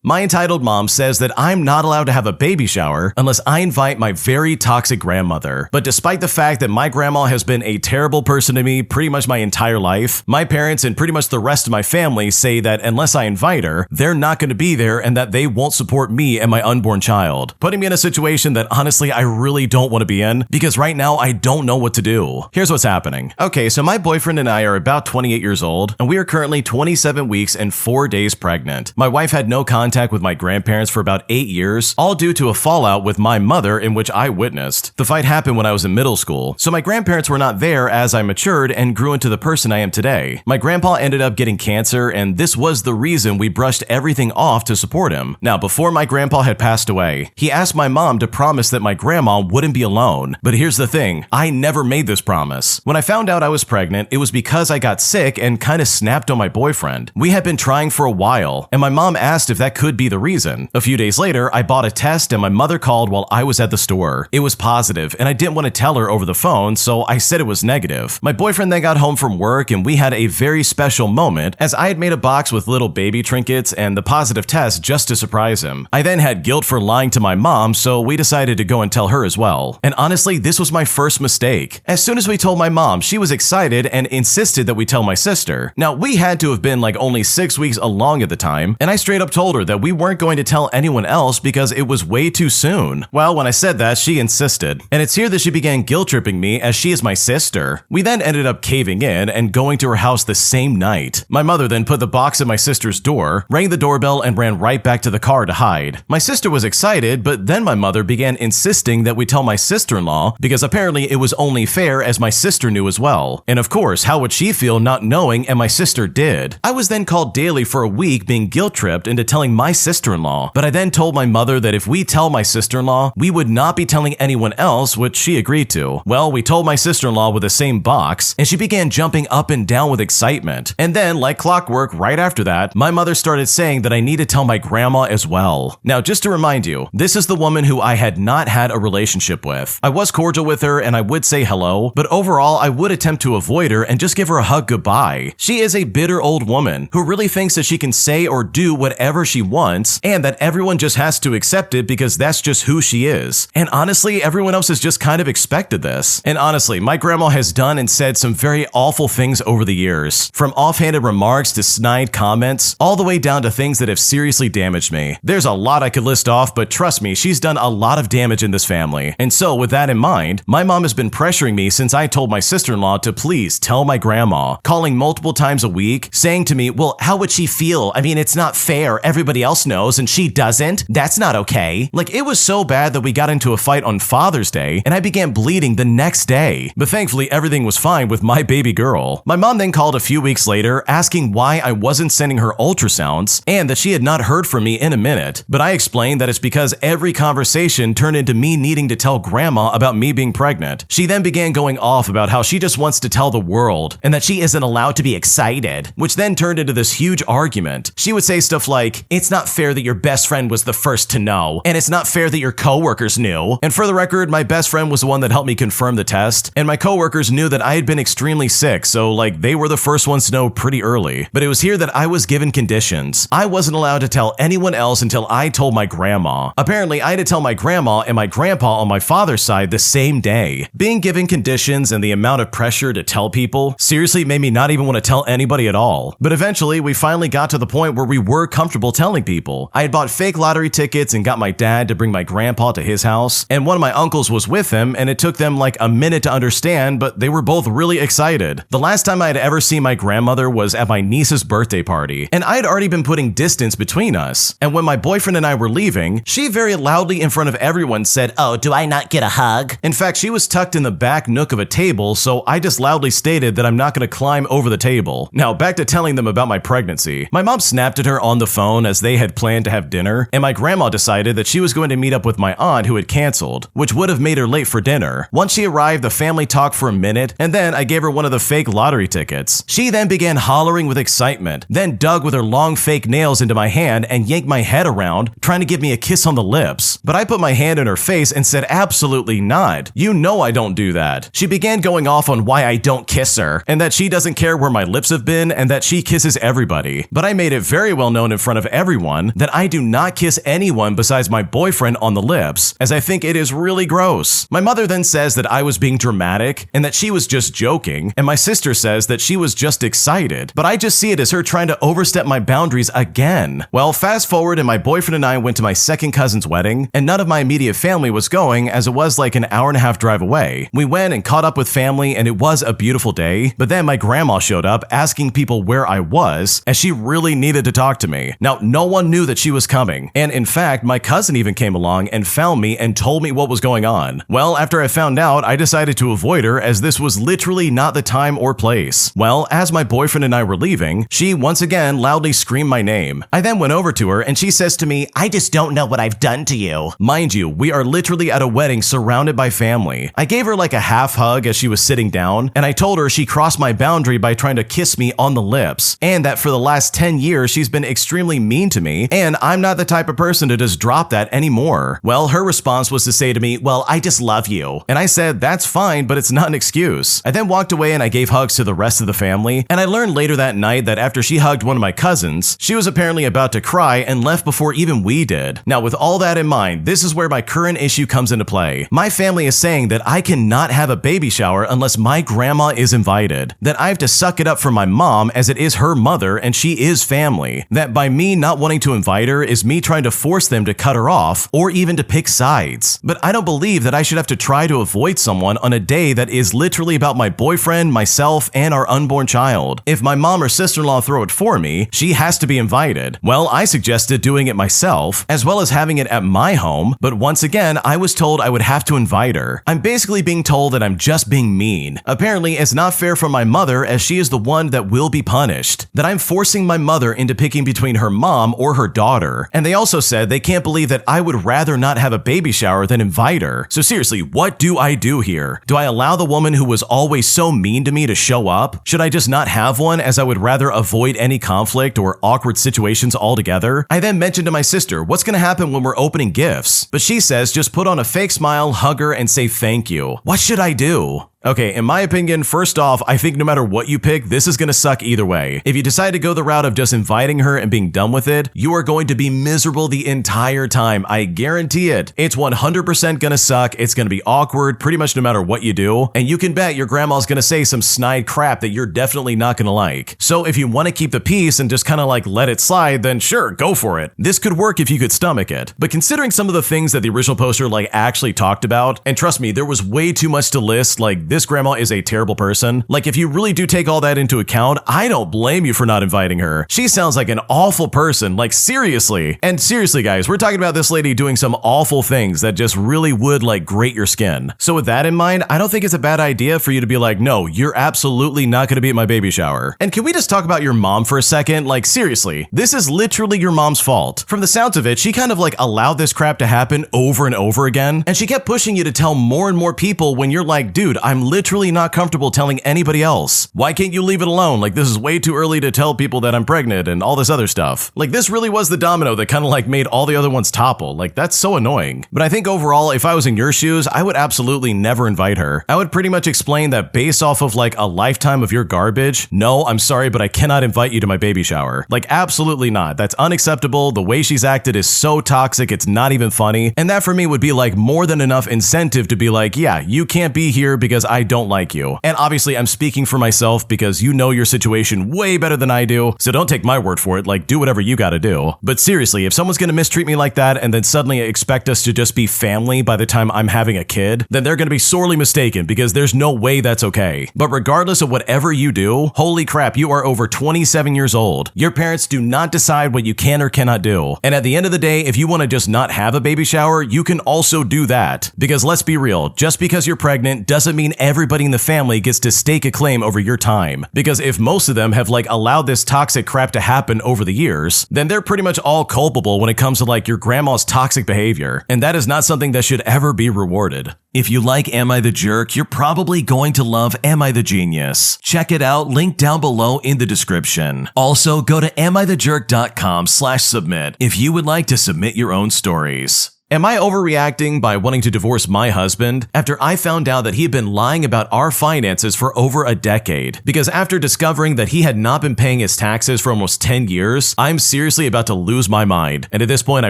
My entitled mom says that I'm not allowed to have a baby shower unless I invite my very toxic grandmother. But despite the fact that my grandma has been a terrible person to me pretty much my entire life, my parents and pretty much the rest of my family say that unless I invite her, they're not going to be there and that they won't support me and my unborn child. Putting me in a situation that honestly I really don't want to be in because right now I don't know what to do. Here's what's happening. Okay, so my boyfriend and I are about 28 years old and we are currently 27 weeks and 4 days pregnant. My wife had no contact with my grandparents for about 8 years, all due to a fallout with my mother in which I witnessed. The fight happened when I was in middle school, so my grandparents were not there as I matured and grew into the person I am today. My grandpa ended up getting cancer, and this was the reason we brushed everything off to support him. Now, before my grandpa had passed away, he asked my mom to promise that my grandma wouldn't be alone. But here's the thing, I never made this promise. When I found out I was pregnant, it was because I got sick and kind of snapped on my boyfriend. We had been trying for a while, and my mom asked if that could be the reason. A few days later, I bought a test and my mother called while I was at the store. It was positive and I didn't want to tell her over the phone, so I said it was negative. My boyfriend then got home from work and we had a very special moment as I had made a box with little baby trinkets and the positive test just to surprise him. I then had guilt for lying to my mom, so we decided to go and tell her as well. And honestly, this was my first mistake. As soon as we told my mom, she was excited and insisted that we tell my sister. Now, we had to have been like only 6 weeks along at the time, and I straight up told her that we weren't going to tell anyone else because it was way too soon. Well, when I said that, she insisted. And it's here that she began guilt-tripping me as she is my sister. We then ended up caving in and going to her house the same night. My mother then put the box at my sister's door, rang the doorbell, and ran right back to the car to hide. My sister was excited, but then my mother began insisting that we tell my sister-in-law because apparently it was only fair as my sister knew as well. And of course, how would she feel not knowing, and my sister did? I was then called daily for a week being guilt-tripped into telling my sister-in-law, but I then told my mother that if we tell my sister-in-law, we would not be telling anyone else, which she agreed to. Well, we told my sister-in-law with the same box, and she began jumping up and down with excitement. And then, like clockwork, right after that, my mother started saying that I need to tell my grandma as well. Now, just to remind you, this is the woman who I had not had a relationship with. I was cordial with her and I would say hello, but overall, I would attempt to avoid her and just give her a hug goodbye. She is a bitter old woman who really thinks that she can say or do whatever she wants and that everyone just has to accept it because that's just who she is. And honestly, everyone else has just kind of expected this. And honestly, my grandma has done and said some very awful things over the years. From offhanded remarks to snide comments, all the way down to things that have seriously damaged me. There's a lot I could list off, but trust me, she's done a lot of damage in this family. And so with that in mind, my mom has been pressuring me since I told my sister-in-law to please tell my grandma, calling multiple times a week, saying to me, well, how would she feel? I mean, it's not fair. Everybody else knows and she doesn't. That's not okay. Like, it was so bad that we got into a fight on Father's Day and I began bleeding the next day. But thankfully, everything was fine with my baby girl. My mom then called a few weeks later asking why I wasn't sending her ultrasounds and that she had not heard from me in a minute. But I explained that it's because every conversation turned into me needing to tell grandma about me being pregnant. She then began going off about how she just wants to tell the world and that she isn't allowed to be excited, which then turned into this huge argument. She would say stuff like, it's not fair that your best friend was the first to know, and it's not fair that your coworkers knew. And for the record, my best friend was the one that helped me confirm the test, and my coworkers knew that I had been extremely sick, so like they were the first ones to know pretty early. But it was here that I was given conditions. I wasn't allowed to tell anyone else until I told my grandma. Apparently, I had to tell my grandma and my grandpa on my father's side the same day. Being given conditions and the amount of pressure to tell people seriously made me not even want to tell anybody at all. But eventually, we finally got to the point where we were comfortable telling people. I had bought fake lottery tickets and got my dad to bring my grandpa to his house, and one of my uncles was with him, and it took them like a minute to understand, but they were both really excited. The last time I had ever seen my grandmother was at my niece's birthday party, and I had already been putting distance between us. And when my boyfriend and I were leaving, she very loudly in front of everyone said, "Oh, do I not get a hug?" In fact, she was tucked in the back nook of a table, so I just loudly stated that I'm not going to climb over the table. Now, back to telling them about my pregnancy. My mom snapped at her on the phone as they had planned to have dinner, and my grandma decided that she was going to meet up with my aunt who had canceled, which would have made her late for dinner. Once she arrived, the family talked for a minute, and then I gave her one of the fake lottery tickets. She then began hollering with excitement, then dug with her long fake nails into my hand and yanked my head around, trying to give me a kiss on the lips. But I put my hand in her face and said, absolutely not. You know I don't do that. She began going off on why I don't kiss her, and that she doesn't care where my lips have been, and that she kisses everybody. But I made it very well known in front of everyone everyone that I do not kiss anyone besides my boyfriend on the lips, as I think it is really gross. My mother then says that I was being dramatic and that she was just joking, and my sister says that she was just excited, but I just see it as her trying to overstep my boundaries again. Well, fast forward and my boyfriend and I went to my second cousin's wedding, and none of my immediate family was going as it was like an hour and a half drive away. We went and caught up with family and it was a beautiful day, but then my grandma showed up asking people where I was, as she really needed to talk to me. Now, no one knew that she was coming, and in fact, my cousin even came along and found me and told me what was going on. Well, after I found out, I decided to avoid her as this was literally not the time or place. Well, as my boyfriend and I were leaving, she once again loudly screamed my name. I then went over to her and she says to me, "I just don't know what I've done to you." Mind you, we are literally at a wedding surrounded by family. I gave her like a half hug as she was sitting down, and I told her she crossed my boundary by trying to kiss me on the lips, and that for the last 10 years she's been extremely mean to me, and I'm not the type of person to just drop that anymore. Well, her response was to say to me, "Well, I just love you." And I said, "That's fine, but it's not an excuse." I then walked away and I gave hugs to the rest of the family, and I learned later that night that after she hugged one of my cousins, she was apparently about to cry and left before even we did. Now, with all that in mind, this is where my current issue comes into play. My family is saying that I cannot have a baby shower unless my grandma is invited, that I have to suck it up for my mom as it is her mother and she is family, that by me not wanting to invite her is me trying to force them to cut her off or even to pick sides. But I don't believe that I should have to try to avoid someone on a day that is literally about my boyfriend, myself, and our unborn child. If my mom or sister-in-law throw it for me, she has to be invited. Well, I suggested doing it myself, as well as having it at my home, but once again, I was told I would have to invite her. I'm basically being told that I'm just being mean. Apparently, it's not fair for my mother as she is the one that will be punished, that I'm forcing my mother into picking between her mom or her daughter. And they also said they can't believe that I would rather not have a baby shower than invite her. So seriously, what do I do here? Do I allow the woman who was always so mean to me to show up? Should I just not have one as I would rather avoid any conflict or awkward situations altogether? I then mentioned to my sister, what's gonna happen when we're opening gifts? But she says just put on a fake smile, hug her, and say thank you. What should I do? Okay, in my opinion, first off, I think no matter what you pick, this is gonna suck either way. If you decide to go the route of just inviting her and being done with it, you are going to be miserable the entire time. I guarantee it. It's 100% gonna suck. It's gonna be awkward pretty much no matter what you do. And you can bet your grandma's gonna say some snide crap that you're definitely not gonna like. So if you wanna keep the peace and just kinda like let it slide, then sure, go for it. This could work if you could stomach it. But considering some of the things that the original poster like actually talked about, and trust me, there was way too much to list, like this grandma is a terrible person. Like if you really do take all that into account, I don't blame you for not inviting her. She sounds like an awful person, like seriously. And seriously guys, we're talking about this lady doing some awful things that just really would like grate your skin. So with that in mind, I don't think it's a bad idea for you to be like, no, you're absolutely not gonna be at my baby shower. And can we just talk about your mom for a second? Like seriously, this is literally your mom's fault. From the sounds of it, she kind of like allowed this crap to happen over and over again. And she kept pushing you to tell more and more people when you're like, dude, I'm literally not comfortable telling anybody else. Why can't you leave it alone? Like this is way too early to tell people that I'm pregnant and all this other stuff. Like this really was the domino that kind of like made all the other ones topple. Like that's so annoying. But I think overall, if I was in your shoes, I would absolutely never invite her. I would pretty much explain that based off of like a lifetime of your garbage, no, I'm sorry, but I cannot invite you to my baby shower. Like absolutely not. That's unacceptable. The way she's acted is so toxic, it's not even funny. And that for me would be like more than enough incentive to be like, yeah, you can't be here because I don't like you. And obviously I'm speaking for myself because you know your situation way better than I do, so don't take my word for it, like do whatever you gotta do. But seriously, if someone's gonna mistreat me like that and then suddenly expect us to just be family by the time I'm having a kid, then they're gonna be sorely mistaken because there's no way that's okay. But regardless of whatever you do, holy crap, you are over 27 years old. Your parents do not decide what you can or cannot do. And at the end of the day, if you wanna just not have a baby shower, you can also do that. Because let's be real, just because you're pregnant doesn't mean everybody in the family gets to stake a claim over your time. Because if most of them have like allowed this toxic crap to happen over the years, then they're pretty much all culpable when it comes to like your grandma's toxic behavior. And that is not something that should ever be rewarded. If you like Am I the Jerk, you're probably going to love Am I the Genius. Check it out, link down below in the description. Also, go to amithejerk.com/submit if you would like to submit your own stories. Am I overreacting by wanting to divorce my husband after I found out that he had been lying about our finances for over a decade? Because after discovering that he had not been paying his taxes for almost 10 years, I'm seriously about to lose my mind, and at this point I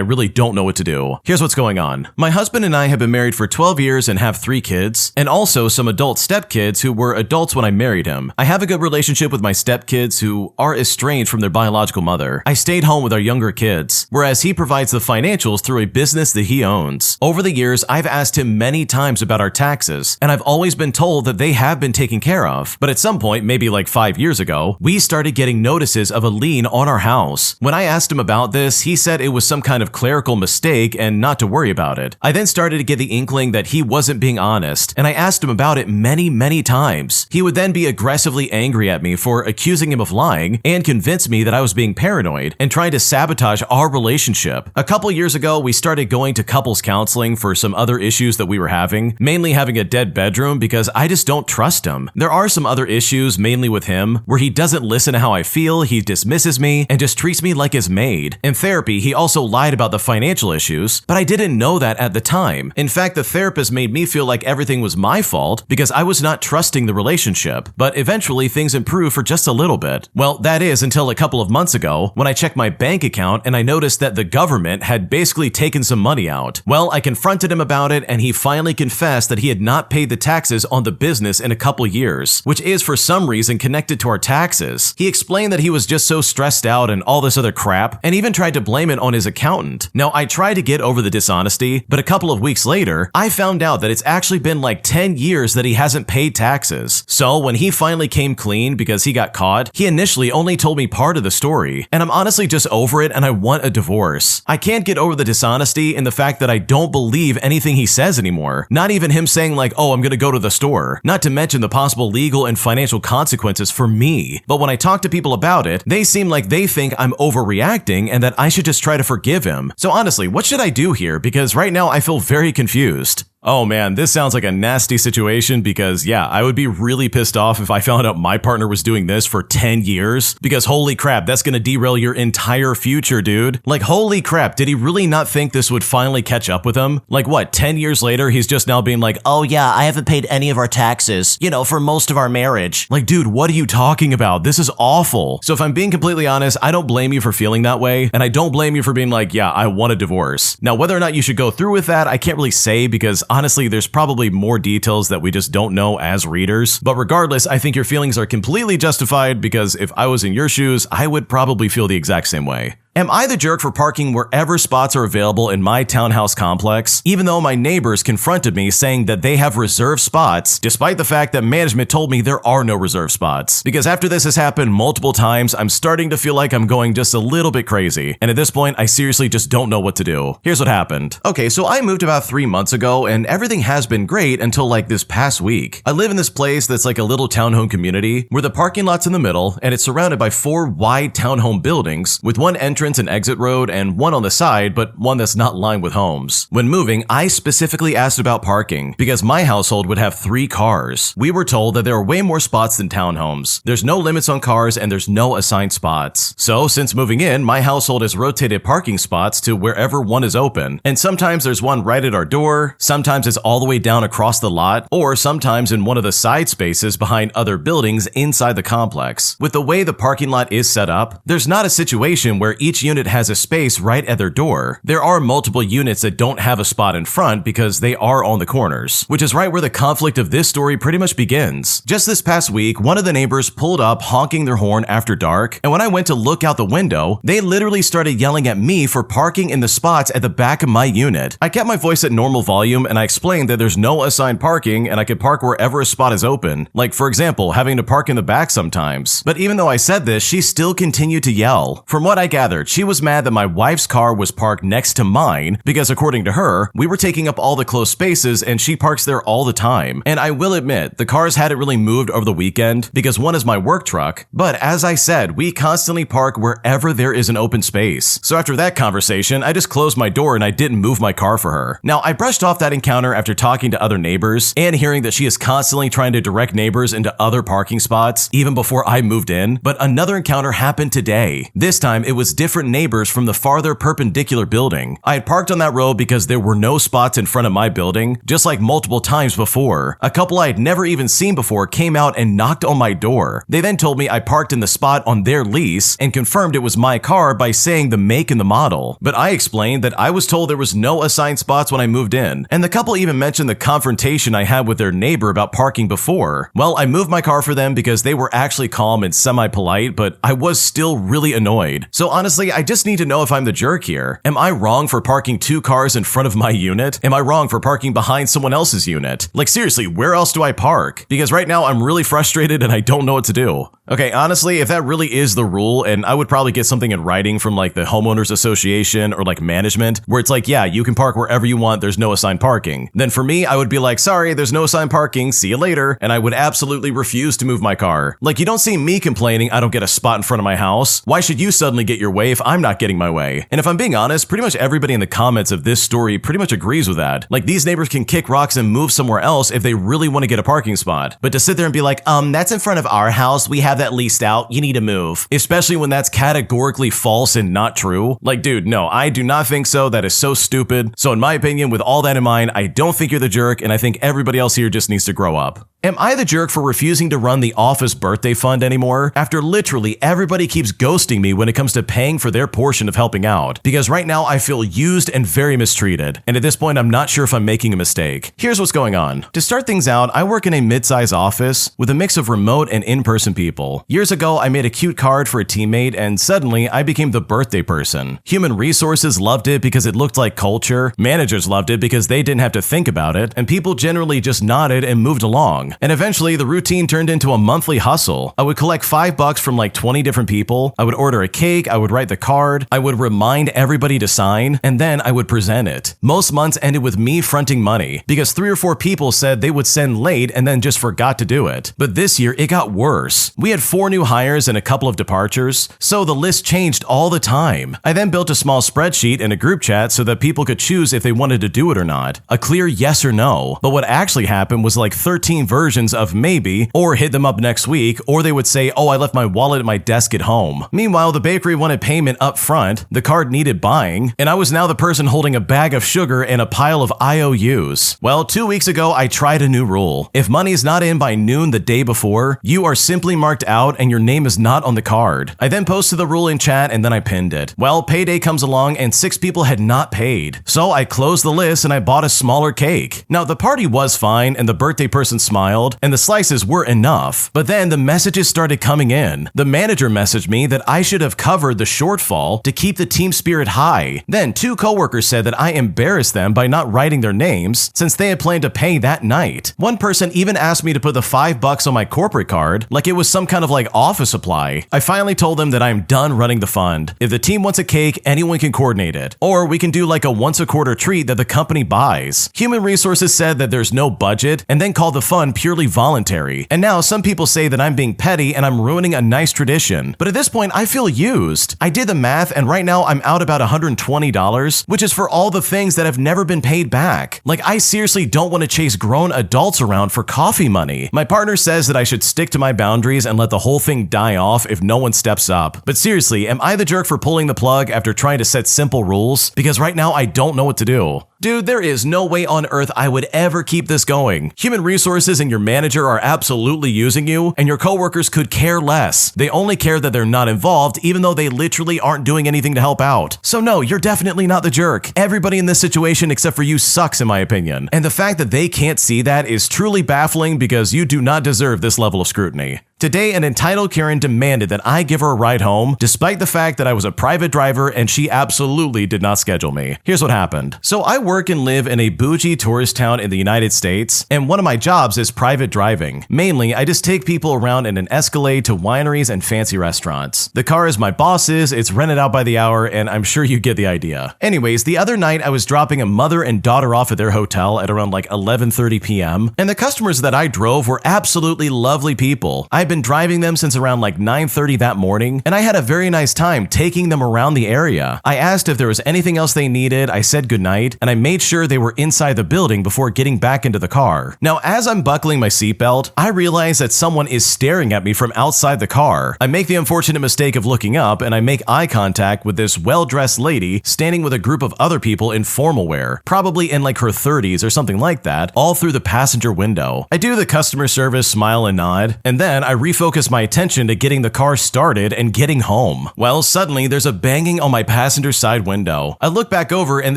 really don't know what to do. Here's what's going on. My husband and I have been married for 12 years and have 3 kids, and also some adult stepkids who were adults when I married him. I have a good relationship with my stepkids who are estranged from their biological mother. I stayed home with our younger kids, whereas he provides the financials through a business that he owns. Over the years, I've asked him many times about our taxes, and I've always been told that they have been taken care of. But at some point, maybe like 5 years ago, we started getting notices of a lien on our house. When I asked him about this, he said it was some kind of clerical mistake and not to worry about it. I then started to get the inkling that he wasn't being honest, and I asked him about it many times. He would then be aggressively angry at me for accusing him of lying and convince me that I was being paranoid and trying to sabotage our relationship. A couple years ago, we started going to couples counseling for some other issues that we were having, mainly having a dead bedroom because I just don't trust him. There are some other issues, mainly with him, where he doesn't listen to how I feel, he dismisses me, and just treats me like his maid. In therapy, he also lied about the financial issues, but I didn't know that at the time. In fact, the therapist made me feel like everything was my fault because I was not trusting the relationship, but eventually things improved for just a little bit. Well, that is until a couple of months ago when I checked my bank account and I noticed that the government had basically taken some money out. Well, I confronted him about it and he finally confessed that he had not paid the taxes on the business in a couple years, which is for some reason connected to our taxes. He explained that he was just so stressed out and all this other crap, and even tried to blame it on his accountant. Now, I tried to get over the dishonesty, but a couple of weeks later, I found out that it's actually been like 10 years that he hasn't paid taxes. So when he finally came clean because he got caught, he initially only told me part of the story, and I'm honestly just over it and I want a divorce. I can't get over the dishonesty and the fact that I don't believe anything he says anymore. Not even him saying like, oh, I'm gonna go to the store. Not to mention the possible legal and financial consequences for me. But when I talk to people about it, they seem like they think I'm overreacting and that I should just try to forgive him. So honestly, what should I do here? Because right now I feel very confused. Oh man, this sounds like a nasty situation because yeah, I would be really pissed off if I found out my partner was doing this for 10 years because holy crap, that's gonna derail your entire future, dude. Like holy crap, did he really not think this would finally catch up with him? Like what, 10 years later, he's just now being like, oh yeah, I haven't paid any of our taxes, for most of our marriage. Like dude, what are you talking about? This is awful. So if I'm being completely honest, I don't blame you for feeling that way, and I don't blame you for being like, yeah, I want a divorce. Now, whether or not you should go through with that, I can't really say because honestly, there's probably more details that we just don't know as readers. But regardless, I think your feelings are completely justified because if I was in your shoes, I would probably feel the exact same way. Am I the jerk for parking wherever spots are available in my townhouse complex, even though my neighbors confronted me saying that they have reserved spots, despite the fact that management told me there are no reserved spots? Because after this has happened multiple times, I'm starting to feel like I'm going just a little bit crazy, and at this point, I seriously just don't know what to do. Here's what happened. Okay, so I moved about 3 months ago, and everything has been great until like this past week. I live in this place that's like a little townhome community, where the parking lot's in the middle, and it's surrounded by 4 wide townhome buildings, with one entrance and exit road and one on the side, but one that's not lined with homes. When moving, I specifically asked about parking because my household would have 3 cars. We were told that there are way more spots than townhomes. There's no limits on cars and there's no assigned spots. So since moving in, my household has rotated parking spots to wherever one is open. And sometimes there's one right at our door, sometimes it's all the way down across the lot, or sometimes in one of the side spaces behind other buildings inside the complex. With the way the parking lot is set up, there's not a situation where each unit has a space right at their door. There are multiple units that don't have a spot in front because they are on the corners, which is right where the conflict of this story pretty much begins. Just this past week, one of the neighbors pulled up honking their horn after dark, and when I went to look out the window, they literally started yelling at me for parking in the spots at the back of my unit. I kept my voice at normal volume and I explained that there's no assigned parking and I could park wherever a spot is open, like for example, having to park in the back sometimes. But even though I said this, she still continued to yell. From what I gathered, she was mad that my wife's car was parked next to mine because according to her, we were taking up all the closed spaces and she parks there all the time. And I will admit, the cars hadn't really moved over the weekend because one is my work truck, but as I said, we constantly park wherever there is an open space. So after that conversation, I just closed my door and I didn't move my car for her. Now, I brushed off that encounter after talking to other neighbors and hearing that she is constantly trying to direct neighbors into other parking spots even before I moved in, but another encounter happened today. This time, it was different different neighbors from the farther perpendicular building. I had parked on that road because there were no spots in front of my building, just like multiple times before. A couple I had never even seen before came out and knocked on my door. They then told me I parked in the spot on their lease and confirmed it was my car by saying the make and the model. But I explained that I was told there was no assigned spots when I moved in, and the couple even mentioned the confrontation I had with their neighbor about parking before. Well, I moved my car for them because they were actually calm and semi-polite, but I was still really annoyed. So honestly, I just need to know if I'm the jerk here. Am I wrong for parking 2 cars in front of my unit? Am I wrong for parking behind someone else's unit? Like seriously, where else do I park? Because right now I'm really frustrated and I don't know what to do. Okay, honestly, if that really is the rule, and I would probably get something in writing from like the homeowners association or like management, where it's like, yeah, you can park wherever you want, there's no assigned parking. Then for me, I would be like, sorry, there's no assigned parking, see you later. And I would absolutely refuse to move my car. Like you don't see me complaining I don't get a spot in front of my house. Why should you suddenly get your way if I'm not getting my way? And if I'm being honest, pretty much everybody in the comments of this story pretty much agrees with that. Like these neighbors can kick rocks and move somewhere else if they really want to get a parking spot. But to sit there and be like, that's in front of our house, we have that leased out, you need to move. Especially when that's categorically false and not true. Like, dude, no, I do not think so. That is so stupid. So in my opinion, with all that in mind, I don't think you're the jerk, and I think everybody else here just needs to grow up. Am I the jerk for refusing to run the office birthday fund anymore after literally everybody keeps ghosting me when it comes to paying for their portion of helping out? Because right now I feel used and very mistreated, and at this point I'm not sure if I'm making a mistake. Here's what's going on. To start things out, I work in a mid-size office with a mix of remote and in-person people. Years ago, I made a cute card for a teammate, and suddenly I became the birthday person. Human resources loved it because it looked like culture, managers loved it because they didn't have to think about it, and people generally just nodded and moved along. And eventually, the routine turned into a monthly hustle. I would collect $5 from like 20 different people. I would order a cake. I would write the card. I would remind everybody to sign, and then I would present it. Most months ended with me fronting money because 3 or 4 people said they would send late and then just forgot to do it. But this year, it got worse. We had 4 new hires and a couple of departures, so the list changed all the time. I then built a small spreadsheet in a group chat so that people could choose if they wanted to do it or not. A clear yes or no. But what actually happened was like 13 versions of maybe, or hit them up next week, or they would say, oh, I left my wallet at my desk at home. Meanwhile, the bakery wanted payment up front, the card needed buying, and I was now the person holding a bag of sugar and a pile of IOUs. Well, 2 weeks ago, I tried a new rule. If money is not in by noon the day before, you are simply marked out and your name is not on the card. I then posted the rule in chat and then I pinned it. Well, payday comes along and 6 people had not paid. So I closed the list and I bought a smaller cake. Now, the party was fine and the birthday person smiled and the slices were enough. But then the messages started coming in. The manager messaged me that I should have covered the shortfall to keep the team spirit high. Then 2 coworkers said that I embarrassed them by not writing their names since they had planned to pay that night. One person even asked me to put the $5 on my corporate card like it was some kind of like office supply. I finally told them that I'm done running the fund. If the team wants a cake, anyone can coordinate it. Or we can do like a once a quarter treat that the company buys. Human resources said that there's no budget and then called the fund purely voluntary. And now some people say that I'm being petty and I'm ruining a nice tradition. But at this point, I feel used. I did the math and right now I'm out about $120, which is for all the things that have never been paid back. Like I seriously don't want to chase grown adults around for coffee money. My partner says that I should stick to my boundaries and let the whole thing die off if no one steps up. But seriously, am I the jerk for pulling the plug after trying to set simple rules? Because right now I don't know what to do. Dude, there is no way on earth I would ever keep this going. Human resources and your manager are absolutely using you, and your coworkers could care less. They only care that they're not involved, even though they literally aren't doing anything to help out. So no, you're definitely not the jerk. Everybody in this situation except for you sucks in my opinion. And the fact that they can't see that is truly baffling because you do not deserve this level of scrutiny. Today, an entitled Karen demanded that I give her a ride home, despite the fact that I was a private driver and she absolutely did not schedule me. Here's what happened. So I work and live in a bougie tourist town in the United States, and one of my jobs is private driving. Mainly, I just take people around in an Escalade to wineries and fancy restaurants. The car is my boss's, it's rented out by the hour, and I'm sure you get the idea. Anyways, the other night I was dropping a mother and daughter off at their hotel at around like 11:30 p.m., and the customers that I drove were absolutely lovely people. I've been driving them since around like 9:30 that morning, and I had a very nice time taking them around the area. I asked if there was anything else they needed, I said goodnight, and I made sure they were inside the building before getting back into the car. Now, as I'm buckling my seatbelt, I realize that someone is staring at me from outside the car. I make the unfortunate mistake of looking up, and I make eye contact with this well-dressed lady standing with a group of other people in formal wear, probably in like her 30s or something like that, all through the passenger window. I do the customer service smile and nod, and then I refocus my attention to getting the car started and getting home. Well, suddenly there's a banging on my passenger side window. I look back over and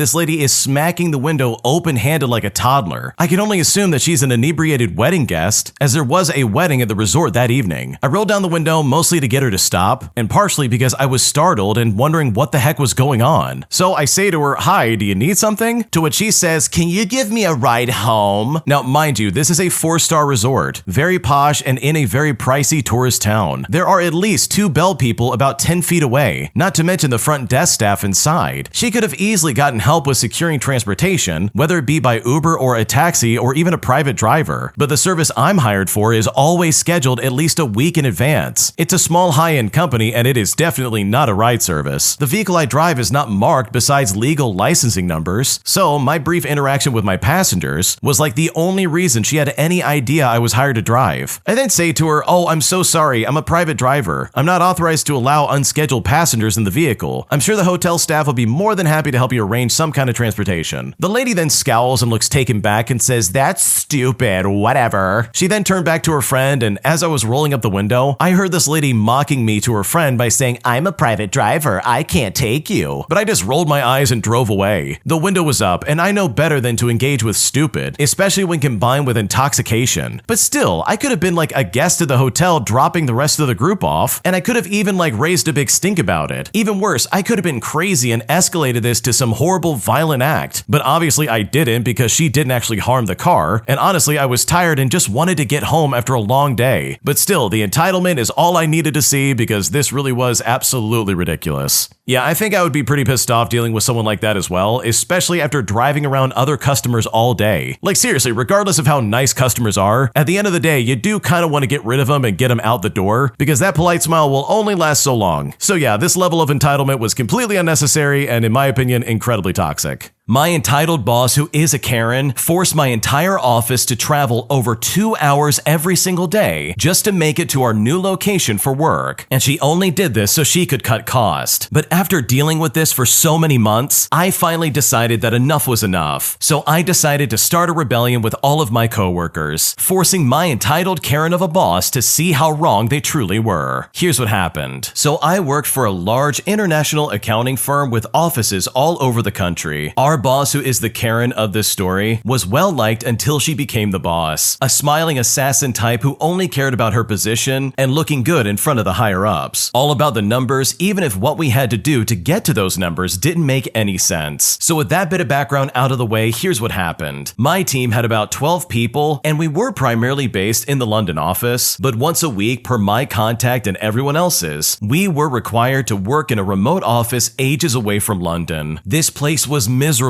this lady is smacking the window open-handed like a toddler. I can only assume that she's an inebriated wedding guest, as there was a wedding at the resort that evening. I rolled down the window mostly to get her to stop, and partially because I was startled and wondering what the heck was going on. So I say to her, "Hi, do you need something?" To which she says, "Can you give me a ride home?" Now, mind you, this is a 4-star resort, very posh and in a very pricey tourist town. There are at least 2 bell people about 10 feet away, not to mention the front desk staff inside. She could have easily gotten help with securing transportation, whether it be by Uber or a taxi or even a private driver. But the service I'm hired for is always scheduled at least a week in advance. It's a small high-end company and it is definitely not a ride service. The vehicle I drive is not marked besides legal licensing numbers, so my brief interaction with my passengers was like the only reason she had any idea I was hired to drive. I then say to her, "Oh, I'm so sorry, I'm a private driver. I'm not authorized to allow unscheduled passengers in the vehicle. I'm sure the hotel staff will be more than happy to help you arrange some kind of transportation." The lady then scowls and looks taken back and says, "That's stupid, whatever." She then turned back to her friend, and as I was rolling up the window, I heard this lady mocking me to her friend by saying, "I'm a private driver, I can't take you." But I just rolled my eyes and drove away. The window was up, and I know better than to engage with stupid, especially when combined with intoxication. But still, I could have been like a guest at the hotel dropping the rest of the group off, and I could have even like raised a big stink about it. Even worse, I could have been crazy and escalated this to some horrible violent act. But obviously I didn't, because she didn't actually harm the car, and honestly I was tired and just wanted to get home after a long day. But still, the entitlement is all I needed to see, because this really was absolutely ridiculous. Yeah, I think I would be pretty pissed off dealing with someone like that as well, especially after driving around other customers all day. Like seriously, regardless of how nice customers are, at the end of the day, you do kind of want to get rid of them and get them out the door, because that polite smile will only last so long. So yeah, this level of entitlement was completely unnecessary and, in my opinion, incredibly toxic. My entitled boss, who is a Karen, forced my entire office to travel over 2 hours every single day just to make it to our new location for work. And she only did this so she could cut cost. But after dealing with this for so many months, I finally decided that enough was enough. So I decided to start a rebellion with all of my coworkers, forcing my entitled Karen of a boss to see how wrong they truly were. Here's what happened. So I worked for a large international accounting firm with offices all over the country. Our boss, who is the Karen of this story, was well liked until she became the boss. A smiling assassin type who only cared about her position and looking good in front of the higher ups. All about the numbers, even if what we had to do to get to those numbers didn't make any sense. So with that bit of background out of the way, here's what happened. My team had about 12 people, and we were primarily based in the London office, but once a week per my contact and everyone else's, we were required to work in a remote office ages away from London. This place was miserable.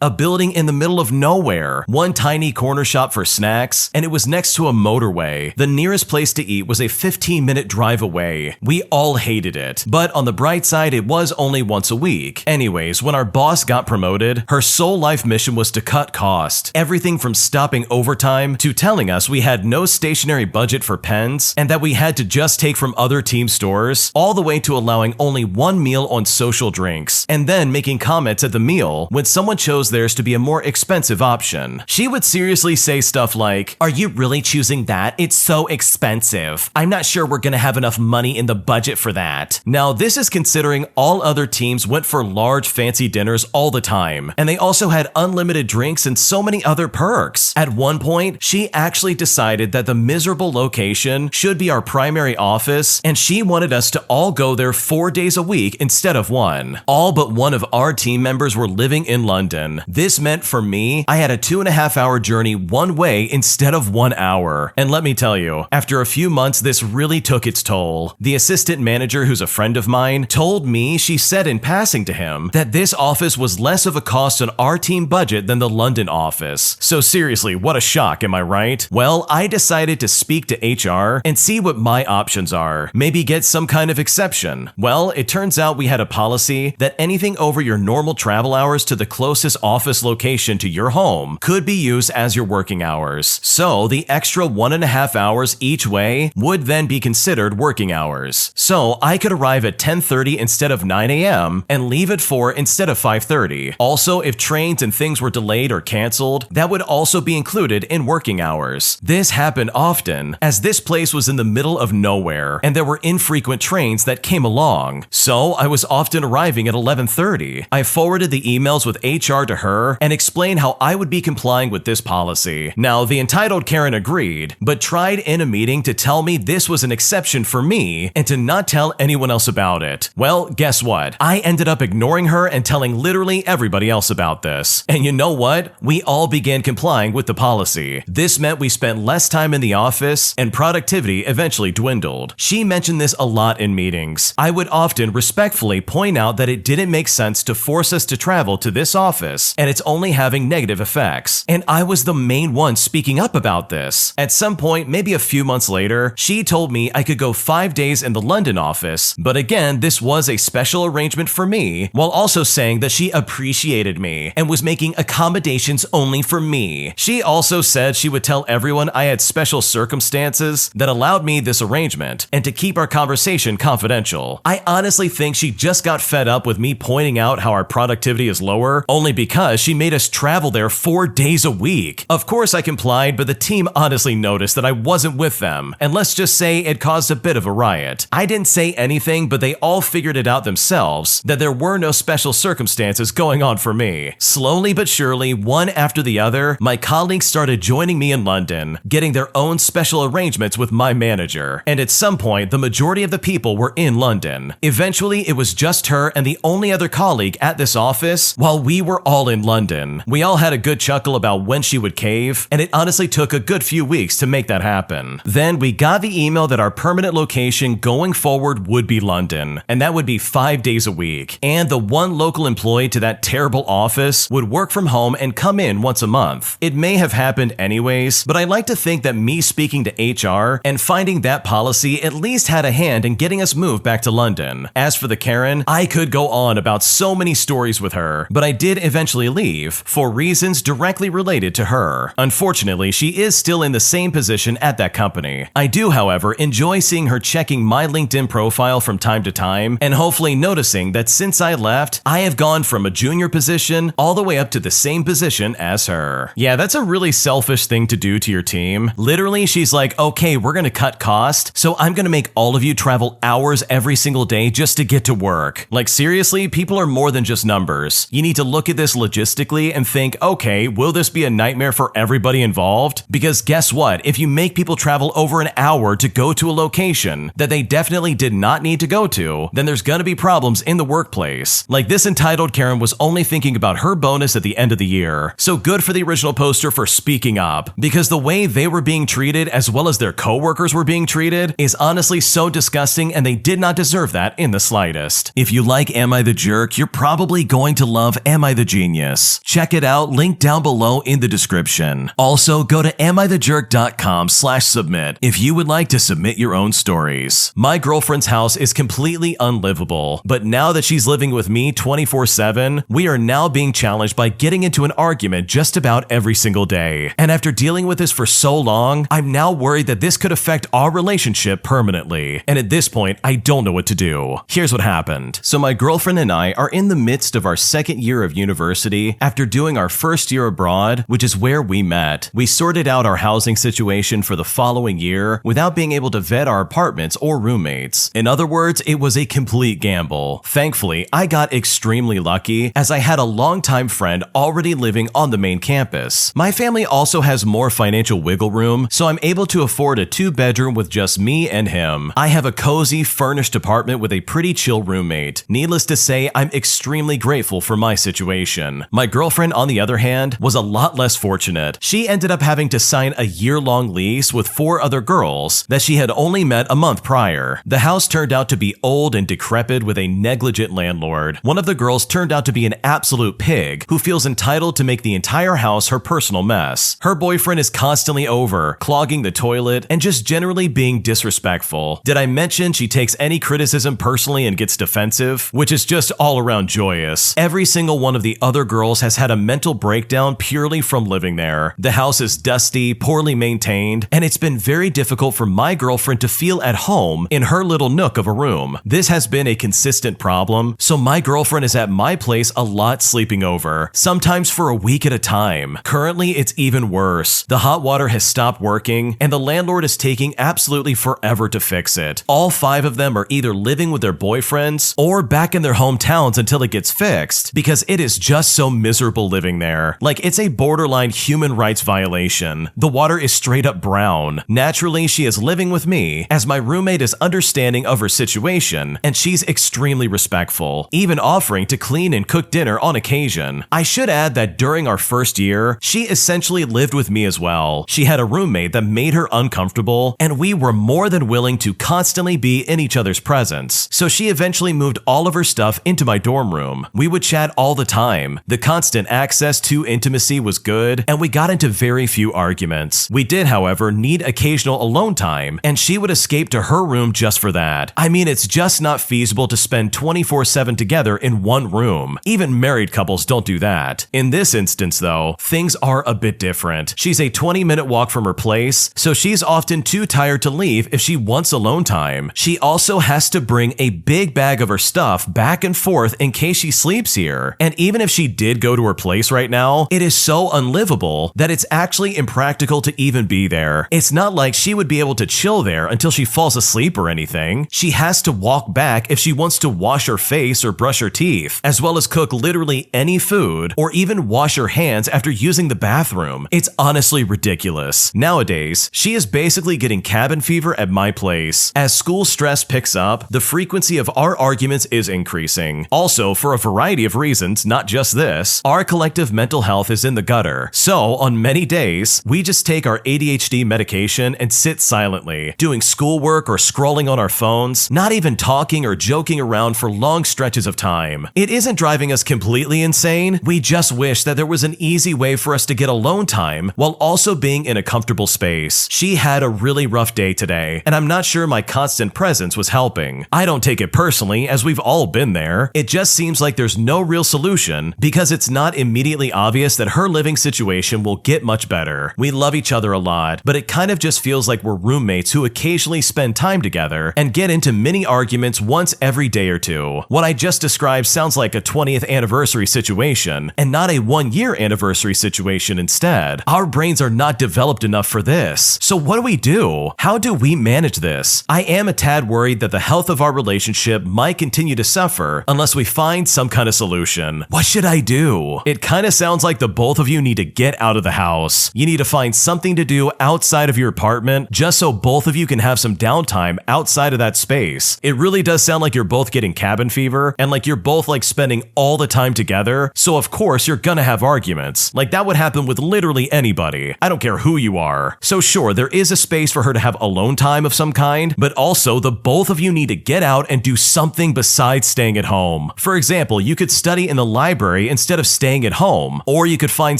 A building in the middle of nowhere, one tiny corner shop for snacks, and it was next to a motorway. The nearest place to eat was a 15-minute drive away. We all hated it, but on the bright side, it was only once a week. Anyways, when our boss got promoted, her sole life mission was to cut cost. Everything from stopping overtime to telling us we had no stationary budget for pens and that we had to just take from other team stores, all the way to allowing only one meal on social drinks, and then making comments at the meal when someone chose theirs to be a more expensive option. She would seriously say stuff like, "Are you really choosing that? It's so expensive. I'm not sure we're gonna have enough money in the budget for that." Now, this is considering all other teams went for large fancy dinners all the time, and they also had unlimited drinks and so many other perks. At one point, she actually decided that the miserable location should be our primary office, and she wanted us to all go there 4 days a week instead of one. All but one of our team members were living in London. This meant for me, I had a 2.5-hour journey one way instead of 1 hour. And let me tell you, after a few months, this really took its toll. The assistant manager, who's a friend of mine, told me she said in passing to him that this office was less of a cost on our team budget than the London office. So seriously, what a shock, am I right? Well, I decided to speak to HR and see what my options are. Maybe get some kind of exception. Well, it turns out we had a policy that anything over your normal travel hours to the closest office location to your home could be used as your working hours. So the extra 1.5 hours each way would then be considered working hours. So I could arrive at 10:30 instead of 9 a.m. and leave at 4 instead of 5:30. Also, if trains and things were delayed or canceled, that would also be included in working hours. This happened often, as this place was in the middle of nowhere and there were infrequent trains that came along. So I was often arriving at 11:30. I forwarded the emails with HR to her and explained how I would be complying with this policy. Now, the entitled Karen agreed, but tried in a meeting to tell me this was an exception for me and to not tell anyone else about it. Well, guess what? I ended up ignoring her and telling literally everybody else about this. And you know what? We all began complying with the policy. This meant we spent less time in the office and productivity eventually dwindled. She mentioned this a lot in meetings. I would often respectfully point out that it didn't make sense to force us to travel to this office and it's only having negative effects. And I was the main one speaking up about this. At some point, maybe a few months later, she told me I could go 5 days in the London office, but again, this was a special arrangement for me, while also saying that she appreciated me and was making accommodations only for me. She also said she would tell everyone I had special circumstances that allowed me this arrangement and to keep our conversation confidential. I honestly think she just got fed up with me pointing out how our productivity is lower, only because she made us travel there 4 days a week. Of course I complied, but the team honestly noticed that I wasn't with them, and let's just say it caused a bit of a riot. I didn't say anything, but they all figured it out themselves that there were no special circumstances going on for me. Slowly but surely, one after the other, my colleagues started joining me in London, getting their own special arrangements with my manager, and at some point, the majority of the people were in London. Eventually, it was just her and the only other colleague at this office, while we were all in London. We all had a good chuckle about when she would cave, and it honestly took a good few weeks to make that happen. Then we got the email that our permanent location going forward would be London, and that would be 5 days a week. And the one local employee to that terrible office would work from home and come in once a month. It may have happened anyways, but I like to think that me speaking to HR and finding that policy at least had a hand in getting us moved back to London. As for the Karen, I could go on about so many stories with her, but I did eventually leave for reasons directly related to her. Unfortunately, she is still in the same position at that company. I do, however, enjoy seeing her checking my LinkedIn profile from time to time and hopefully noticing that since I left, I have gone from a junior position all the way up to the same position as her. Yeah, that's a really selfish thing to do to your team. Literally, she's like, okay, we're gonna cut cost, so I'm gonna make all of you travel hours every single day just to get to work. Like seriously, people are more than just numbers. You need to look at this logistically and think, okay, will this be a nightmare for everybody involved? Because guess what? If you make people travel over an hour to go to a location that they definitely did not need to go to, then there's gonna be problems in the workplace. Like this entitled Karen was only thinking about her bonus at the end of the year. So good for the original poster for speaking up, because the way they were being treated as well as their coworkers were being treated is honestly so disgusting, and they did not deserve that in the slightest. If you like Am I the Jerk, you're probably going to love Am I the Genius. Check it out, link down below in the description. Also, go to amithejerk.com/submit if you would like to submit your own stories. My girlfriend's house is completely unlivable, but now that she's living with me 24/7, we are now being challenged by getting into an argument just about every single day. And after dealing with this for so long, I'm now worried that this could affect our relationship permanently. And at this point, I don't know what to do. Here's what happened. So my girlfriend and I are in the midst of our second year of university after doing our first year abroad, which is where we met. We sorted out our housing situation for the following year without being able to vet our apartments or roommates. In other words, it was a complete gamble. Thankfully, I got extremely lucky as I had a longtime friend already living on the main campus. My family also has more financial wiggle room, so I'm able to afford a 2-bedroom with just me and him. I have a cozy, furnished apartment with a pretty chill roommate. Needless to say, I'm extremely grateful for my situation. situation. My girlfriend, on the other hand, was a lot less fortunate. She ended up having to sign a year-long lease with 4 other girls that she had only met a month prior. The house turned out to be old and decrepit with a negligent landlord. One of the girls turned out to be an absolute pig who feels entitled to make the entire house her personal mess. Her boyfriend is constantly over, clogging the toilet, and just generally being disrespectful. Did I mention she takes any criticism personally and gets defensive? Which is just all around joyous. Every single one of the other girls has had a mental breakdown purely from living there. The house is dusty, poorly maintained, and it's been very difficult for my girlfriend to feel at home in her little nook of a room. This has been a consistent problem, so my girlfriend is at my place a lot sleeping over, sometimes for a week at a time. Currently, it's even worse. The hot water has stopped working, and the landlord is taking absolutely forever to fix it. All 5 of them are either living with their boyfriends or back in their hometowns until it gets fixed, because it is just so miserable living there. Like, it's a borderline human rights violation. The water is straight up brown. Naturally, she is living with me, as my roommate is understanding of her situation, and she's extremely respectful, even offering to clean and cook dinner on occasion. I should add that during our first year, she essentially lived with me as well. She had a roommate that made her uncomfortable, and we were more than willing to constantly be in each other's presence, so she eventually moved all of her stuff into my dorm room. We would chat all the time. The constant access to intimacy was good, and we got into very few arguments. We did, however, need occasional alone time, and she would escape to her room just for that. I mean, it's just not feasible to spend 24/7 together in one room. Even married couples don't do that. In this instance, though, things are a bit different. She's a 20-minute walk from her place, so she's often too tired to leave if she wants alone time. She also has to bring a big bag of her stuff back and forth in case she sleeps here. And even if she did go to her place right now, it is so unlivable that it's actually impractical to even be there. It's not like she would be able to chill there until she falls asleep or anything. She has to walk back if she wants to wash her face or brush her teeth, as well as cook literally any food or even wash her hands after using the bathroom. It's honestly ridiculous. Nowadays, she is basically getting cabin fever at my place. As school stress picks up, the frequency of our arguments is increasing. Also, for a variety of reasons, not just this, our collective mental health is in the gutter. So, on many days, we just take our ADHD medication and sit silently, doing schoolwork or scrolling on our phones, not even talking or joking around for long stretches of time. It isn't driving us completely insane. We just wish that there was an easy way for us to get alone time while also being in a comfortable space. She had a really rough day today, and I'm not sure my constant presence was helping. I don't take it personally, as we've all been there. It just seems like there's no real solution because it's not immediately obvious that her living situation will get much better. We love each other a lot, but it kind of just feels like we're roommates who occasionally spend time together and get into mini arguments once every day or two. What I just described sounds like a 20th anniversary situation and not a 1-year anniversary situation instead. Our brains are not developed enough for this. So what do we do? How do we manage this? I am a tad worried that the health of our relationship might continue to suffer unless we find some kind of solution. What should I do? It kind of sounds like the both of you need to get out of the house. You need to find something to do outside of your apartment just so both of you can have some downtime outside of that space. It really does sound like you're both getting cabin fever and like you're both like spending all the time together, so of course you're gonna have arguments. Like that would happen with literally anybody. I don't care who you are. So sure, there is a space for her to have alone time of some kind, but also the both of you need to get out and do something besides staying at home. For example, you could study in the library instead of staying at home, or you could find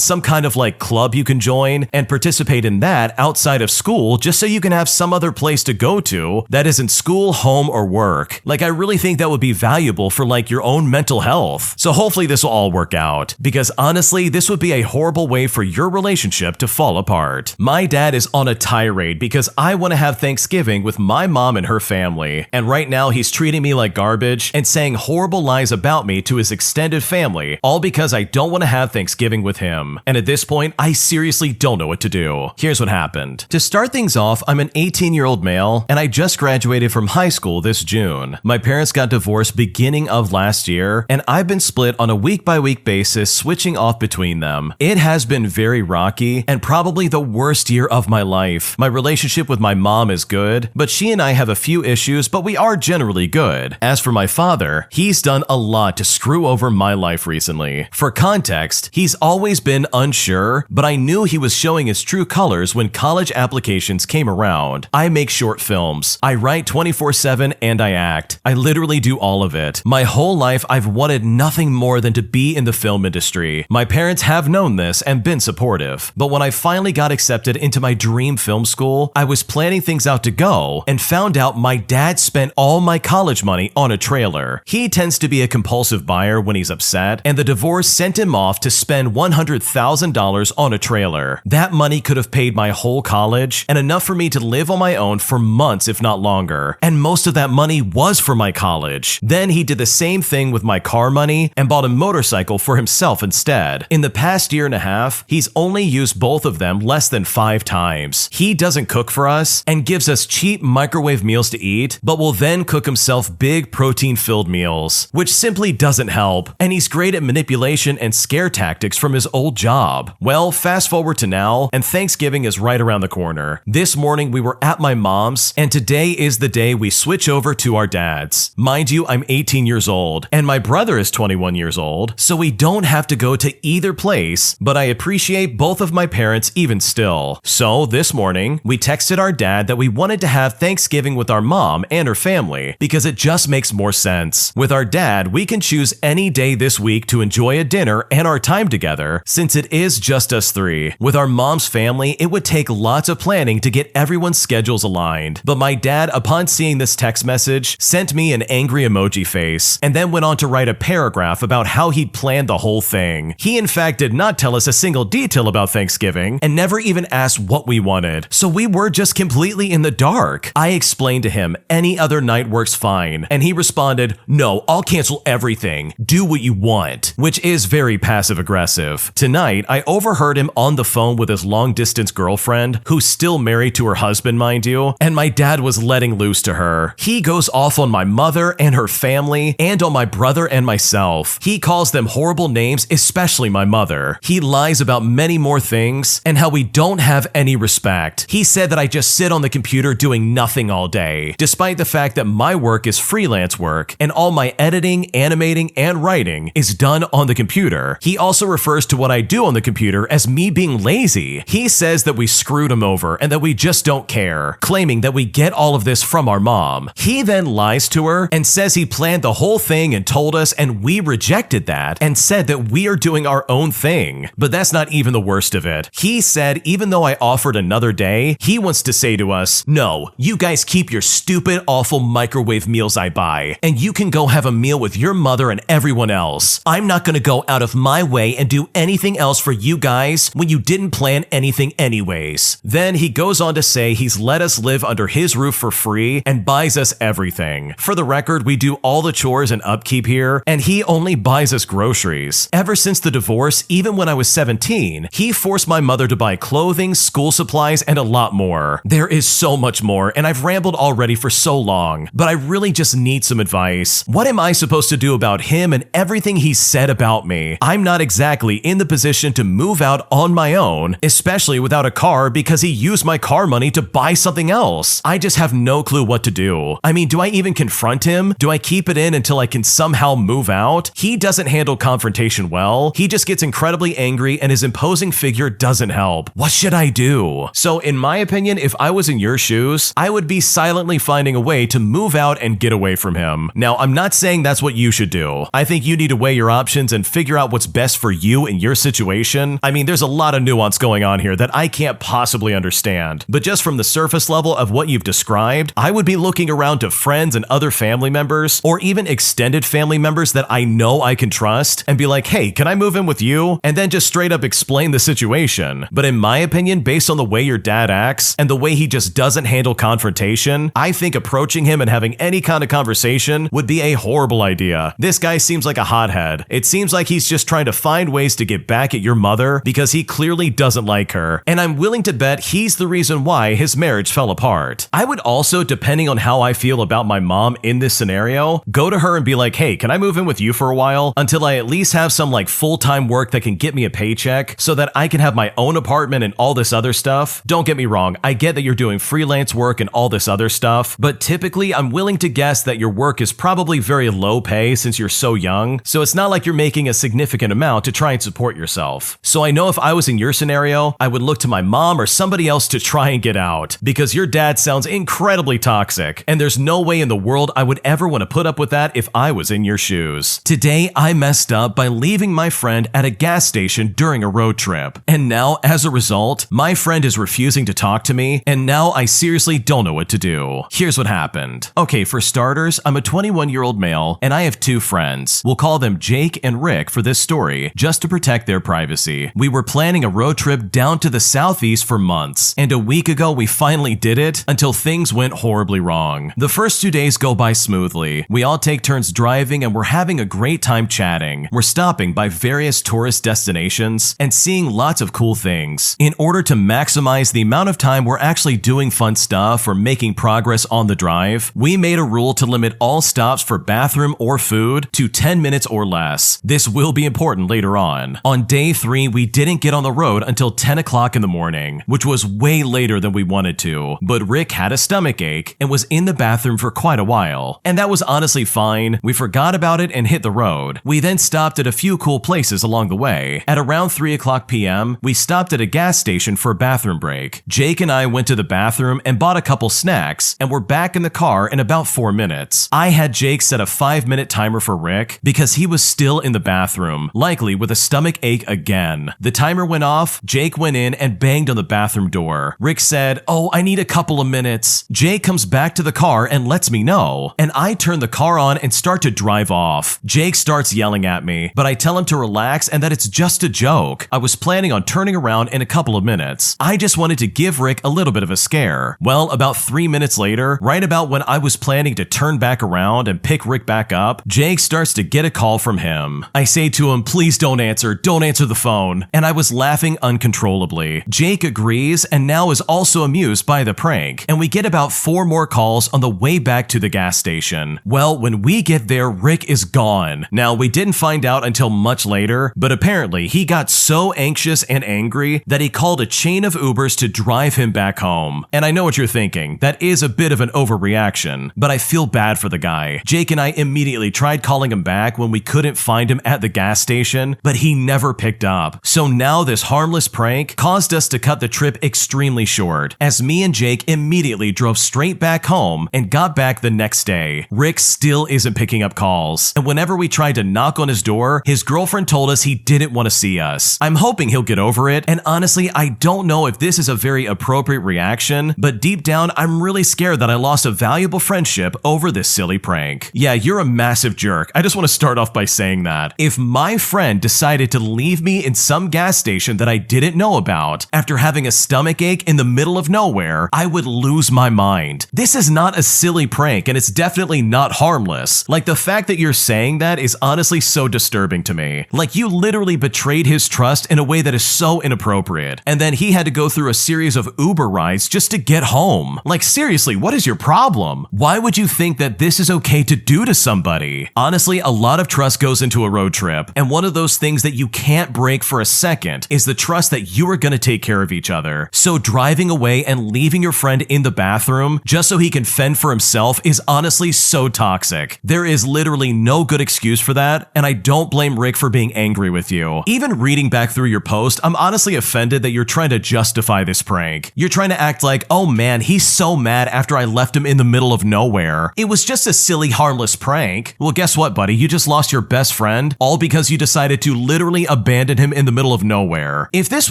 some kind of like club you can join and participate in that outside of school just so you can have some other place to go to that isn't school, home, or work. Like I really think that would be valuable for like your own mental health. So hopefully this will all work out, because honestly, this would be a horrible way for your relationship to fall apart. My dad is on a tirade because I want to have Thanksgiving with my mom and her family, and right now he's treating me like garbage and saying horrible lies about me to his extended family, all because I don't want to have Thanksgiving with him. And at this point, I seriously don't know what to do. Here's what happened. To start things off, I'm an 18-year-old male, and I just graduated from high school this June. My parents got divorced beginning of last year, and I've been split on a week-by-week basis, switching off between them. It has been very rocky and probably the worst year of my life. My relationship with my mom is good, but she and I have a few issues, but we are generally good. As for my father, he's done a lot to screw over my life life recently. For context, he's always been unsure, but I knew he was showing his true colors when college applications came around. I make short films. I write 24/7 and I act. I literally do all of it. My whole life, I've wanted nothing more than to be in the film industry. My parents have known this and been supportive. But when I finally got accepted into my dream film school, I was planning things out to go and found out my dad spent all my college money on a trailer. He tends to be a compulsive buyer when he's upset, and the divorce sent him off to spend $100,000 on a trailer. That money could have paid my whole college and enough for me to live on my own for months, if not longer. And most of that money was for my college. Then he did the same thing with my car money and bought a motorcycle for himself instead. In the past year and a half, he's only used both of them less than 5 times. He doesn't cook for us and gives us cheap microwave meals to eat, but will then cook himself big protein-filled meals, which simply doesn't help. And he's great at manipulation and scare tactics from his old job. Well, fast forward to now, and Thanksgiving is right around the corner. This morning we were at my mom's, and today is the day we switch over to our dad's. Mind you, I'm 18 years old, and my brother is 21 years old, so we don't have to go to either place, but I appreciate both of my parents even still. So this morning, we texted our dad that we wanted to have Thanksgiving with our mom and her family, because it just makes more sense. With our dad, we can choose any day this week to enjoy a dinner and our time together, since it is just us 3. With our mom's family, it would take lots of planning to get everyone's schedules aligned. But my dad, upon seeing this text message, sent me an angry emoji face, and then went on to write a paragraph about how he'd planned the whole thing. He in fact did not tell us a single detail about Thanksgiving, and never even asked what we wanted, so we were just completely in the dark. I explained to him any other night works fine, and he responded, "No, I'll cancel everything. Do what you want," which is very passive-aggressive. Tonight, I overheard him on the phone with his long-distance girlfriend, who's still married to her husband, mind you, and my dad was letting loose to her. He goes off on my mother and her family, and on my brother and myself. He calls them horrible names, especially my mother. He lies about many more things, and how we don't have any respect. He said that I just sit on the computer doing nothing all day, despite the fact that my work is freelance work, and all my editing, animating, and writing is done on the computer. He also refers to what I do on the computer as me being lazy. He says that we screwed him over and that we just don't care, claiming that we get all of this from our mom. He then lies to her and says he planned the whole thing and told us, and we rejected that and said that we are doing our own thing. But that's not even the worst of it. He said even though I offered another day, he wants to say to us, "No, you guys keep your stupid, awful microwave meals I buy, and you can go have a meal with your mother and everyone else. I'm not gonna go out of my way and do anything else for you guys when you didn't plan anything anyways." Then he goes on to say he's let us live under his roof for free and buys us everything. For the record, we do all the chores and upkeep here, and he only buys us groceries. Ever since the divorce, even when I was 17, he forced my mother to buy clothing, school supplies, and a lot more. There is so much more, and I've rambled already for so long, but I really just need some advice. What am I supposed to do about him and everything he said about me? I'm not exactly in the position to move out on my own, especially without a car, because he used my car money to buy something else. I just have no clue what to do. I mean, do I even confront him? Do I keep it in until I can somehow move out? He doesn't handle confrontation well. He just gets incredibly angry, and his imposing figure doesn't help. What should I do? So in my opinion, if I was in your shoes, I would be silently finding a way to move out and get away from him. Now, I'm not saying that's what you should do. I think you need to weigh your options and figure out what's best for you in your situation. I mean, there's a lot of nuance going on here that I can't possibly understand. But just from the surface level of what you've described, I would be looking around to friends and other family members, or even extended family members that I know I can trust, and be like, "Hey, can I move in with you?" And then just straight up explain the situation. But in my opinion, based on the way your dad acts and the way he just doesn't handle confrontation, I think approaching him and having any kind of conversation would be a horrible idea. This guy seems like a hothead. It seems like he's just trying to find ways to get back at your mother because he clearly doesn't like her. And I'm willing to bet he's the reason why his marriage fell apart. I would also, depending on how I feel about my mom in this scenario, go to her and be like, "Hey, can I move in with you for a while until I at least have some like full-time work that can get me a paycheck so that I can have my own apartment and all this other stuff?" Don't get me wrong, I get that you're doing freelance work and all this other stuff, but typically I'm willing to guess that your work is probably very low pay since you're so young, so it's not like you're making a significant amount to try and support yourself. So I know if I was in your scenario, I would look to my mom or somebody else to try and get out, because your dad sounds incredibly toxic, and there's no way in the world I would ever want to put up with that if I was in your shoes. Today, I messed up by leaving my friend at a gas station during a road trip, and now, as a result, my friend is refusing to talk to me, and now I seriously don't know what to do. Here's what happened. Okay, for starters, I'm a 21-year-old male, and I have two friends. We'll call them Jake and Rick for this story, just to protect their privacy. We were planning a road trip down to the southeast for months, and a week ago we finally did it until things went horribly wrong. The first 2 days go by smoothly. We all take turns driving and we're having a great time chatting. We're stopping by various tourist destinations and seeing lots of cool things. In order to maximize the amount of time we're actually doing fun stuff or making progress on the drive, we made a rule to limit all stops for bathroom or food to 10 minutes or less. This will be important later on. On day 3, we didn't get on the road until 10 o'clock in the morning, which was way later than we wanted to, but Rick had a stomach ache and was in the bathroom for quite a while. And that was honestly fine. We forgot about it and hit the road. We then stopped at a few cool places along the way. At around 3 o'clock p.m., we stopped at a gas station for a bathroom break. Jake and I went to the bathroom and bought a couple snacks, and we're back in the car in about 4 minutes. I had Jake set a 5-minute timer for Rick because he was still in the bathroom, likely with a stomach ache again. The timer went off, Jake went in and banged on the bathroom door. Rick said, "Oh, I need a couple of minutes." Jake comes back to the car and lets me know, and I turn the car on and start to drive off. Jake starts yelling at me, but I tell him to relax and that it's just a joke. I was planning on turning around in a couple of minutes. I just wanted to give Rick a little bit of a scare. Well, about 3 minutes later, right about when I was planning to turn back around and pick Rick back up, Jake starts to get a call from him. I say to him, "Please don't answer the phone," and I was laughing uncontrollably. Jake agrees and now is also amused by the prank, and we get about 4 more calls on the way back to the gas station. Well, when we get there, Rick is gone. Now, we didn't find out until much later, but apparently he got so anxious and angry that he called a chain of Ubers to drive him back home. And I know what you're thinking, that is a bit of an overreaction, but I feel bad for the guy. Jake and I immediately tried calling him back when we couldn't find him at the gas station, but he never picked up. So now this harmless prank caused us to cut the trip extremely short, as me and Jake immediately drove straight back home and got back the next day. Rick still isn't picking up calls, and whenever we tried to knock on his door, his girlfriend told us he didn't want to see us. I'm hoping he'll get over it, and honestly, I don't know if this is a very appropriate reaction, but deep down, I'm really scared that I lost a valuable friendship over this silly prank. Yeah, you're a massive jerk. I just want to start off by saying that. If my friend decided to leave me in some gas station that I didn't know about after having a stomach ache in the middle of nowhere, I would lose my mind. This is not a silly prank, and it's definitely not harmless. Like, the fact that you're saying that is honestly so disturbing to me. Like, you literally betrayed his trust in a way that is so inappropriate, and then he had to go through a series of Uber rides just to get home. Like, seriously, what is your problem? Why would you think that this is okay to do to somebody? Honestly, a lot of trust goes into a road trip, and one of those things that you can't break for a second is the trust that you are going to take care of each other. So driving away and leaving your friend in the bathroom just so he can fend for himself is honestly so toxic. There is literally no good excuse for that, and I don't blame Rick for being angry with you. Even reading back through your post, I'm honestly offended that you're trying to justify this prank. You're trying to act like, "Oh man, he's so mad after I left him in the middle of nowhere. It was just a silly, harmless prank." Well, guess what, buddy? You just lost your best friend, all because you decided to literally abandon him in the middle of nowhere. If this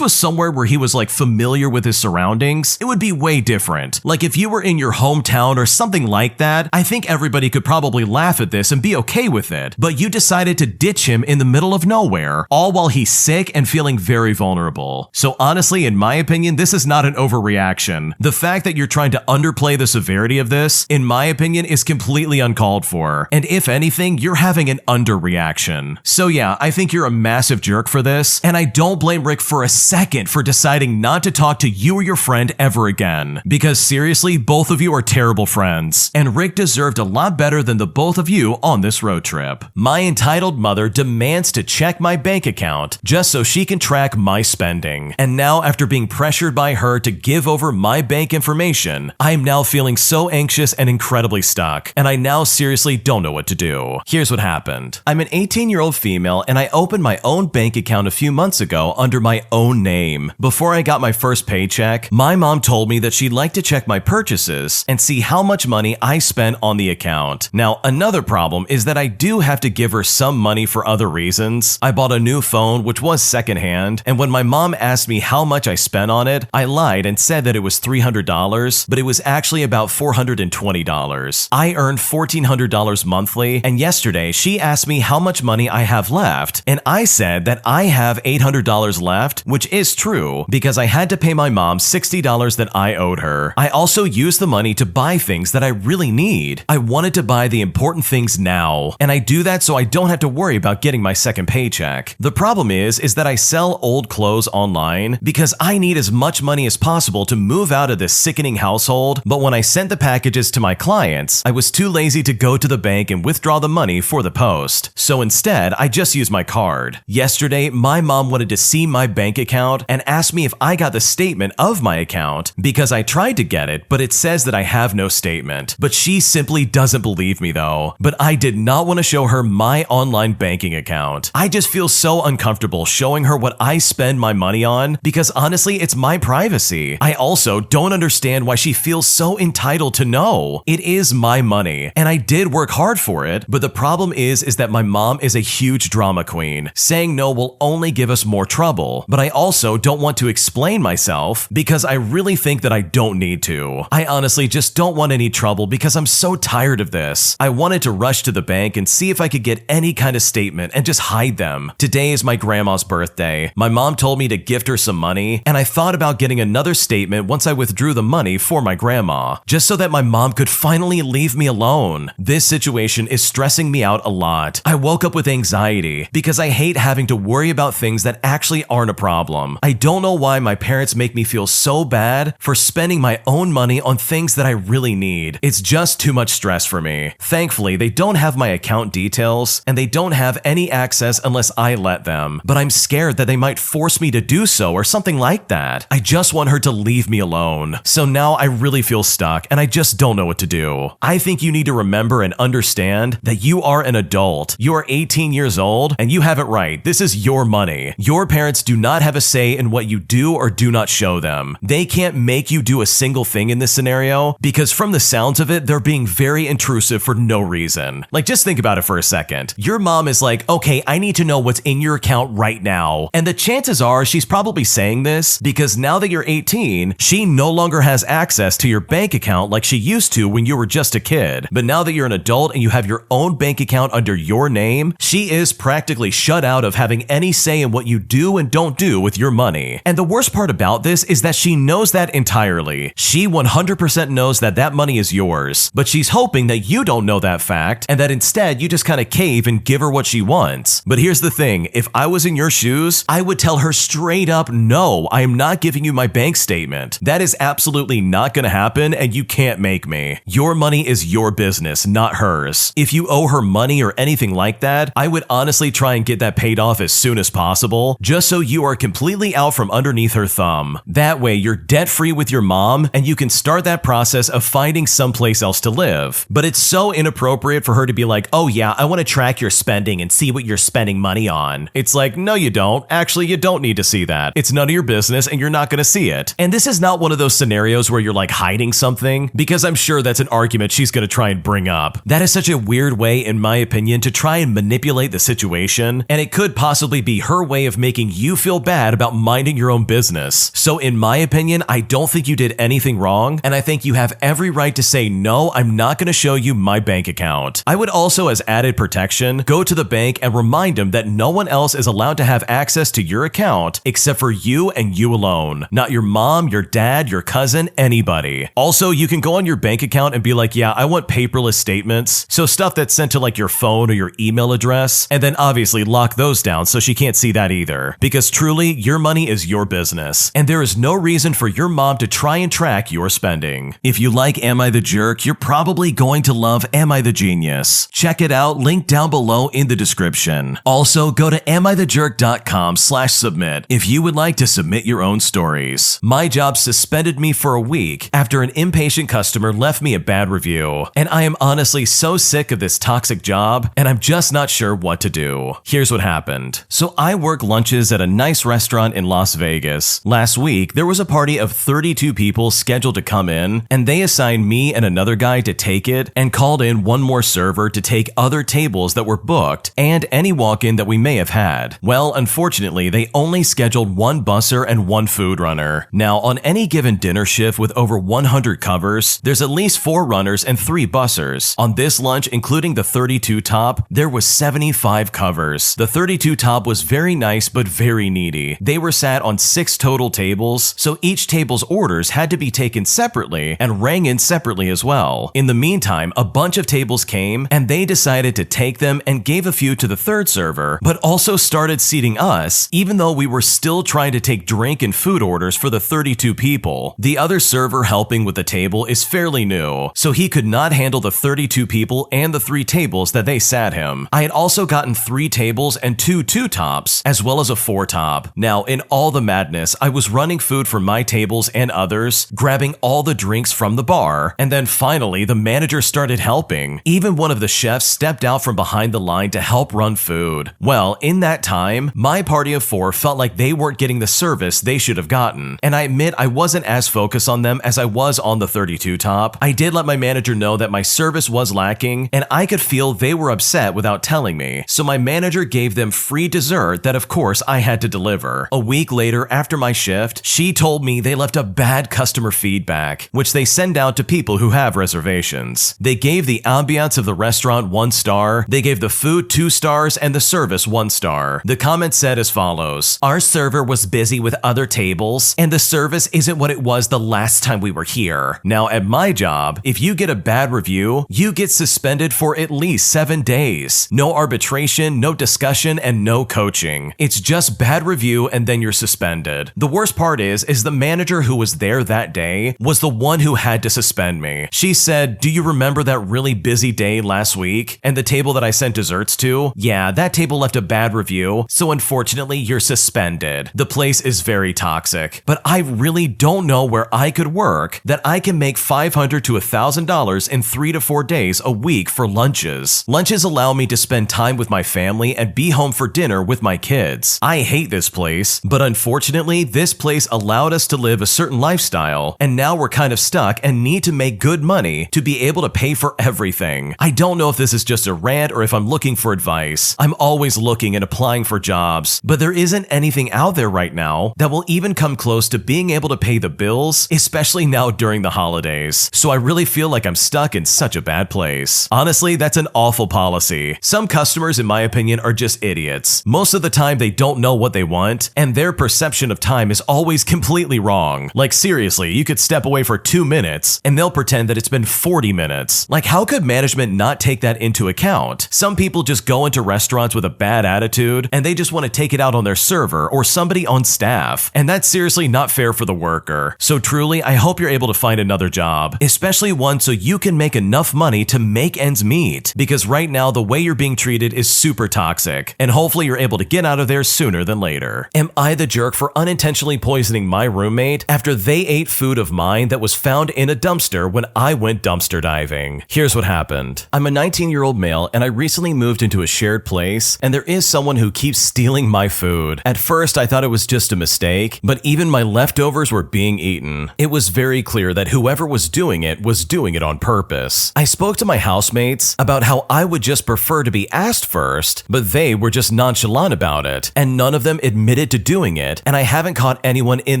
was somewhere where he was like familiar with his surroundings, it would be way different. Like, if you were in your hometown or something like that, I think everybody could probably laugh at this and be okay with it. But you decided to ditch him in the middle of nowhere, all while he's sick and feeling very vulnerable. So honestly, in my opinion, this is not an overreaction. The fact that you're trying to underplay the severity of this, in my opinion, is completely uncalled for. And if anything, you're having an underreaction. So yeah, I think you're a massive jerk for this, and I don't blame Rick for a second for deciding not to talk to you or your friend ever again. Because seriously, both of you are terrible friends, and Rick deserved a lot better than the both of you on this road trip. My entitled mother demands to check my bank account just so she can track my spending. And now, after being pressured by her to give over my bank information, I am now feeling so anxious and incredibly stuck, and I now seriously don't know what to do. Here's what happened. happened. I'm an 18-year-old female and I opened my own bank account a few months ago under my own name. Before I got my first paycheck, my mom told me that she'd like to check my purchases and see how much money I spent on the account. Now, another problem is that I do have to give her some money for other reasons. I bought a new phone, which was secondhand, and when my mom asked me how much I spent on it, I lied and said that it was $300, but it was actually about $420. I earned $1,400 monthly, and yesterday she asked me how much money I have left, and I said that I have $800 left, which is true, because I had to pay my mom $60 that I owed her. I also used the money to buy things that I really need. I wanted to buy the important things now, and I do that so I don't have to worry about getting my second paycheck. The problem is that I sell old clothes online because I need as much money as possible to move out of this sickening household, but when I sent the packages to my clients, I was too lazy to go to the bank and withdraw the money for the post. So instead, I just used my card. Yesterday, my mom wanted to see my bank account and asked me if I got the statement of my account because I tried to get it, but it says that I have no statement. But she simply doesn't believe me though. But I did not want to show her my online banking account. I just feel so uncomfortable showing her what I spend my money on because honestly, it's my privacy. I also don't understand why she feels so entitled to know. It is my money, and I did work hard for it, but the problem is that my mom is a huge drama queen. Saying no will only give us more trouble, but I also don't want to explain myself because I really think that I don't need to. I honestly just don't want any trouble because I'm so tired of this. I wanted to rush to the bank and see if I could get any kind of statement and just hide them. Today is my grandma's birthday. My mom told me to gift her some money, and I thought about getting another statement once I withdrew the money for my grandma, just so that my mom could finally leave me alone. This situation is stressing me out a lot. I woke up with anxiety because I hate having to worry about things that actually aren't a problem. I don't know why my parents make me feel so bad for spending my own money on things that I really need. It's just too much stress for me. Thankfully, they don't have my account details, and they don't have any access unless I let them, but I'm scared that they might force me to do so or something like that. I just want her to leave me alone. So now I really feel stuck, and I just don't know what to do. I think you need to remember and understand that you are an adult. You are 18 years old, and you have it right. This is your money. Your parents do not have a say in what you do or do not show them. They can't make you do a single thing in this scenario because from the sounds of it, they're being very intrusive for no reason. Like, just think about it for a second. Your mom is like, okay, I need to know what's in your account right now. And the chances are she's probably saying this because now that you're 18, she no longer has access to your bank account like she used to when you were just a kid. But now that you're an adult and you have your own bank account under your name, she is practically shut out of having any say in what you do and don't do with your money. And the worst part about this is that she knows that entirely. She 100% knows that that money is yours, but she's hoping that you don't know that fact and that instead you just kind of cave and give her what she wants. But here's the thing, if I was in your shoes, I would tell her straight up, no, I am not giving you my bank statement. That is absolutely not going to happen and you can't make me. Your money is your business, not hers. If you owe her money or anything like that, I would honestly try and get that paid off as soon as possible, just so you are completely out from underneath her thumb. That way you're debt-free with your mom and you can start that process of finding someplace else to live. But it's so inappropriate for her to be like, oh yeah, I want to track your spending and see what you're spending money on. It's like, no you don't. Actually, you don't need to see that. It's none of your business and you're not going to see it. And this is not one of those scenarios where you're like hiding something, because I'm sure that's an argument she's going to try and bring up. That is such a weird way, in my opinion, to try and manipulate the situation, and it could possibly be her way of making you feel bad about minding your own business. So in my opinion, I don't think you did anything wrong, and I think you have every right to say, no, I'm not going to show you my bank account. I would also, as added protection, go to the bank and remind them that no one else is allowed to have access to your account except for you and you alone. Not your mom, your dad, your cousin, anybody. Also, you can go on your bank account and be like, yeah, I want paperless statements. So stuff that's sent to like your phone or your email address, and then obviously lock those down so she can't see that either. Because truly, your money is your business, and there is no reason for your mom to try and track your spending. If you like Am I the Jerk, you're probably going to love Am I the Genius. Check it out, link down below in the description. Also, go to AmITheJerk.com/submit if you would like to submit your own stories. My job suspended me for a week after an impatient customer left me a bad review, and I am honestly so sick of this toxic job, and and I'm just not sure what to do. Here's what happened. So I work lunches at a nice restaurant in Las Vegas. Last week, there was a party of 32 people scheduled to come in, and they assigned me and another guy to take it and called in one more server to take other tables that were booked and any walk-in that we may have had. Well, unfortunately, they only scheduled one busser and one food runner. Now, on any given dinner shift with over 100 covers, there's at least 4 runners and 3 bussers. On this lunch, including the 32 top, there was 75 covers. The 32 top was very nice but very needy. They were sat on 6 total tables, so each table's orders had to be taken separately and rang in separately as well. In the meantime, a bunch of tables came and they decided to take them and gave a few to the third server, but also started seating us, even though we were still trying to take drink and food orders for the 32 people. The other server helping with the table is fairly new, so he could not handle the 32 people and the 3 tables that they sat him. I had also gotten 3 tables and 2 2-tops, as well as a 4-top. Now, in all the madness, I was running food for my tables and others, grabbing all the drinks from the bar, and then finally the manager started helping. Even one of the chefs stepped out from behind the line to help run food. Well, in that time, my party of 4 felt like they weren't getting the service they should have gotten, and I admit I wasn't as focused on them as I was on the 32 top. I did let my manager know that my service was lacking, and I could feel they were upset without telling me, so my manager gave them free dessert that of course I had to deliver. A week later, after my shift, she told me they left a bad customer feedback, which they send out to people who have reservations. They gave the ambiance of the restaurant 1 star, they gave the food 2 stars, and the service 1 star. The comment said as follows: "Our server was busy with other tables, and the service isn't what it was the last time we were here." Now, at my job, if you get a bad review, you get suspended for at least 7 days. No arbitration, no discussion, and no coaching. It's just bad review and then you're suspended. The worst part is the manager who was there that day was the one who had to suspend me. She said, "Do you remember that really busy day last week and the table that I sent desserts to? Yeah, that table left a bad review, so unfortunately you're suspended." The place is very toxic, but I really don't know where I could work that I can make $500 to $1,000 in 3 to 4 days a week for lunches. Lunches allow me to spend time with my family and be home for dinner with my kids. I hate this place, but unfortunately, this place allowed us to live a certain lifestyle, and now we're kind of stuck and need to make good money to be able to pay for everything. I don't know if this is just a rant or if I'm looking for advice. I'm always looking and applying for jobs, but there isn't anything out there right now that will even come close to being able to pay the bills, especially now during the holidays. So I really feel like I'm stuck in such a bad place. Honestly, that's an awful policy. Some customers, in my opinion, are just idiots. Most of the time, they don't know what they want, and their perception of time is always completely wrong. Like seriously, you could step away for 2 minutes, and they'll pretend that it's been 40 minutes. Like, how could management not take that into account? Some people just go into restaurants with a bad attitude, and they just want to take it out on their server or somebody on staff, and that's seriously not fair for the worker. So truly, I hope you're able to find another job, especially one so you can make enough money to make ends meet, because right now the way you're being treated is super toxic, and hopefully you're able to get out of there sooner than later. Am I the jerk for unintentionally poisoning my roommate after they ate food of mine that was found in a dumpster when I went dumpster diving? Here's what happened. I'm a 19-year-old male and I recently moved into a shared place, and there is someone who keeps stealing my food. At first I thought it was just a mistake, but even my leftovers were being eaten. It was very clear that whoever was doing it on purpose. I spoke to my housemates about how I would just prefer to be asked first, but they were just nonchalant about it, and none of them admitted to doing it, and I haven't caught anyone in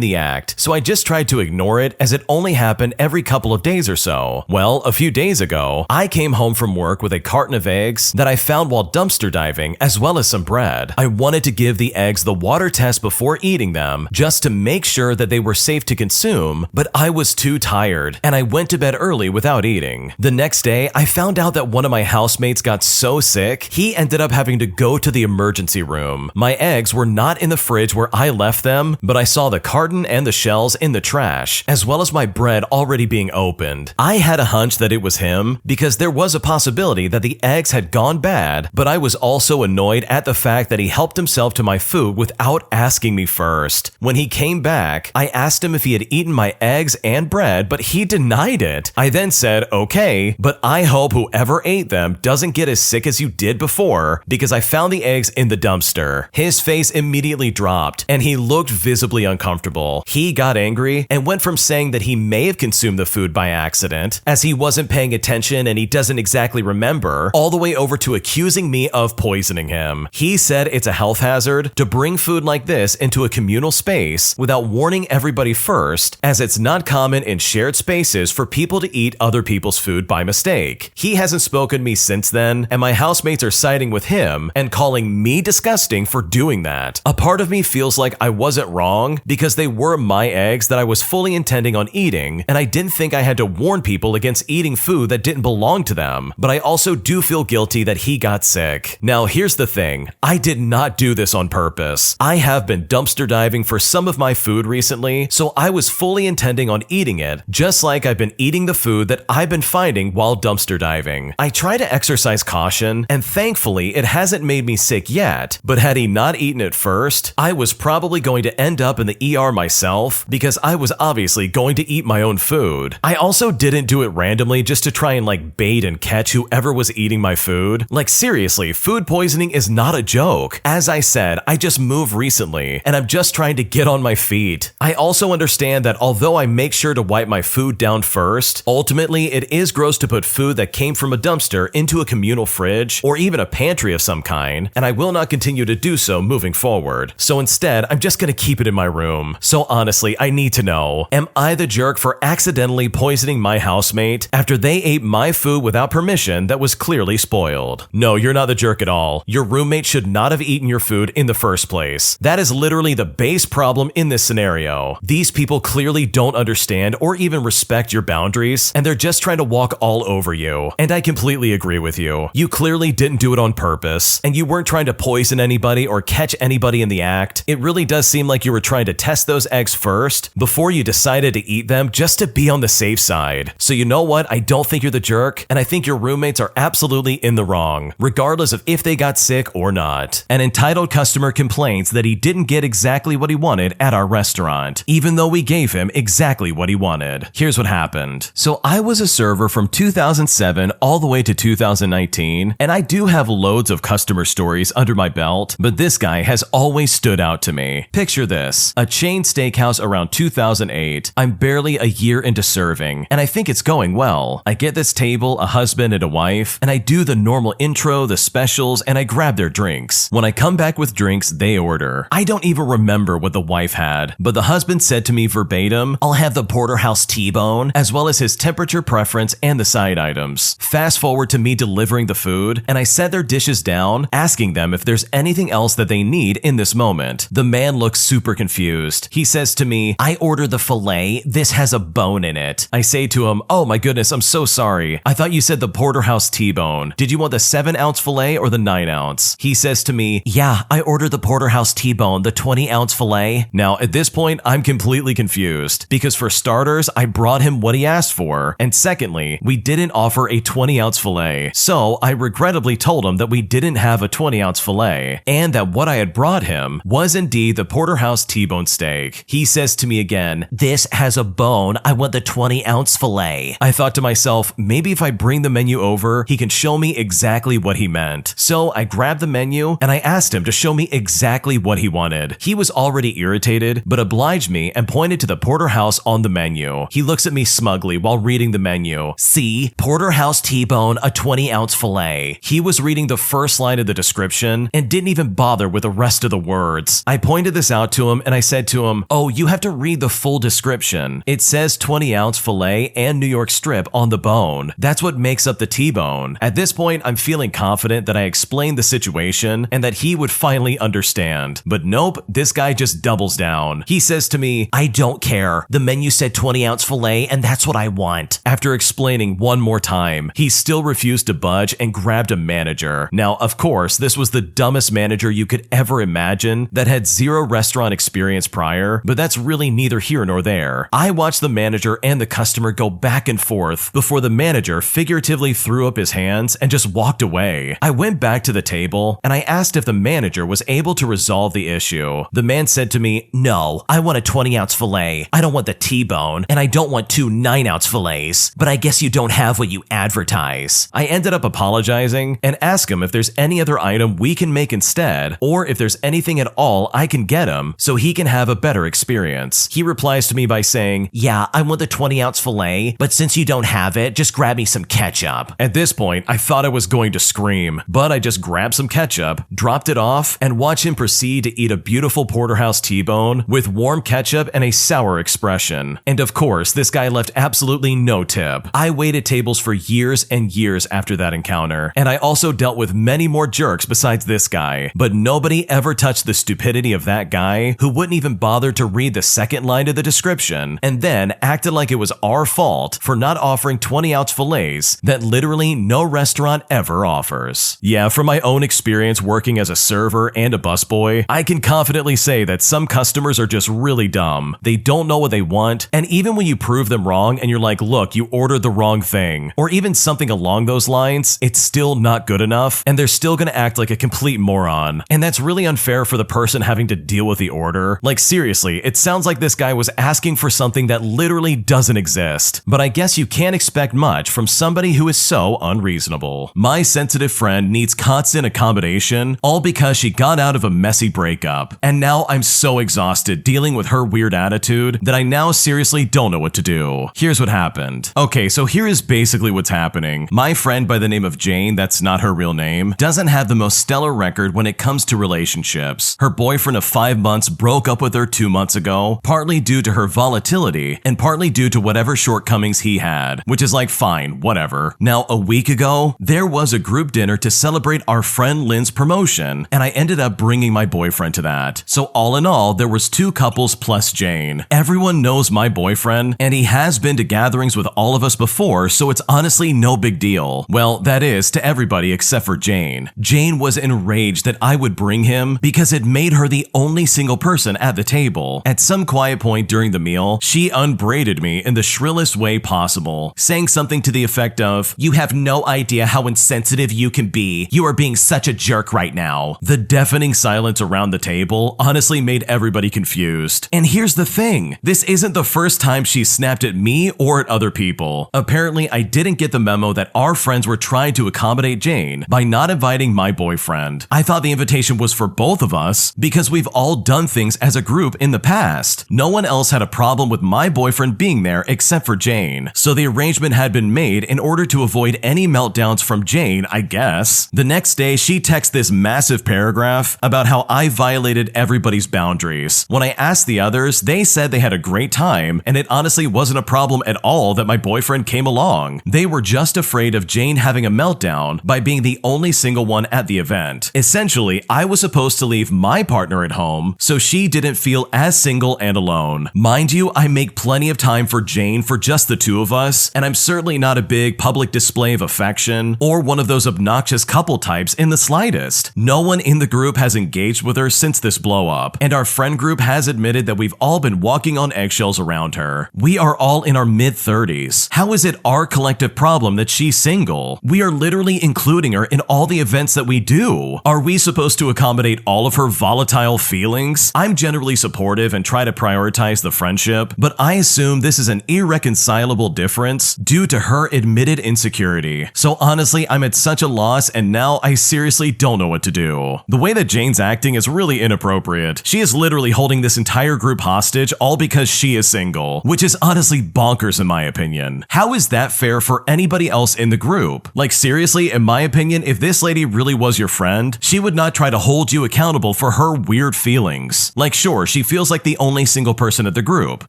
the act, so I just tried to ignore it as it only happened every couple of days or so. Well, a few days ago, I came home from work with a carton of eggs that I found while dumpster diving, as well as some bread. I wanted to give the eggs the water test before eating them, just to make sure that they were safe to consume, but I was too tired, and I went to bed early without eating. The next day, I found out that one of my housemates got so sick, he ended up having to go to the emergency room. My eggs were not in the fridge where I left them, but I saw the carton and the shells in the trash, as well as my bread already being opened. I had a hunch that it was him, because there was a possibility that the eggs had gone bad, but I was also annoyed at the fact that he helped himself to my food without asking me first. When he came back, I asked him if he had eaten my eggs and bread, but he denied it. I then said, okay, but I hope whoever ate them doesn't get as sick as you did before because I found the eggs in the dumpster. His face immediately dropped and he looked visibly uncomfortable. He got angry and went from saying that he may have consumed the food by accident, as he wasn't paying attention and he doesn't exactly remember, all the way over to accusing me of poisoning him. He said it's a health hazard to bring food like this into a communal space without warning everybody first, as it's not common in shared spaces for people to eat other people's food by mistake. He hasn't spoken to me since then, and my housemates are siding with him and calling me disgusting for doing that. A part of me feels like I wasn't wrong because they were my eggs that I was fully intending on eating, and I didn't think I had to warn people against eating food that didn't belong to them, but I also do feel guilty that he got sick. Now here's the thing, I did not do this on purpose. I have been dumpster diving for some of my food recently, so I was fully intending on eating it, just like I've been eating the food that I've been finding while dumpster diving. I try to exercise caution, and thankfully it hasn't made me sick yet, but had he not eaten it first, I was probably going to end up in the ER myself because I was obviously going to eat my own food. I also didn't do it randomly just to try and bait and catch whoever was eating my food. Seriously, food poisoning is not a joke. As I said, I just moved recently and I'm just trying to get on my feet. I also understand that although I make sure to wipe my food down first, ultimately it is gross to put food that came from a dumpster into a communal fridge or even a pantry of some kind, and I will not continue to do so moving forward. So instead, I'm just gonna keep it in my room. So honestly, I need to know, am I the jerk for accidentally poisoning my housemate after they ate my food without permission that was clearly spoiled? No, you're not the jerk at all. Your roommate should not have eaten your food in the first place. That is literally the base problem in this scenario. These people clearly don't understand or even respect your boundaries, and they're just trying to walk all over you. And I completely agree with you. You clearly didn't do it on purpose, and you weren't trying to poison anybody or catch anybody in the act. It really does seem like you were trying to test those eggs first before you decided to eat them just to be on the safe side. So you know what? I don't think you're the jerk, and I think your roommates are absolutely in the wrong, regardless of if they got sick or not. An entitled customer complains that he didn't get exactly what he wanted at our restaurant, even though we gave him exactly what he wanted. Here's what happened. So I was a server from 2007 all the way to 2019, and I do have loads of customer stories under my belt, but this guy has always stood out to me. Picture this, a chain steakhouse around 2008. I'm barely a year into serving, and I think it's going well. I get this table, a husband and a wife, and I do the normal intro, the specials, and I grab their drinks. When I come back with drinks, they order. I don't even remember what the wife had, but the husband said to me verbatim, "I'll have the porterhouse T-bone," as well as his temperature preference and the side items. Fast forward to me delivering the food, and I set their dishes down, asking them if there's anything else that they need in this moment. The man looks super confused. He says to me, "I ordered the filet. This has a bone in it." I say to him, "Oh my goodness, I'm so sorry. I thought you said the porterhouse T-bone. Did you want the 7-ounce filet or the 9-ounce? He says to me, "Yeah, I ordered the porterhouse T-bone, the 20-ounce filet." Now, at this point, I'm completely confused because for starters, I brought him what he asked for, and secondly, we didn't offer a 20-ounce filet. So I regrettably told him that we didn't have a 20-ounce filet, and that what I had brought him was indeed the porterhouse T-bone steak. He says to me again, "This has a bone. I want the 20-ounce filet." I thought to myself, maybe if I bring the menu over, he can show me exactly what he meant. So I grabbed the menu and I asked him to show me exactly what he wanted. He was already irritated, but obliged me and pointed to the porterhouse on the menu. He looks at me smugly while reading the menu. "See, porterhouse T-bone, a 20-ounce filet." He was reading the first line of the description and didn't even bother with the rest of the words. I pointed this out to him and I said to him, "Oh, you have to read the full description. It says 20-ounce filet and New York strip on the bone. That's what makes up the T-bone." At this point, I'm feeling confident that I explained the situation and that he would finally understand. But nope, this guy just doubles down. He says to me, "I don't care. The menu said 20-ounce filet and that's what I want." After explaining one more time, he still refused to budge and grabbed a manager. Now, of course, this was the dumbest manager you could ever imagine that had zero restaurant experience prior, but that's really neither here nor there. I watched the manager and the customer go back and forth before the manager figuratively threw up his hands and just walked away. I went back to the table and I asked if the manager was able to resolve the issue. The man said to me, "No, I want a 20-ounce filet. I don't want the T-bone, and I don't want 2 9-ounce filets, but I guess you don't have what you advertise." I ended up apologizing apologizing and ask him if there's any other item we can make instead, or if there's anything at all I can get him so he can have a better experience. He replies to me by saying, "Yeah, I want the 20-ounce filet, but since you don't have it, just grab me some ketchup." At this point, I thought I was going to scream, but I just grabbed some ketchup, dropped it off, and watched him proceed to eat a beautiful porterhouse T-bone with warm ketchup and a sour expression. And of course, this guy left absolutely no tip. I waited tables for years and years after that encounter, and I also dealt with many more jerks besides this guy, but nobody ever touched the stupidity of that guy who wouldn't even bother to read the second line of the description and then acted like it was our fault for not offering 20-ounce fillets that literally no restaurant ever offers. Yeah, from my own experience working as a server and a busboy, I can confidently say that some customers are just really dumb. They don't know what they want, and even when you prove them wrong and you're like, "Look, you ordered the wrong thing," or even something along those lines, it's still not good enough, and they're still gonna act like a complete moron. And that's really unfair for the person having to deal with the order. Like seriously, it sounds like this guy was asking for something that literally doesn't exist. But I guess you can't expect much from somebody who is so unreasonable. My sensitive friend needs constant accommodation, all because she got out of a messy breakup. And now I'm so exhausted dealing with her weird attitude that I now seriously don't know what to do. Here's what happened. Okay, so here is basically what's happening. My friend by the name of Jane, that's not her real name, doesn't have the most stellar record when it comes to relationships. Her boyfriend of 5 months broke up with her 2 months ago, partly due to her volatility and partly due to whatever shortcomings he had, which is like fine, whatever. Now, a week ago, there was a group dinner to celebrate our friend Lynn's promotion, and I ended up bringing my boyfriend to that. So all in all, there was 2 couples plus Jane. Everyone knows my boyfriend, and he has been to gatherings with all of us before, so it's honestly no big deal. Well, that is to everybody except for Jane. Jane was enraged that I would bring him because it made her the only single person at the table. At some quiet point during the meal, she unbraided me in the shrillest way possible, saying something to the effect of, "You have no idea how insensitive you can be. You are being such a jerk right now." The deafening silence around the table honestly made everybody confused. And here's the thing, this isn't the first time she snapped at me or at other people. Apparently, I didn't get the memo that our friends were trying to accommodate Jane by not inviting my boyfriend. I thought the invitation was for both of us because we've all done things as a group in the past. No one else had a problem with my boyfriend being there except for Jane. So the arrangement had been made in order to avoid any meltdowns from Jane, I guess. The next day, she texted this massive paragraph about how I violated everybody's boundaries. When I asked the others, they said they had a great time, and it honestly wasn't a problem at all that my boyfriend came along. They were just afraid of Jane having a meltdown by being the only single one at the event. Essentially, I was supposed to leave my partner at home so she didn't feel as single and alone. Mind you, I make plenty of time for Jane for just the 2 of us, and I'm certainly not a big public display of affection or one of those obnoxious couple types in the slightest. No one in the group has engaged with her since this blow up, and our friend group has admitted that we've all been walking on eggshells around her. We are all in our mid-30s. How is it our collective problem that she's single? We are literally including her in all the events that we do. Are we supposed to accommodate all of her volatile feelings? I'm generally supportive and try to prioritize the friendship, but I assume this is an irreconcilable difference due to her admitted insecurity. So honestly, I'm at such a loss, and now I seriously don't know what to do. The way that Jane's acting is really inappropriate. She is literally holding this entire group hostage all because she is single, which is honestly bonkers in my opinion. How is that fair for anybody else in the group? Like seriously, in my opinion, if this lady really was your friend, she would not try to hold you accountable for her weird feelings. Like sure, she feels like the only single person at the group,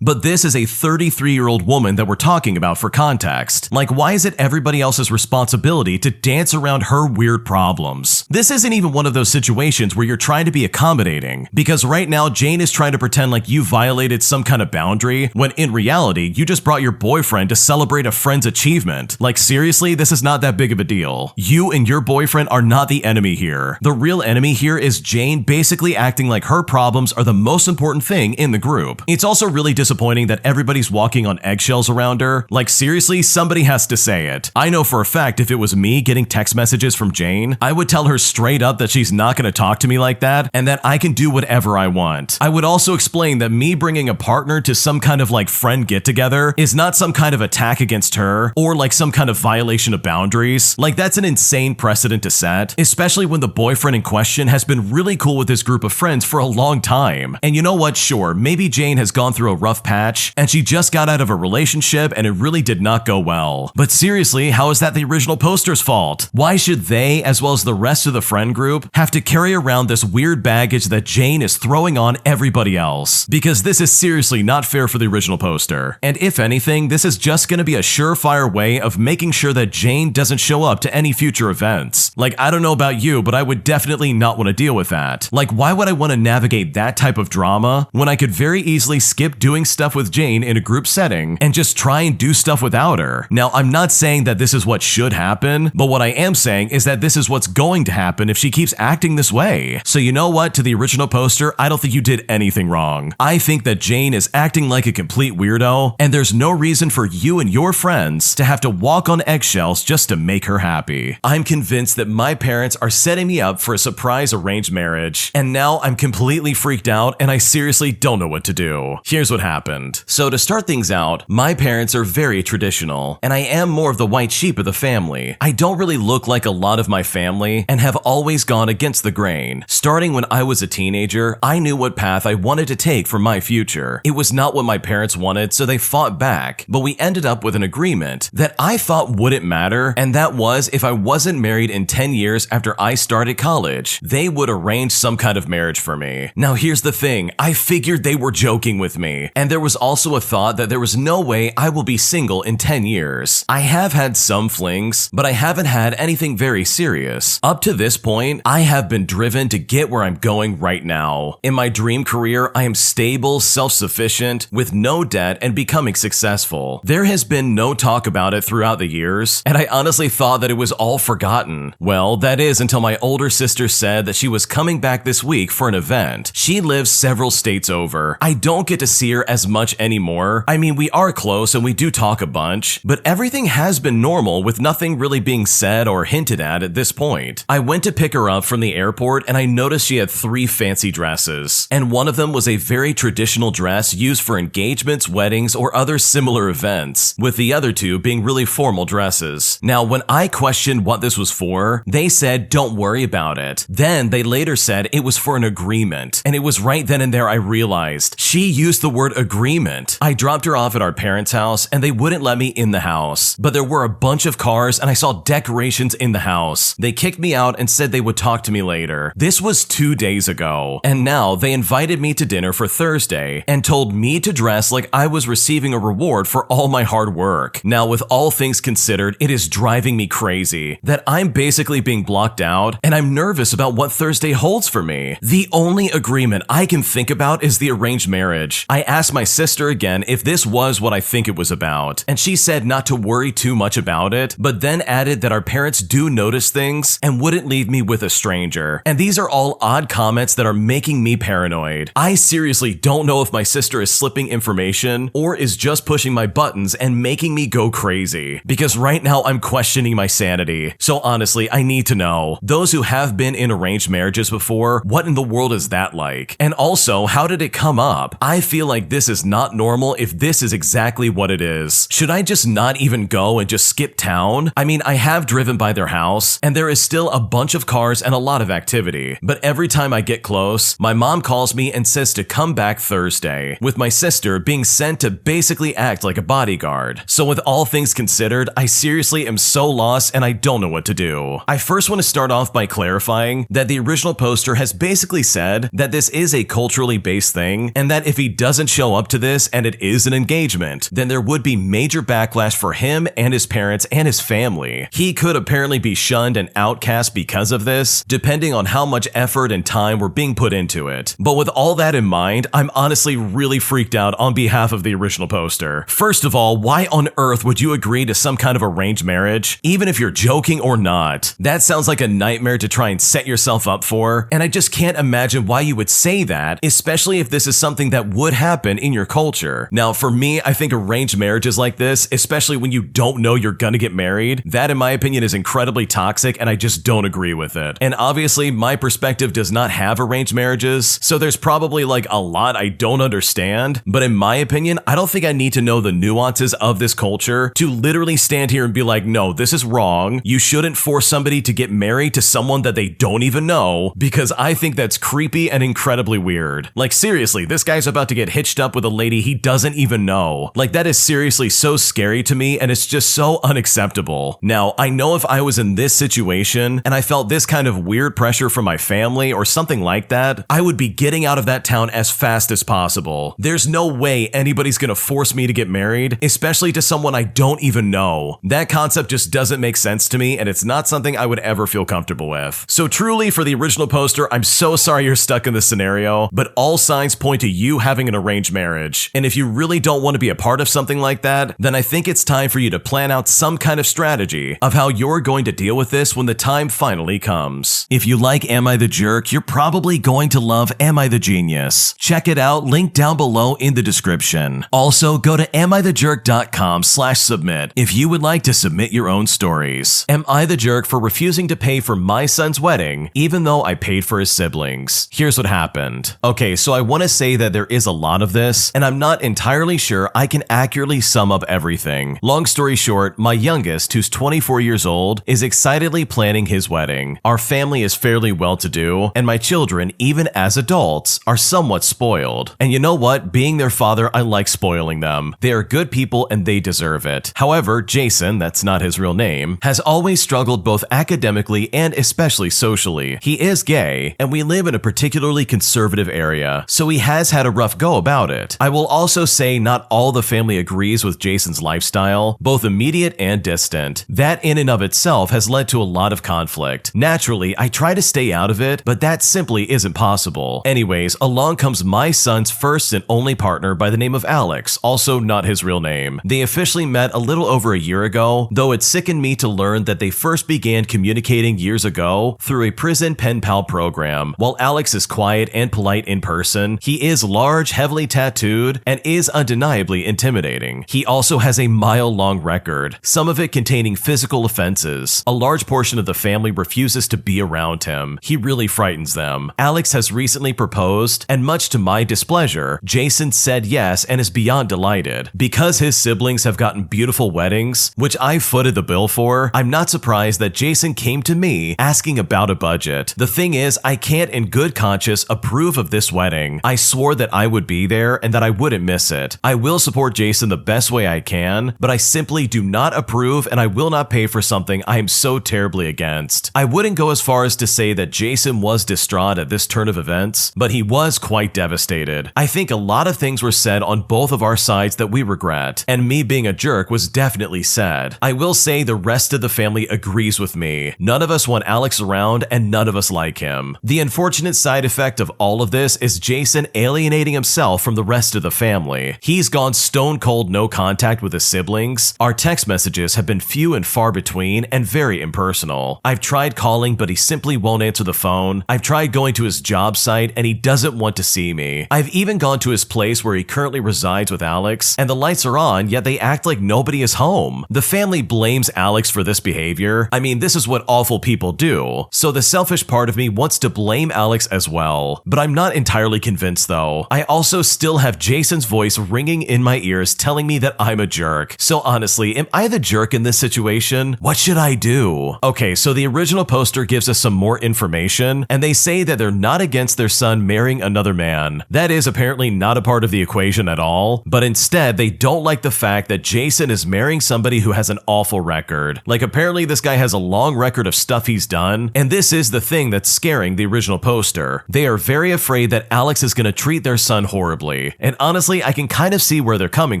but this is a 33-year-old woman that we're talking about for context. Like why is it everybody else's responsibility to dance around her weird problems? This isn't even one of those situations where you're trying to be accommodating, because right now Jane is trying to pretend like you violated some kind of boundary when in reality you just brought your boyfriend to celebrate a friend's achievement. Like seriously, this is not that big of a deal. You and your boyfriend are not the enemy here. The real enemy here is Jane basically acting like her problems are the most important thing in the group. It's also really disappointing that everybody's walking on eggshells around her. Like seriously, somebody has to say it. I know for a fact if it was me getting text messages from Jane, I would tell her straight up that she's not going to talk to me like that and that I can do whatever I want. I would also explain that me bringing a partner to some kind of like friend get together is not some kind of attack against her or like some kind of violation of boundaries. boundaries. Like, that's an insane precedent to set, especially when the boyfriend in question has been really cool with this group of friends for a long time. And you know what? Sure, maybe Jane has gone through a rough patch and she just got out of a relationship and it really did not go well. But seriously, how is that the original poster's fault? Why should they, as well as the rest of the friend group, have to carry around this weird baggage that Jane is throwing on everybody else? Because this is seriously not fair for the original poster. And if anything, this is just gonna be a surefire way of making sure that Jane doesn't show up to any future events. Like, I don't know about you, but I would definitely not want to deal with that. Like, why would I want to navigate that type of drama when I could very easily skip doing stuff with Jane in a group setting and just try and do stuff without her? Now, I'm not saying that this is what should happen, but what I am saying is that this is what's going to happen if she keeps acting this way. So you know what? To the original poster, I don't think you did anything wrong. I think that Jane is acting like a complete weirdo, and there's no reason for you and your friends to have to walk on eggshells just to make her happy. I'm convinced that my parents are setting me up for a surprise arranged marriage, and now I'm completely freaked out and I seriously don't know what to do. Here's what happened. So to start things out, my parents are very traditional, and I am more of the white sheep of the family. I don't really look like a lot of my family and have always gone against the grain. Starting when I was a teenager, I knew what path I wanted to take for my future. It was not what my parents wanted, so they fought back, but we ended up with an agreement that I thought wouldn't matter, and that was if I wasn't married in 10 years after I started college, they would arrange some kind of marriage for me. Now here's the thing, I figured they were joking with me, and there was also a thought that there was no way I will be single in 10 years. I have had some flings, but I haven't had anything very serious. Up to this point, I have been driven to get where I'm going right now. In my dream career, I am stable, self-sufficient, with no debt, and becoming successful. There has been no talk about it throughout the years, and I honestly thought that it was all forgotten. Well, that is until my older sister said that she was coming back this week for an event. She lives several states over. I don't get to see her as much anymore. I mean, we are close and we do talk a bunch, but everything has been normal with nothing really being said or hinted at this point. I went to pick her up from the airport and I noticed she had 3 fancy dresses, and one of them was a very traditional dress used for engagements, weddings, or other similar events, with the other 2 being really formal dresses. Now, when I questioned what this was for, they said, don't worry about it. Then they later said it was for an agreement, and it was right then and there I realized she used the word agreement. I dropped her off at our parents' house and they wouldn't let me in the house, but there were a bunch of cars and I saw decorations in the house. They kicked me out and said they would talk to me later. This was 2 days ago, and now they invited me to dinner for Thursday and told me to dress like I was receiving a reward for all my hard work. Now, with all things considered, it is driving me crazy that I'm basically being blocked out, and I'm nervous about what Thursday holds for me. The only agreement I can think about is the arranged marriage. I asked my sister again if this was what I think it was about, and she said not to worry too much about it, but then added that our parents do notice things and wouldn't leave me with a stranger. And these are all odd comments that are making me paranoid. I seriously don't know if my sister is slipping information or is just pushing my buttons and making me go crazy, because right now I'm questioning my sanity. So honestly, I need to know, those who have been in arranged marriages before, what in the world is that like? And also, how did it come up? I feel like this is not normal if this is exactly what it is. Should I just not even go and just skip town? I mean, I have driven by their house, and there is still a bunch of cars and a lot of activity, but every time I get close, my mom calls me and says to come back Thursday, with my sister being sent to basically act like a bodyguard. So with all things considered, I seriously am so lost and I don't know what to do. I first want to start off by clarifying that the original poster has basically said that this is a culturally based thing, and that if he doesn't show up to this and it is an engagement, then there would be major backlash for him and his parents and his family. He could apparently be shunned and outcast because of this, depending on how much effort and time were being put into it. But with all that in mind, I'm honestly really freaked out on behalf of the original poster. First of all, why on earth would you agree to some kind of arranged marriage, even if you're joking or not? That sounds like a nightmare to try and set yourself up for, and I just can't imagine why you would say that, especially if this is something that would happen in your culture. Now, for me, I think arranged marriages like this, especially when you don't know you're gonna get married, that in my opinion is incredibly toxic, and I just don't agree with it. And obviously, my perspective does not have arranged marriages, so there's probably like a lot I don't understand, but in my opinion, I don't think I need to know the nuances of this culture to literally stand here and be like, no, this is wrong. You shouldn't force somebody to get married to someone that they don't even know, because I think that's creepy and incredibly weird. Like seriously, this guy's about to get hitched up with a lady he doesn't even know. Like that is seriously so scary to me, and it's just so unacceptable. Now, I know if I was in this situation and I felt this kind of weird pressure from my family or something like that, I would be getting out of that town as fast as possible. There's no way anybody's gonna force me to get married, especially to someone I don't even know. That concept just doesn't make sense to me, and it's not something I would ever feel comfortable with. So truly, for the original poster, I'm so sorry you're stuck in this scenario, but all signs point to you having an arranged marriage. And if you really don't want to be a part of something like that, then I think it's time for you to plan out some kind of strategy of how you're going to deal with this when the time finally comes. If you like Am I the Jerk, you're probably going to love Am I the Genius. Check it out, link down below in the description. Also, go to amithejerk.com/submit if you would like to submit your own stories. Am I the jerk for refusing to pay for my son's wedding, even though I paid for his siblings? Here's what happened. Okay, so I want to say that there is a lot of this, and I'm not entirely sure I can accurately sum up everything. Long story short, my youngest, who's 24 years old, is excitedly planning his wedding. Our family is fairly well-to-do, and my children, even as adults, are somewhat spoiled. And you know what? Being their father, I like spoiling them. They are good people and they deserve it. However, Jason, that's not his real name, has always struggled both academically and especially socially. He is gay, and we live in a particularly conservative area, so he has had a rough go about it. I will also say not all the family agrees with Jason's lifestyle, both immediate and distant. That in and of itself has led to a lot of conflict. Naturally, I try to stay out of it, but that simply isn't possible. Anyways, along comes my son's first and only partner by the name of Alex, also not his real name. They officially met a little over a year ago, though it sickened me to learn that they first began communicating years ago through a prison pen pal program. While Alex is quiet and polite in person, he is large, heavily tattooed, and is undeniably intimidating. He also has a mile-long record, some of it containing physical offenses. A large portion of the family refuses to be around him. He really frightens them. Alex has recently proposed, and much to my displeasure, Jason said yes and is beyond delighted. Because his siblings have gotten beautiful weddings, which I footed the bill for, I'm not surprised that Jason came to me asking about a budget. The thing is, I can't in good conscience approve of this wedding. I swore that I would be there and that I wouldn't miss it. I will support Jason the best way I can, but I simply do not approve, and I will not pay for something I am so terribly against. I wouldn't go as far as to say that Jason was distraught at this turn of events, but he was quite devastated. I think a lot of things were said on both of our sides that we regret, and me being a jerk was definitely said. I will say the rest of the family agrees with me. None of us want Alex around, and none of us like him. The unfortunate side effect of all of this is Jason alienating himself from the rest of the family. He's gone stone cold no contact with his siblings. Our text messages have been few and far between and very impersonal. I've tried calling, but he simply won't answer the phone. I've tried going to his job site, and he doesn't want to see me. I've even gone to his place where he currently resides with Alex, and the lights are on, yet they act like nobody is home. The family blames Alex for this behavior. I mean, this is what awful people do. So the selfish part of me wants to blame Alex as well. But I'm not entirely convinced though. I also still have Jason's voice ringing in my ears telling me that I'm a jerk. So honestly, am I the jerk in this situation? What should I do? Okay, so the original poster gives us some more information, and they say that they're not against their son marrying another man. That is apparently not a part of the equation at all, but instead they don't like the fact that Jason is marrying somebody who has an awful record. Like apparently this guy has a long record of stuff he's done, and this is the thing that's scaring the original poster. They are very afraid that Alex is going to treat their son horribly, and honestly I can kind of see where they're coming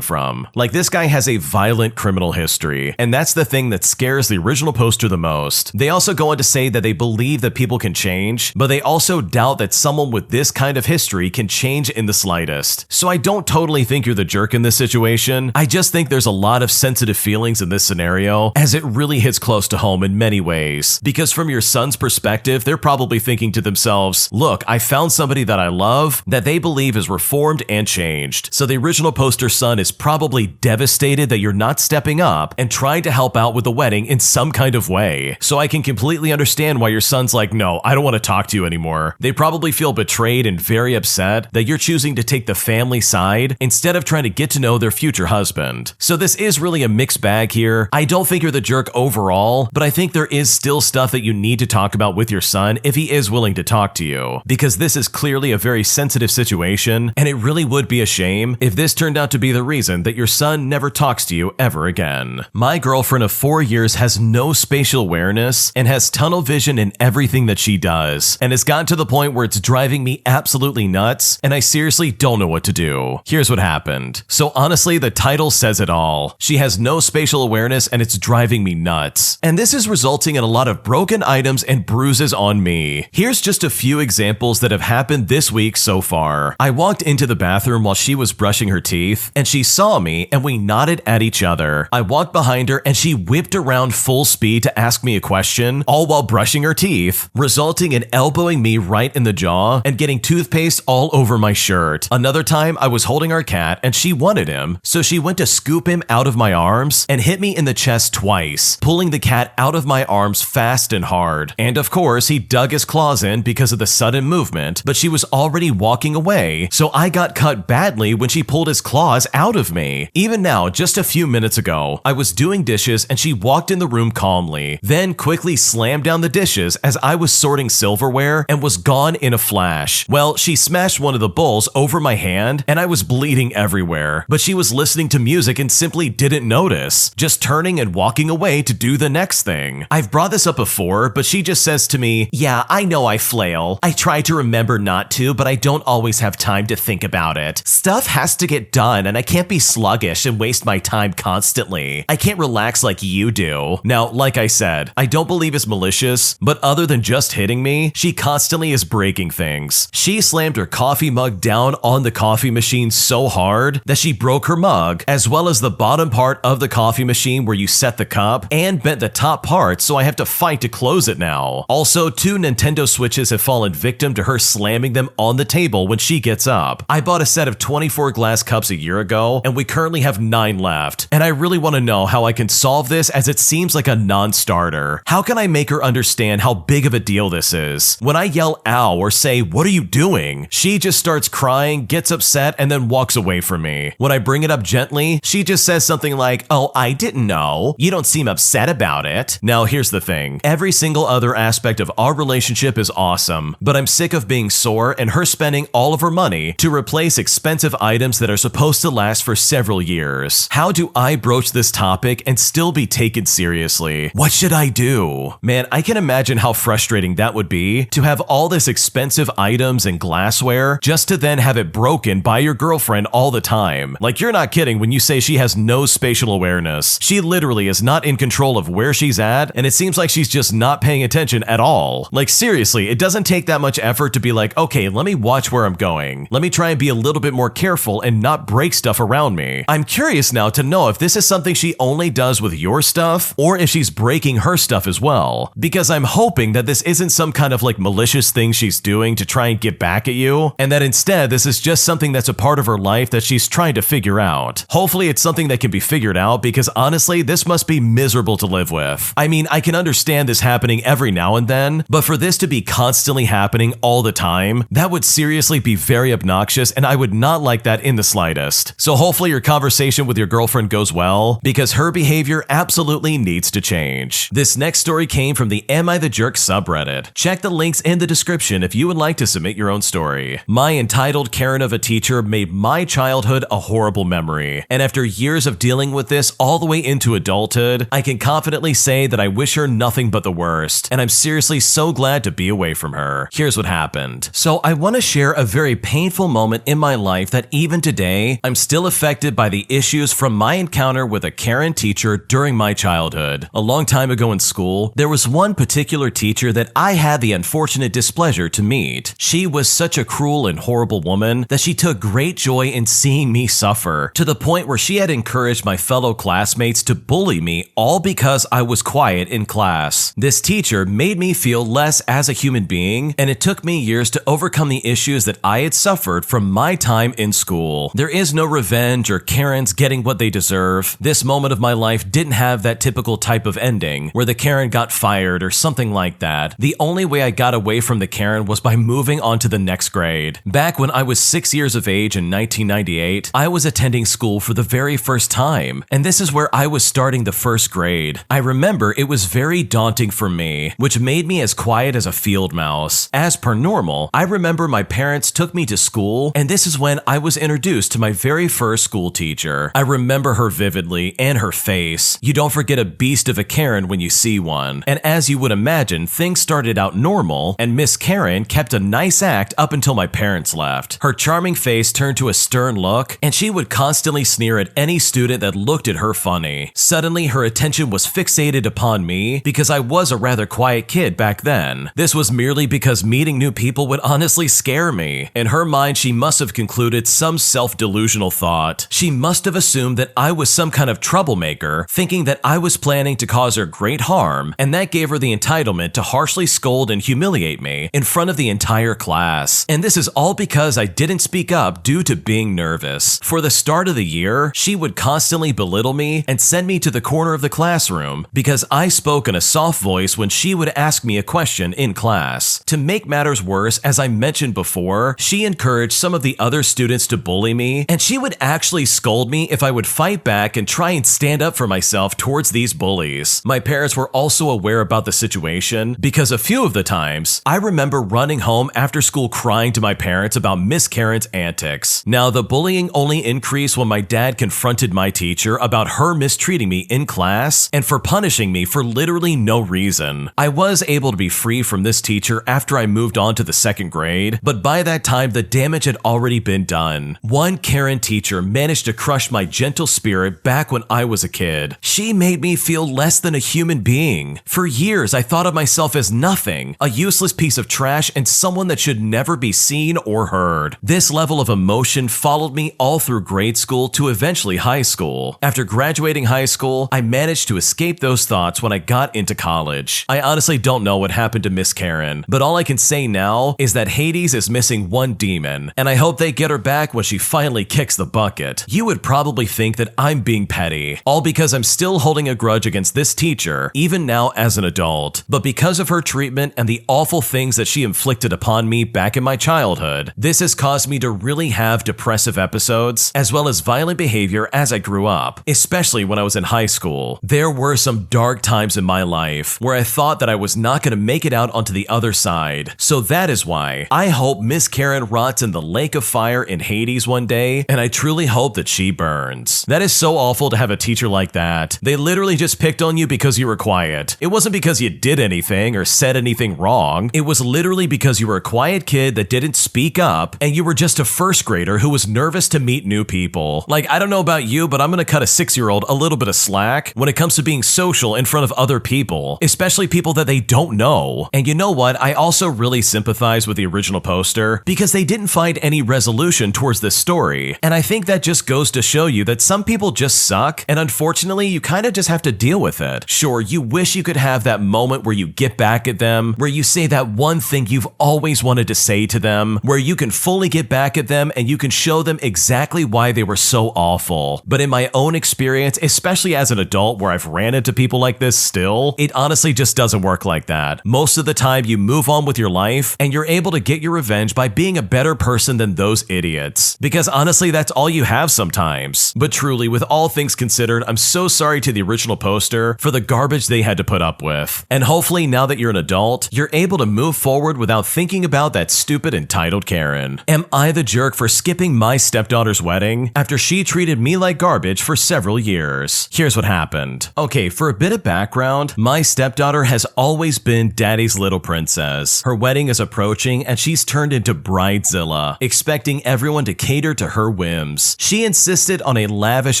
from. Like this guy has a violent criminal history, and that's the thing that scares the original poster the most. They also go on to say that they believe that people can change, but they also doubt that someone with this kind of history can change in the slightest. So I don't totally think you're the jerk in this situation. I just think there's a lot of sensitive feelings in this scenario, as it really hits close to home in many ways. Because from your son's perspective, they're probably thinking to themselves, look, I found somebody that I love, that they believe is reformed and changed. So the original poster's son is probably devastated that you're not stepping up and trying to help out with the wedding in some kind of way. So I can completely understand why your son's like, no, I don't want to talk to you anymore. They probably feel betrayed and very upset that you're choosing to take the family side instead of trying to get to know their future husband. So this is really a mixed bag here. I don't think think you're the jerk overall, but I think there is still stuff that you need to talk about with your son if he is willing to talk to you, because this is clearly a very sensitive situation, and it really would be a shame if this turned out to be the reason that your son never talks to you ever again. My girlfriend of 4 years has no spatial awareness and has tunnel vision in everything that she does, and it's gotten to the point where it's driving me absolutely nuts, and I seriously don't know what to do. Here's what happened. So honestly, the title says it all. She has no spatial awareness and it's driving me nuts. And this is resulting in a lot of broken items and bruises on me. Here's just a few examples that have happened this week so far. I walked into the bathroom while she was brushing her teeth, and she saw me and we nodded at each other. I walked behind her and she whipped around full speed to ask me a question, all while brushing her teeth, resulting in elbowing me right in the jaw and getting toothpaste all over my shirt. Another time, I was holding our cat and she wanted him, so she went to scoop him out of my arms and hit me in the chest twice, pulling the cat out of my arms fast and hard. And of course, he dug his claws in because of the sudden movement, but she was already walking away, so I got cut badly when she pulled his claws out of me. Even now, just a few minutes ago, I was doing dishes and she walked in the room calmly, then quickly slammed down the dishes as I was sorting silverware and was gone in a flash. Well, she smashed one of the bowls over my hand and I was bleeding everywhere, but she was listening to music and simply didn't notice, just turning and walking away to do the next thing. I've brought this up before, but she just says to me, "Yeah, I know I flail. I try to remember not to, but I don't always have time to think about it. Stuff has to get done and I can't be sluggish and waste my time constantly. I can't relax like you do." Now, like I said, I don't believe it's malicious, but other than just hitting me, she constantly is breaking things. She slammed her coffee mug down on the coffee machine so hard that she broke her mug, as well as the bottom part of the coffee machine where you set the cup, and bent the top part, so I have to fight to close it now. Also, 2 Nintendo Switches have fallen victim to her slamming them on the table when she gets up. I bought a set of 24 glass cups a year ago, and we currently have 9 left, and I really want to know how I can solve this, as it seems like a non-starter. How can I make her understand how big of a deal this is? When I yell ow or say, "What are you doing?" she just starts crying, gets upset, and then walks away from me. When I bring it up gently, she just says something like, "Oh, I didn't know. You don't seem upset about it." Now, here's the thing. Every single other aspect of our relationship is awesome, but I'm sick of being sore and her spending all of her money to replace expensive items that are supposed to last for several years. How do I broach this topic and still be taken seriously? What should I do? Man, I can imagine how frustrating that would be to have all this expensive items and glassware just to then have it broken by your girlfriend all the time. Like, you're not kidding when you say she has no spatial awareness. She literally is not in control of where she's at, and it seems like she's just not paying attention at all. Like, seriously, it doesn't take that much effort to be like, okay, let me watch where I'm going. Let me try and be a little bit more careful and not break stuff around me. I'm curious now to know if this is something she only does with your stuff, or if she's breaking her stuff as well. Because I'm hoping that this isn't some kind of like malicious thing she's doing to try and get back at you, and that instead this is just something that's a part of her life that she's trying to figure out. Hopefully it's something that can be figured out, because honestly, this must be miserable to live with. I mean, I can understand this happening every now and then, but for this to be constantly happening all the time, that would seriously be very obnoxious, and I would not like that in the slightest. So hopefully your conversation with your girlfriend goes well, because her behavior absolutely needs to change. This next story came from the Am I the Jerk subreddit. Check the links in the description if you would like to submit your own story. My entitled Karen of a teacher made my childhood a horrible memory, and after years of dealing with this all the way into adulthood, I can confidently say that I wish her nothing but the worst, and I'm seriously so glad to be away from her. Here's what happened. So I want to share a very painful moment in my life that even today, I'm still affected by the issues from my encounter with a Karen teacher during my childhood. A long time ago in school, there was one particular teacher that I had the unfortunate displeasure to meet. She was such a cruel and horrible woman that she took great joy in seeing me suffer, to the point where she had encouraged my fellow classmates to bully me, all because I was quiet in class. This teacher made me feel less as a human being, and it took me years to overcome the issues that I had suffered from my time in school. There is no revenge or Karens getting what they deserve. This moment of my life didn't have that typical type of ending, where the Karen got fired or something like that. The only way I got away from the Karen was by moving on to the next grade. Back when I was 6 years of age in 1998, I was attending school for the very first time, and this is where I was starting entering the first grade. I remember it was very daunting for me, which made me as quiet as a field mouse. As per normal, I remember my parents took me to school, and this is when I was introduced to my very first school teacher. I remember her vividly and her face. You don't forget a beast of a Karen when you see one. And as you would imagine, things started out normal, and Miss Karen kept a nice act up until my parents left. Her charming face turned to a stern look, and she would constantly sneer at any student that looked at her funny. Suddenly, her attention was fixated upon me because I was a rather quiet kid back then. This was merely because meeting new people would honestly scare me. In her mind, she must have concluded some self-delusional thought. She must have assumed that I was some kind of troublemaker, thinking that I was planning to cause her great harm, and that gave her the entitlement to harshly scold and humiliate me in front of the entire class. And this is all because I didn't speak up due to being nervous. For the start of the year, she would constantly belittle me and send me to the corner of the classroom because I spoke in a soft voice when she would ask me a question in class. To make matters worse, as I mentioned before, she encouraged some of the other students to bully me, and she would actually scold me if I would fight back and try and stand up for myself towards these bullies. My parents were also aware about the situation because a few of the times, I remember running home after school crying to my parents about Miss Karen's antics. Now, the bullying only increased when my dad confronted my teacher about her mistreating me in class and for punishing me for literally no reason. I was able to be free from this teacher after I moved on to the second grade, but by that time the damage had already been done. One Karen teacher managed to crush my gentle spirit back when I was a kid. She made me feel less than a human being. For years I thought of myself as nothing, a useless piece of trash and someone that should never be seen or heard. This level of emotion followed me all through grade school to eventually high school. After graduating high school, I managed to escape those thoughts when I got into college. I honestly don't know what happened to Miss Karen, but all I can say now is that Hades is missing one demon, and I hope they get her back when she finally kicks the bucket. You would probably think that I'm being petty, all because I'm still holding a grudge against this teacher, even now as an adult. But because of her treatment and the awful things that she inflicted upon me back in my childhood, this has caused me to really have depressive episodes, as well as violent behavior as I grew up, especially when I was in high school. There were some dark times in my life where I thought that I was not going to make it out onto the other side. So that is why I hope Miss Karen rots in the lake of fire in Hades one day, and I truly hope that she burns. That is so awful to have a teacher like that. They literally just picked on you because you were quiet. It wasn't because you did anything or said anything wrong. It was literally because you were a quiet kid that didn't speak up, and you were just a first grader who was nervous to meet new people. Like, I don't know about you, but I'm gonna cut a 6-year-old a little bit of slack when it comes to being social in front of other people, especially people that they don't know. And you know what? I also really sympathize with the original poster because they didn't find any resolution towards this story. And I think that just goes to show you that some people just suck, and unfortunately, you kind of just have to deal with it. Sure, you wish you could have that moment where you get back at them, where you say that one thing you've always wanted to say to them, where you can fully get back at them and you can show them exactly why they were so awful. But in my own experience, especially as an adult where I've ran into people like this still, it honestly just doesn't work like that. Most of the time, you move on with your life and you're able to get your revenge by being a better person than those idiots. Because honestly, that's all you have sometimes. But truly, with all things considered, I'm so sorry to the original poster for the garbage they had to put up with. And hopefully, now that you're an adult, you're able to move forward without thinking about that stupid entitled Karen. Am I the jerk for skipping my stepdaughter's wedding after she treated me like garbage for several years? Here's what happened. Okay, for a bit of background, my stepdaughter has always been daddy's little princess. Her wedding is approaching and she's turned into bridezilla, expecting everyone to cater to her whims. She insisted on a lavish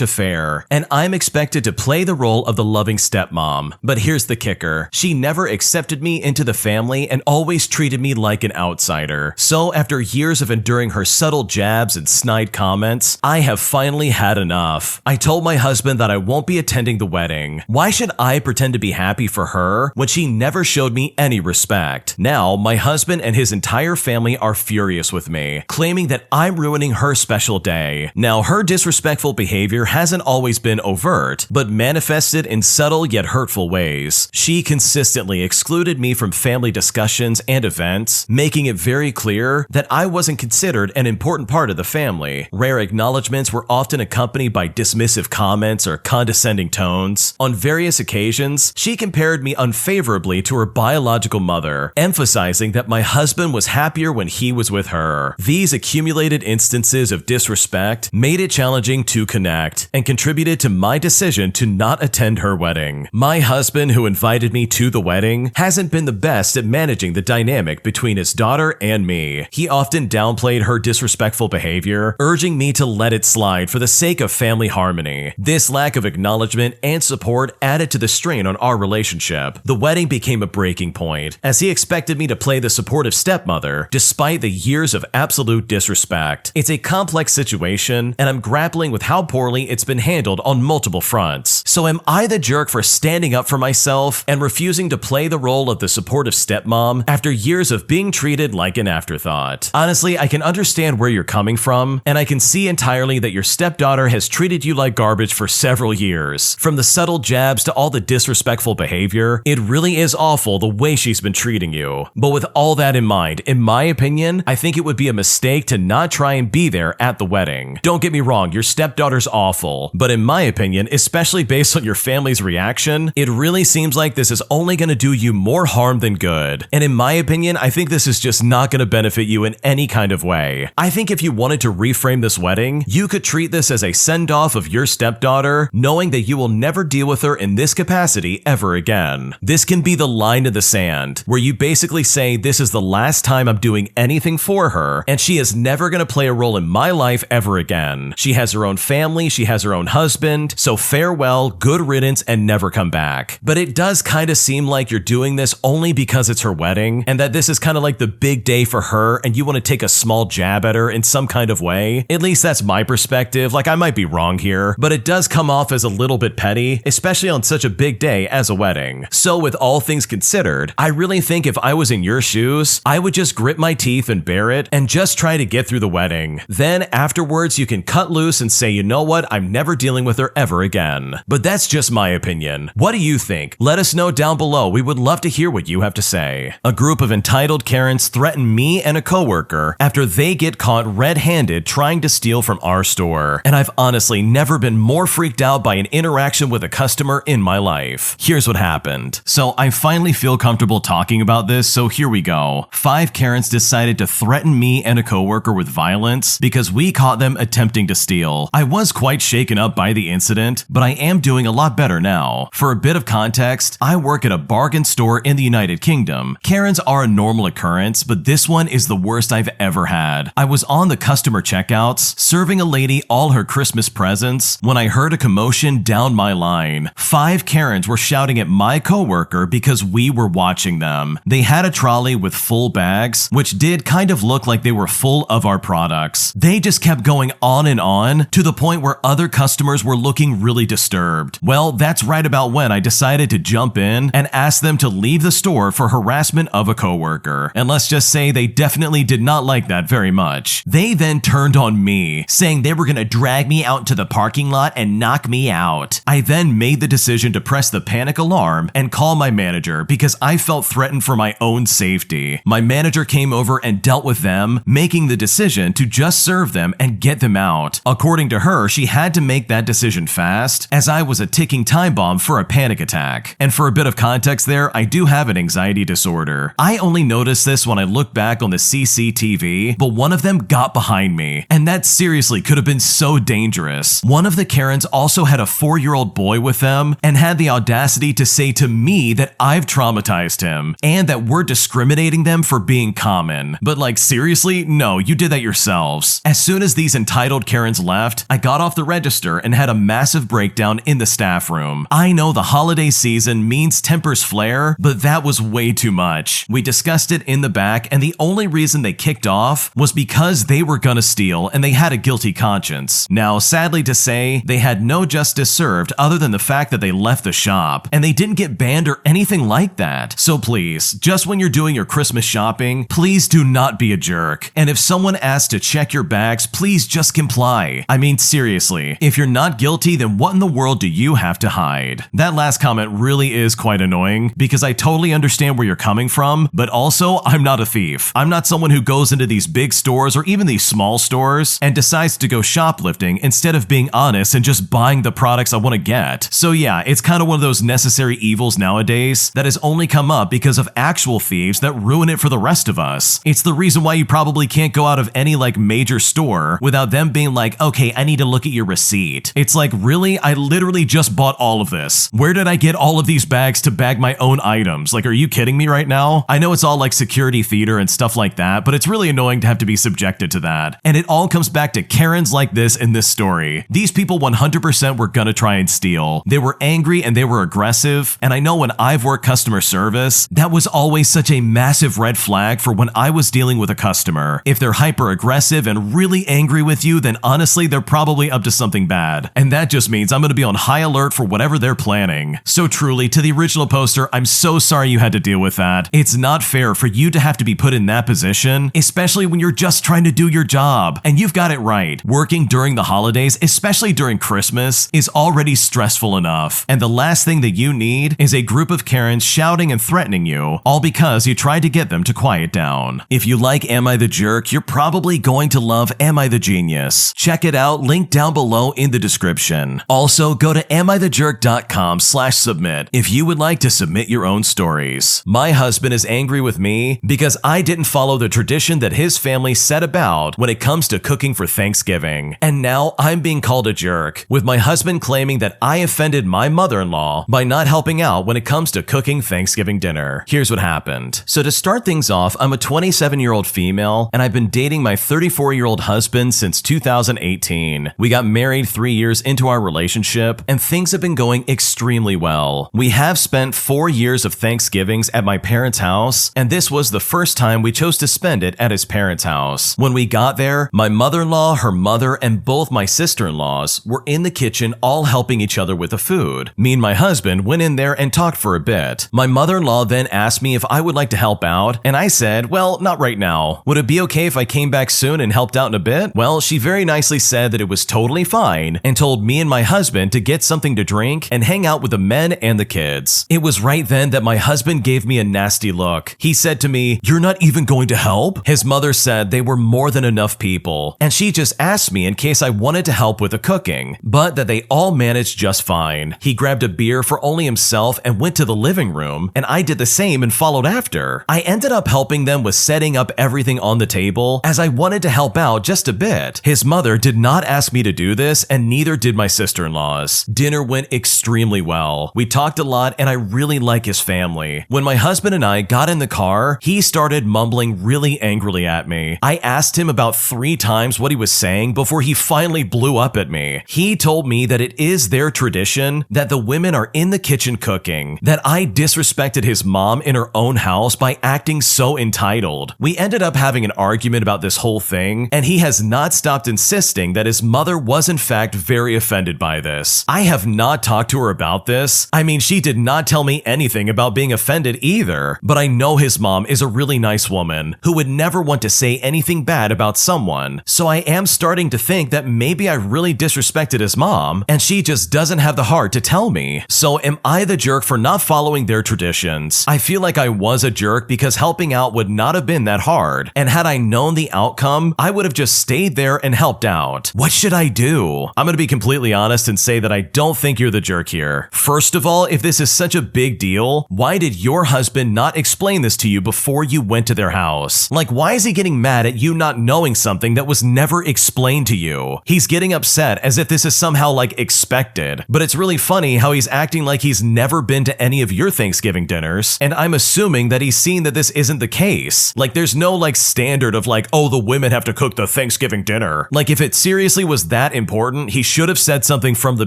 affair, and I'm expected to play the role of the loving stepmom. But here's the kicker. She never accepted me into the family and always treated me like an outsider. So after years of enduring her subtle jabs and snide comments, I have finally had enough. I told my husband that I won't be attending the wedding. Why should I pretend to be happy for her when she never showed me any respect? Now, my husband and his entire family are furious with me, claiming that I'm ruining her special day. Now, her disrespectful behavior hasn't always been overt, but manifested in subtle yet hurtful ways. She consistently excluded me from family discussions and events, making it very clear that I wasn't considered an important part of the family. Rare acknowledgments were often accompanied by dismissive comments or condescending condescending tones. On various occasions, she compared me unfavorably to her biological mother, emphasizing that my husband was happier when he was with her. These accumulated instances of disrespect made it challenging to connect and contributed to my decision to not attend her wedding. My husband, who invited me to the wedding, hasn't been the best at managing the dynamic between his daughter and me. He often downplayed her disrespectful behavior, urging me to let it slide for the sake of family harmony. This lack of acknowledgement and support added to the strain on our relationship. The wedding became a breaking point, as he expected me to play the supportive stepmother despite the years of absolute disrespect. It's a complex situation, and I'm grappling with how poorly it's been handled on multiple fronts. So am I the jerk for standing up for myself and refusing to play the role of the supportive stepmom after years of being treated like an afterthought? Honestly, I can understand where you're coming from, and I can see entirely that your stepdaughter has treated you like garbage for several years. From the subtle jabs to all the disrespectful behavior, it really is awful the way she's been treating you. But with all that in mind, in my opinion, I think it would be a mistake to not try and be there at the wedding. Don't get me wrong, your stepdaughter's awful, but in my opinion, especially based on your family's reaction, it really seems like this is only going to do you more harm than good. And in my opinion, I think this is just not going to benefit you in any kind of way. I think if you wanted to reframe this wedding, you could treat this as a send-off of your stepdaughter, knowing that you will never deal with her in this capacity ever again. This can be the line in the sand, where you basically say, this is the last time I'm doing anything for her, and she is never going to play a role in my life ever again. She has her own family, she has her own husband, so farewell, good riddance, and never come back. But it does kind of seem like you're doing this only because it's her wedding, and that this is kind of like the big day for her, and you want to take a small jab at her in some kind of way. At least that's my perspective. Like, I might be wrong here, but it does come off as a little bit petty, especially on such a big day as a wedding. So with all things considered, I really think if I was in your shoes, I would just grit my teeth and bear it and just try to get through the wedding. Then afterwards, you can cut loose and say, you know what, I'm never dealing with her ever again. But that's just my opinion. What do you think? Let us know down below. We would love to hear what you have to say. A group of entitled Karens threaten me and a coworker after they get caught red-handed trying to steal from our store. And I've honestly never been more freaked out by an interaction with a customer in my life. Here's what happened. So I finally feel comfortable talking about this, so here we go. 5 Karens decided to threaten me and a coworker with violence because we caught them attempting to steal. I was quite shaken up by the incident, but I am doing a lot better now. For a bit of context, I work at a bargain store in the United Kingdom. Karens are a normal occurrence, but this one is the worst I've ever had. I was on the customer checkouts, serving a lady all her Christmas presents, when I heard a commotion down my line. 5 Karens were shouting at my coworker because we were watching them. They had a trolley with full bags, which did kind of look like they were full of our products. They just kept going on to the point where other customers were looking really disturbed. Well, that's right about when I decided to jump in and ask them to leave the store for harassment of a coworker. And let's just say they definitely did not like that very much. They then turned on me, saying they were gonna drag me out into the parking lot and knock me out. I then made the decision to press the panic alarm and call my manager because I felt threatened for my own safety. My manager came over and dealt with them, making the decision to just serve them and get them out. According to her, she had to make that decision fast, as I was a ticking time bomb for a panic attack. And for a bit of context there, I do have an anxiety disorder. I only noticed this when I looked back on the CCTV, but one of them got behind me, and that seriously could have been so dangerous. One of the Karens also had a 4-year-old boy with them and had the audacity to say to me that I've traumatized him and that we're discriminating them for being common. But like, seriously? No, you did that yourselves. As soon as these entitled Karens left, I got off the register and had a massive breakdown in the staff room. I know the holiday season means tempers flare, but that was way too much. We discussed it in the back, and the only reason they kicked off was because they were gonna steal and they had a guilty conscience. Now, sadly to say, they had no justice served other than the fact that they left the shop, and they didn't get banned or anything like that. So please, just when you're doing your Christmas shopping, please do not be a jerk. And if someone asks to check your bags, please just comply. I mean, seriously, if you're not guilty, then what in the world do you have to hide? That last comment really is quite annoying because I totally understand where you're coming from, but also I'm not a thief. I'm not someone who goes into these big stores or even these small stores and decides to go shoplifting instead of being honest and just buying the product products I want to get. So yeah, it's kind of one of those necessary evils nowadays that has only come up because of actual thieves that ruin it for the rest of us. It's the reason why you probably can't go out of any like major store without them being like, okay, I need to look at your receipt. It's like, really? I literally just bought all of this. Where did I get all of these bags to bag my own items? Like, are you kidding me right now? I know it's all like security theater and stuff like that, but it's really annoying to have to be subjected to that. And it all comes back to Karens like this in this story. These people 100% were gonna try and steal. They were angry and they were aggressive. And I know when I've worked customer service, that was always such a massive red flag for when I was dealing with a customer. If they're hyper aggressive and really angry with you, then honestly, they're probably up to something bad. And that just means I'm gonna be on high alert for whatever they're planning. So truly, to the original poster, I'm so sorry you had to deal with that. It's not fair for you to have to be put in that position, especially when you're just trying to do your job. And you've got it right. Working during the holidays, especially during Christmas, is already stressful enough. And the last thing that you need is a group of Karens shouting and threatening you, all because you tried to get them to quiet down. If you like Am I the Jerk, you're probably going to love Am I the Genius. Check it out, link down below in the description. Also, go to AmITheJerk.com/submit if you would like to submit your own stories. My husband is angry with me because I didn't follow the tradition that his family set about when it comes to cooking for Thanksgiving. And now I'm being called a jerk, with my husband claiming that I offended my mother-in-law by not helping out when it comes to cooking Thanksgiving dinner. Here's what happened. So to start things off, I'm a 27-year-old female, and I've been dating my 34-year-old husband since 2018. We got married 3 years into our relationship, and things have been going extremely well. We have spent 4 years of Thanksgivings at my parents' house, and this was the first time we chose to spend it at his parents' house. When we got there, my mother-in-law, her mother, and both my sister-in-laws were in the kitchen all helping each other with the food. Me and my husband went in there and talked for a bit. My mother-in-law then asked me if I would like to help out, and I said, well, not right now. Would it be okay if I came back soon and helped out in a bit? Well, she very nicely said that it was totally fine and told me and my husband to get something to drink and hang out with the men and the kids. It was right then that my husband gave me a nasty look. He said to me, "You're not even going to help?" His mother said they were more than enough people, and she just asked me in case I wanted to help with the cooking, but that they all managed just fine. He grabbed a beer for only himself and went to the living room, and I did the same and followed after. I ended up helping them with setting up everything on the table as I wanted to help out just a bit. His mother did not ask me to do this, and neither did my sister-in-laws. Dinner went extremely well. We talked a lot, and I really like his family. When my husband and I got in the car, he started mumbling really angrily at me. I asked him about 3 times what he was saying before he finally blew up at me. He told me that it is their tradition that the women are in the kitchen cooking, that I disrespected his mom in her own house by acting so entitled. We ended up having an argument about this whole thing, and he has not stopped insisting that his mother was in fact very offended by this. I have not talked to her about this. I mean, she did not tell me anything about being offended either, but I know his mom is a really nice woman who would never want to say anything bad about someone. So I am starting to think that maybe I really disrespected his mom, and she just doesn't have the heart to tell me. So am I the jerk for not following their traditions? I feel like I was a jerk because helping out would not have been that hard, and had I known the outcome, I would have just stayed there and helped out. What should I do? I'm gonna be completely honest and say that I don't think you're the jerk here. First of all, if this is such a big deal, why did your husband not explain this to you before you went to their house? Like, why is he getting mad at you not knowing something that was never explained to you? He's getting upset as if this is somehow like expected, but it's really funny how he's acting like he's never been to any of your Thanksgiving dinners, and I'm assuming that he's seen that this isn't the case. Like, there's no like standard of like, oh, the women have to cook the Thanksgiving dinner. Like, if it seriously was that important, he should have said something from the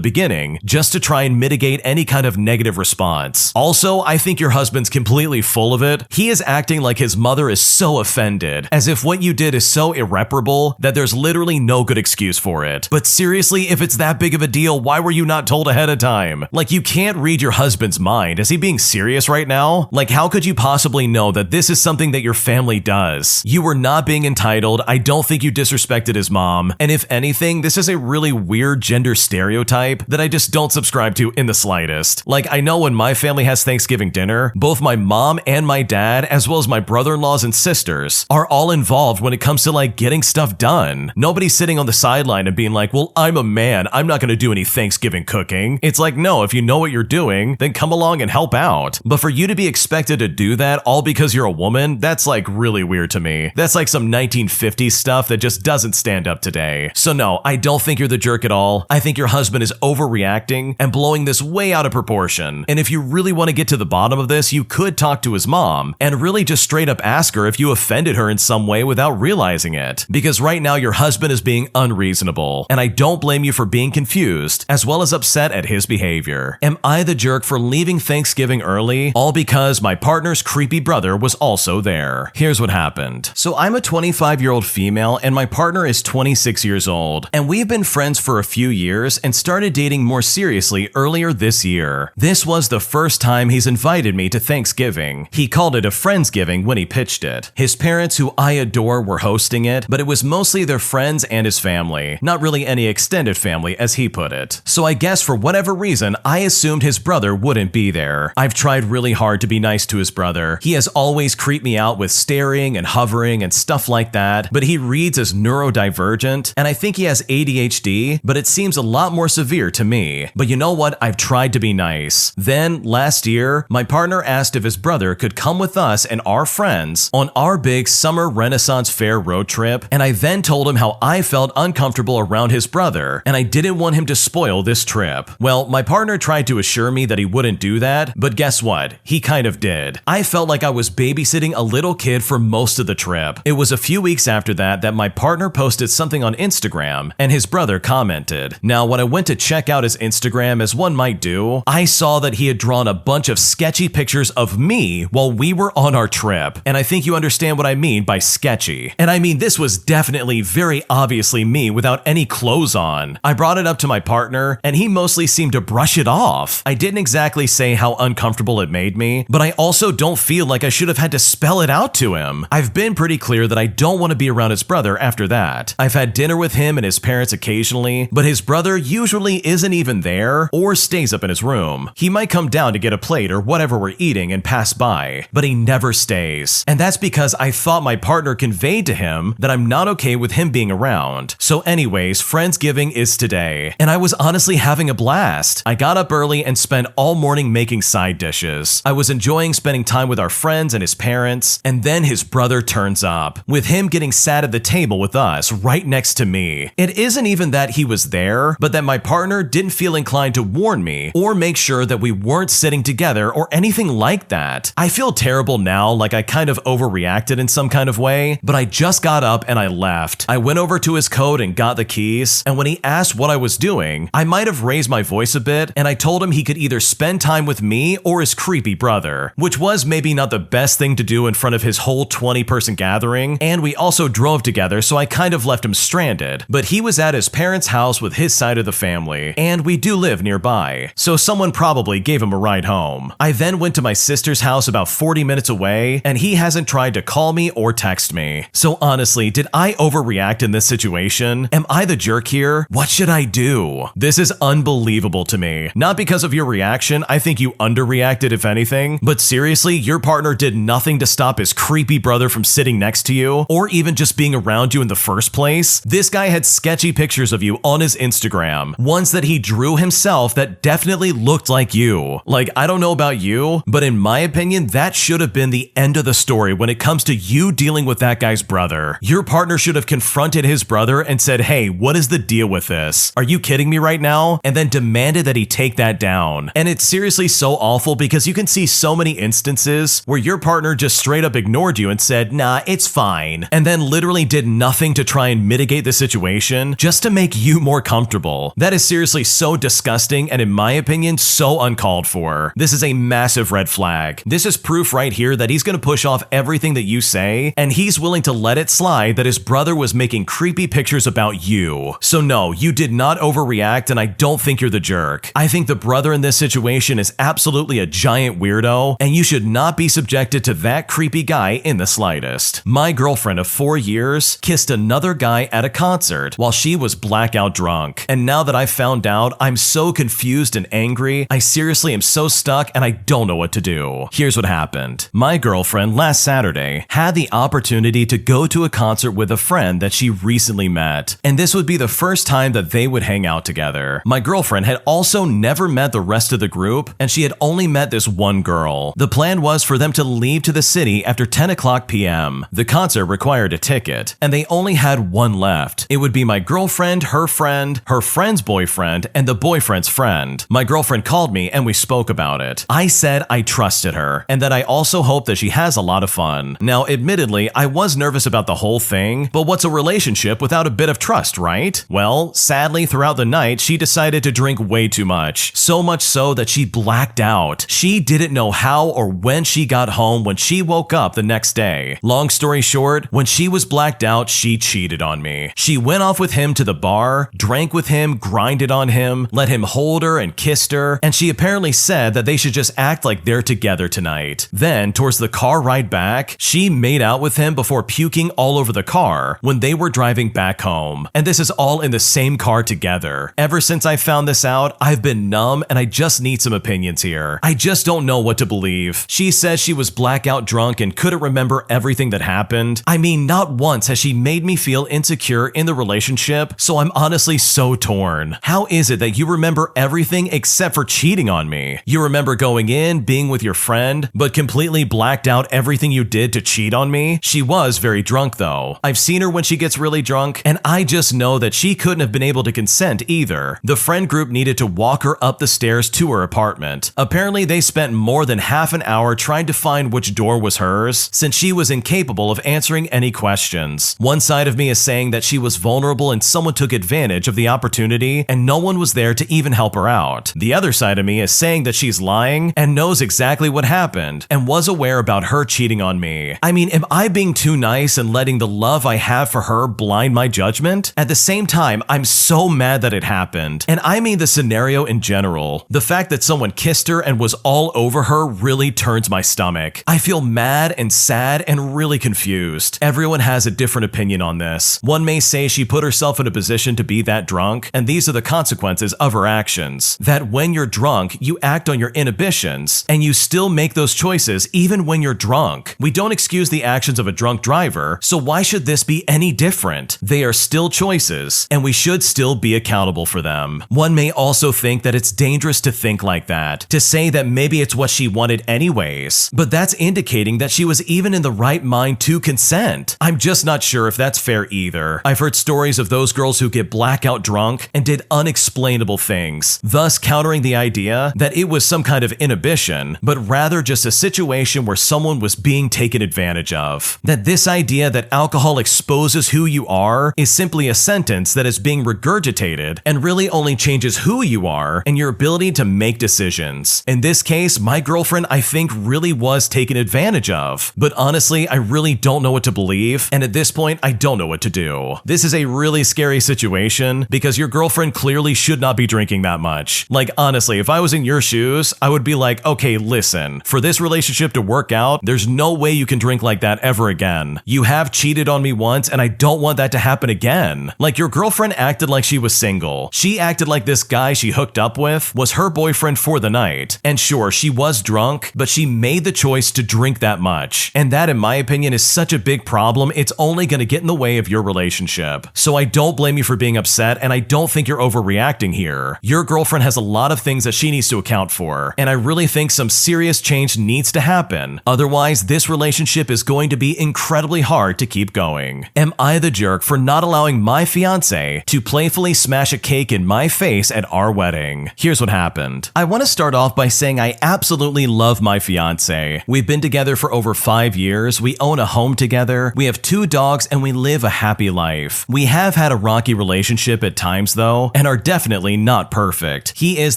beginning just to try and mitigate any kind of negative response. Also, I think your husband's completely full of it. He is acting like his mother is so offended, as if what you did is so irreparable that there's literally no good excuse for it. But seriously, if it's that big of a deal, why were you not told ahead of time? Like, you can't read your husband's mind. Is he being serious right now? Like, how could you possibly know that this is something that your family does? You were not being entitled. I don't think you disrespected his mom. And if anything, this is a really weird gender stereotype that I just don't subscribe to in the slightest. Like, I know when my family has Thanksgiving dinner, both my mom and my dad, as well as my brother-in-laws and sisters, are all involved when it comes to like getting stuff done. Nobody's sitting on the sideline and being like, well, I'm a man, I'm not gonna do any Thanksgiving cooking. It's like, no, if you know what you're doing, then come along and help out. But for you to be expected to do that all because you're a woman, that's like really weird to me. That's like some 1950s stuff that just doesn't stand up today. So no, I don't think you're the jerk at all. I think your husband is overreacting and blowing this way out of proportion. And if you really want to get to the bottom of this, you could talk to his mom and really just straight up ask her if you offended her in some way without realizing it. Because right now your husband is being unreasonable, and I don't blame you for being confused as well as upset at his behavior. Am I the jerk for leaving Thanksgiving early, all because my partner's creepy brother was also there? Here's what happened. So I'm a 25-year-old female and my partner is 26 years old, and we've been friends for a few years and started dating more seriously earlier this year. This was the first time he's invited me to Thanksgiving. He called it a Friendsgiving when he pitched it. His parents, who I adore, were hosting it, but it was mostly their friends and his family, not really any extended family as he put it. So I guess for whatever reason, I assumed his brother wouldn't be there. I've tried really hard to be nice to his brother. He has always creeped me out with staring and hovering and stuff like that, but he reads as neurodivergent, and I think he has ADHD, but it seems a lot more severe to me. But you know what? I've tried to be nice. Then, last year, my partner asked if his brother could come with us and our friends on our big summer Renaissance Fair road trip, and I then told him how I felt uncomfortable around his brother, and I didn't want him to spoil this trip. Well, my partner tried to assure me that he wouldn't do that, but guess what? He kind of did. I felt like I was babysitting a little kid for most of the trip. It was a few weeks after that my partner posted something on Instagram, and his brother commented. Now, when I went to check out his Instagram, as one might do, I saw that he had drawn a bunch of sketchy pictures of me while we were on our trip, and I think you understand what I mean by sketchy. And I mean, this was definitely very obviously me without any clothes on. I brought it up to my partner, and he mostly seemed to brush it off. I didn't exactly say how uncomfortable it made me, but I also don't feel like I should have had to spell it out to him. I've been pretty clear that I don't want to be around his brother after that. I've had dinner with him and his parents occasionally, but his brother usually isn't even there or stays up in his room. He might come down to get a plate or whatever we're eating and pass by, but he never stays. And that's because I thought my partner conveyed to him that I'm not okay with him being around. So anyways, Friendsgiving is today, and I was honestly having a blast. I got up early and spent all morning making side dishes. I was enjoying spending time with our friends and his parents, and then his brother turns up, with him getting sat at the table with us right next to me. It isn't even that he was there, but that my partner didn't feel inclined to warn me or make sure that we weren't sitting together or anything like that. I feel terrible now, like I kind of overreacted in some kind of way, but I just got up and I left. I went over to his coat and got the keys, and when he asked what I was doing, I might have raised my voice a bit, and I told him he could either spend time with me or his creepy brother, which was maybe not the best thing to do in front of his whole 20-person gathering, and we also drove together, so I kind of left him stranded. But he was at his parents' house with his side of the family, and we do live nearby, so someone probably gave him a ride home. I then went to my sister's house about 40 minutes away, and he hasn't tried to call me or text me. So honestly, did I overreact in this situation? Am I the jerk here? What should I do? This is unbelievable to me. Not because of your reaction, I think you underreacted if anything, but seriously, your partner did nothing to stop his creepy brother from sitting next to you, or even just being around you in the first place. This guy had sketchy pictures of you on his Instagram, ones that he drew himself that definitely looked like you. Like, I don't know about you, but in my opinion, that should have been the end of the story when it comes to you dealing with that guy's brother. Your partner should have confronted his brother and said, hey, what is the deal with this? Are you kidding me right now? And then demanded that he take that down. And it's seriously so awful because you can see so many instances where your partner just straight up ignored you and said, nah, it's fine, and then literally did nothing to try and mitigate the situation just to make you more comfortable. That is seriously so disgusting and in my opinion, so uncalled for. This is a massive red flag. This is proof right here that he's gonna push off everything that you say, and he's willing to let it slide that his brother was making creepy pictures about you. So no, you did not overreact, and I don't think you're the jerk. I think the brother in this situation is absolutely a giant weirdo, and you should not be subjected to that creepy guy in the slightest. My girlfriend of 4 years kissed another guy at a concert while she was blackout drunk, and now that I've found out, I'm so confused and angry. I seriously am so stuck and I don't know what to do. Here's what happened. My girlfriend last Saturday had the opportunity to go to a concert with a friend that she recently met, and this would be the first time that they would hang out together. My girlfriend had also never met the rest of the group, and she had only met this one girl. The plan was for them to leave to the city after 10 o'clock p.m. The concert required a ticket, and they only had one left. It would be my girlfriend, her friend's boyfriend, and the boyfriend's friend. My girlfriend called me and we spoke about it. I said I trusted her, and that I also hope that she has a lot of fun. Now, admittedly, I was nervous about the whole thing, but what's a relationship without a bit of trust, right? Well, sadly, throughout the night, she decided to drink way too much. So much so that she blacked out. She didn't know how or when she got home when she woke up the next day. Long story short, when she was blacked out, she cheated on me. She went off with him to the bar, drank with him, grinded on him, let him hold her and kissed her, and she apparently said that they should just act like they're together tonight. Then, towards the car ride back, she made out with him before puking all over the car when they were driving back home. And this is all in the same car together. Ever since I found this out, I've been numb and I just need some opinions here. I just don't know what to believe. She says she was blackout drunk and couldn't remember everything that happened. I mean, not once has she made me feel insecure in the relationship, so I'm honestly so torn. How is it that you remember everything except for cheating on me? You remember going in, being with your friend, but completely blacked out everything you did to cheat on me? She was very drunk though. I've seen her when she gets really drunk, and I just know that she couldn't have been able to consent either. The friend group needed to walk her up the stairs to her apartment. Apparently they spent more than half an hour trying to find which door was hers, since she was incapable of answering any questions. One side of me is saying that she was vulnerable and someone took advantage of the opportunity and no one was there to even help her out. The other side of me is saying that she's lying and knows exactly what happened and was aware about her cheating on me. I mean, am I being too nice and letting the love I have for her blind my judgment? At the same time, I'm so mad that it happened. And I mean the scenario in general. The fact that someone kissed her and was all over her really turns my stomach. I feel mad and sad and really confused. Everyone has a different opinion on this. One may say she put herself in a position to be that drunk, and these are the consequences of her actions. That when you're drunk, you act on your inhibitions, and you still make those choices even when you're drunk. We don't excuse the actions of a drunk driver, so why should this be any different? They are still choices, and we should still be accountable for them. One may also think that it's dangerous to think like that, to say that maybe it's what she wanted anyways, but that's indicating that she was even in the right mind to consent. I'm just not sure if that's fair either. I've heard stories of those girls who get blackout drunk and did unexplainable things, thus countering the idea that it was some kind of inhibition, but rather just a situation where someone was being taken advantage of. That this idea that alcohol exposes who you are is simply a sentence that is being regurgitated and really only changes who you are and your ability to make decisions. In this case, my girlfriend, I think, really was taken advantage of. But honestly, I really don't know what to believe, and at this point, I don't know what to do. This is a really scary situation because your girlfriend clearly should not be drinking that much. Like, honestly, if I was in your shoes, I would be like, okay, listen, for this relationship to work out, there's no way you can drink like that ever again. You have cheated on me once, and I don't want that to happen again. Like, your girlfriend acted like she was single. She acted like this guy she hooked up with was her boyfriend for the night. And sure, she was drunk, but she made the choice to drink that much. And that, in my opinion, is such a big problem, it's only gonna get in the way of your relationship. So I don't blame you for being upset, and I don't think you're overreacting here. Your girlfriend has a lot of things that she needs to account for, and I really think some serious change needs to happen. Otherwise, this relationship is going to be incredibly hard to keep going. Am I the jerk for not allowing my fiance to playfully smash a cake in my face at our wedding? Here's what happened. I want to start off by saying I absolutely love my fiance. We've been together for over 5 years, we own a home together, we have 2 dogs, and we live a happy life. We have had a rocky relationship at times though, and are definitely not perfect. He is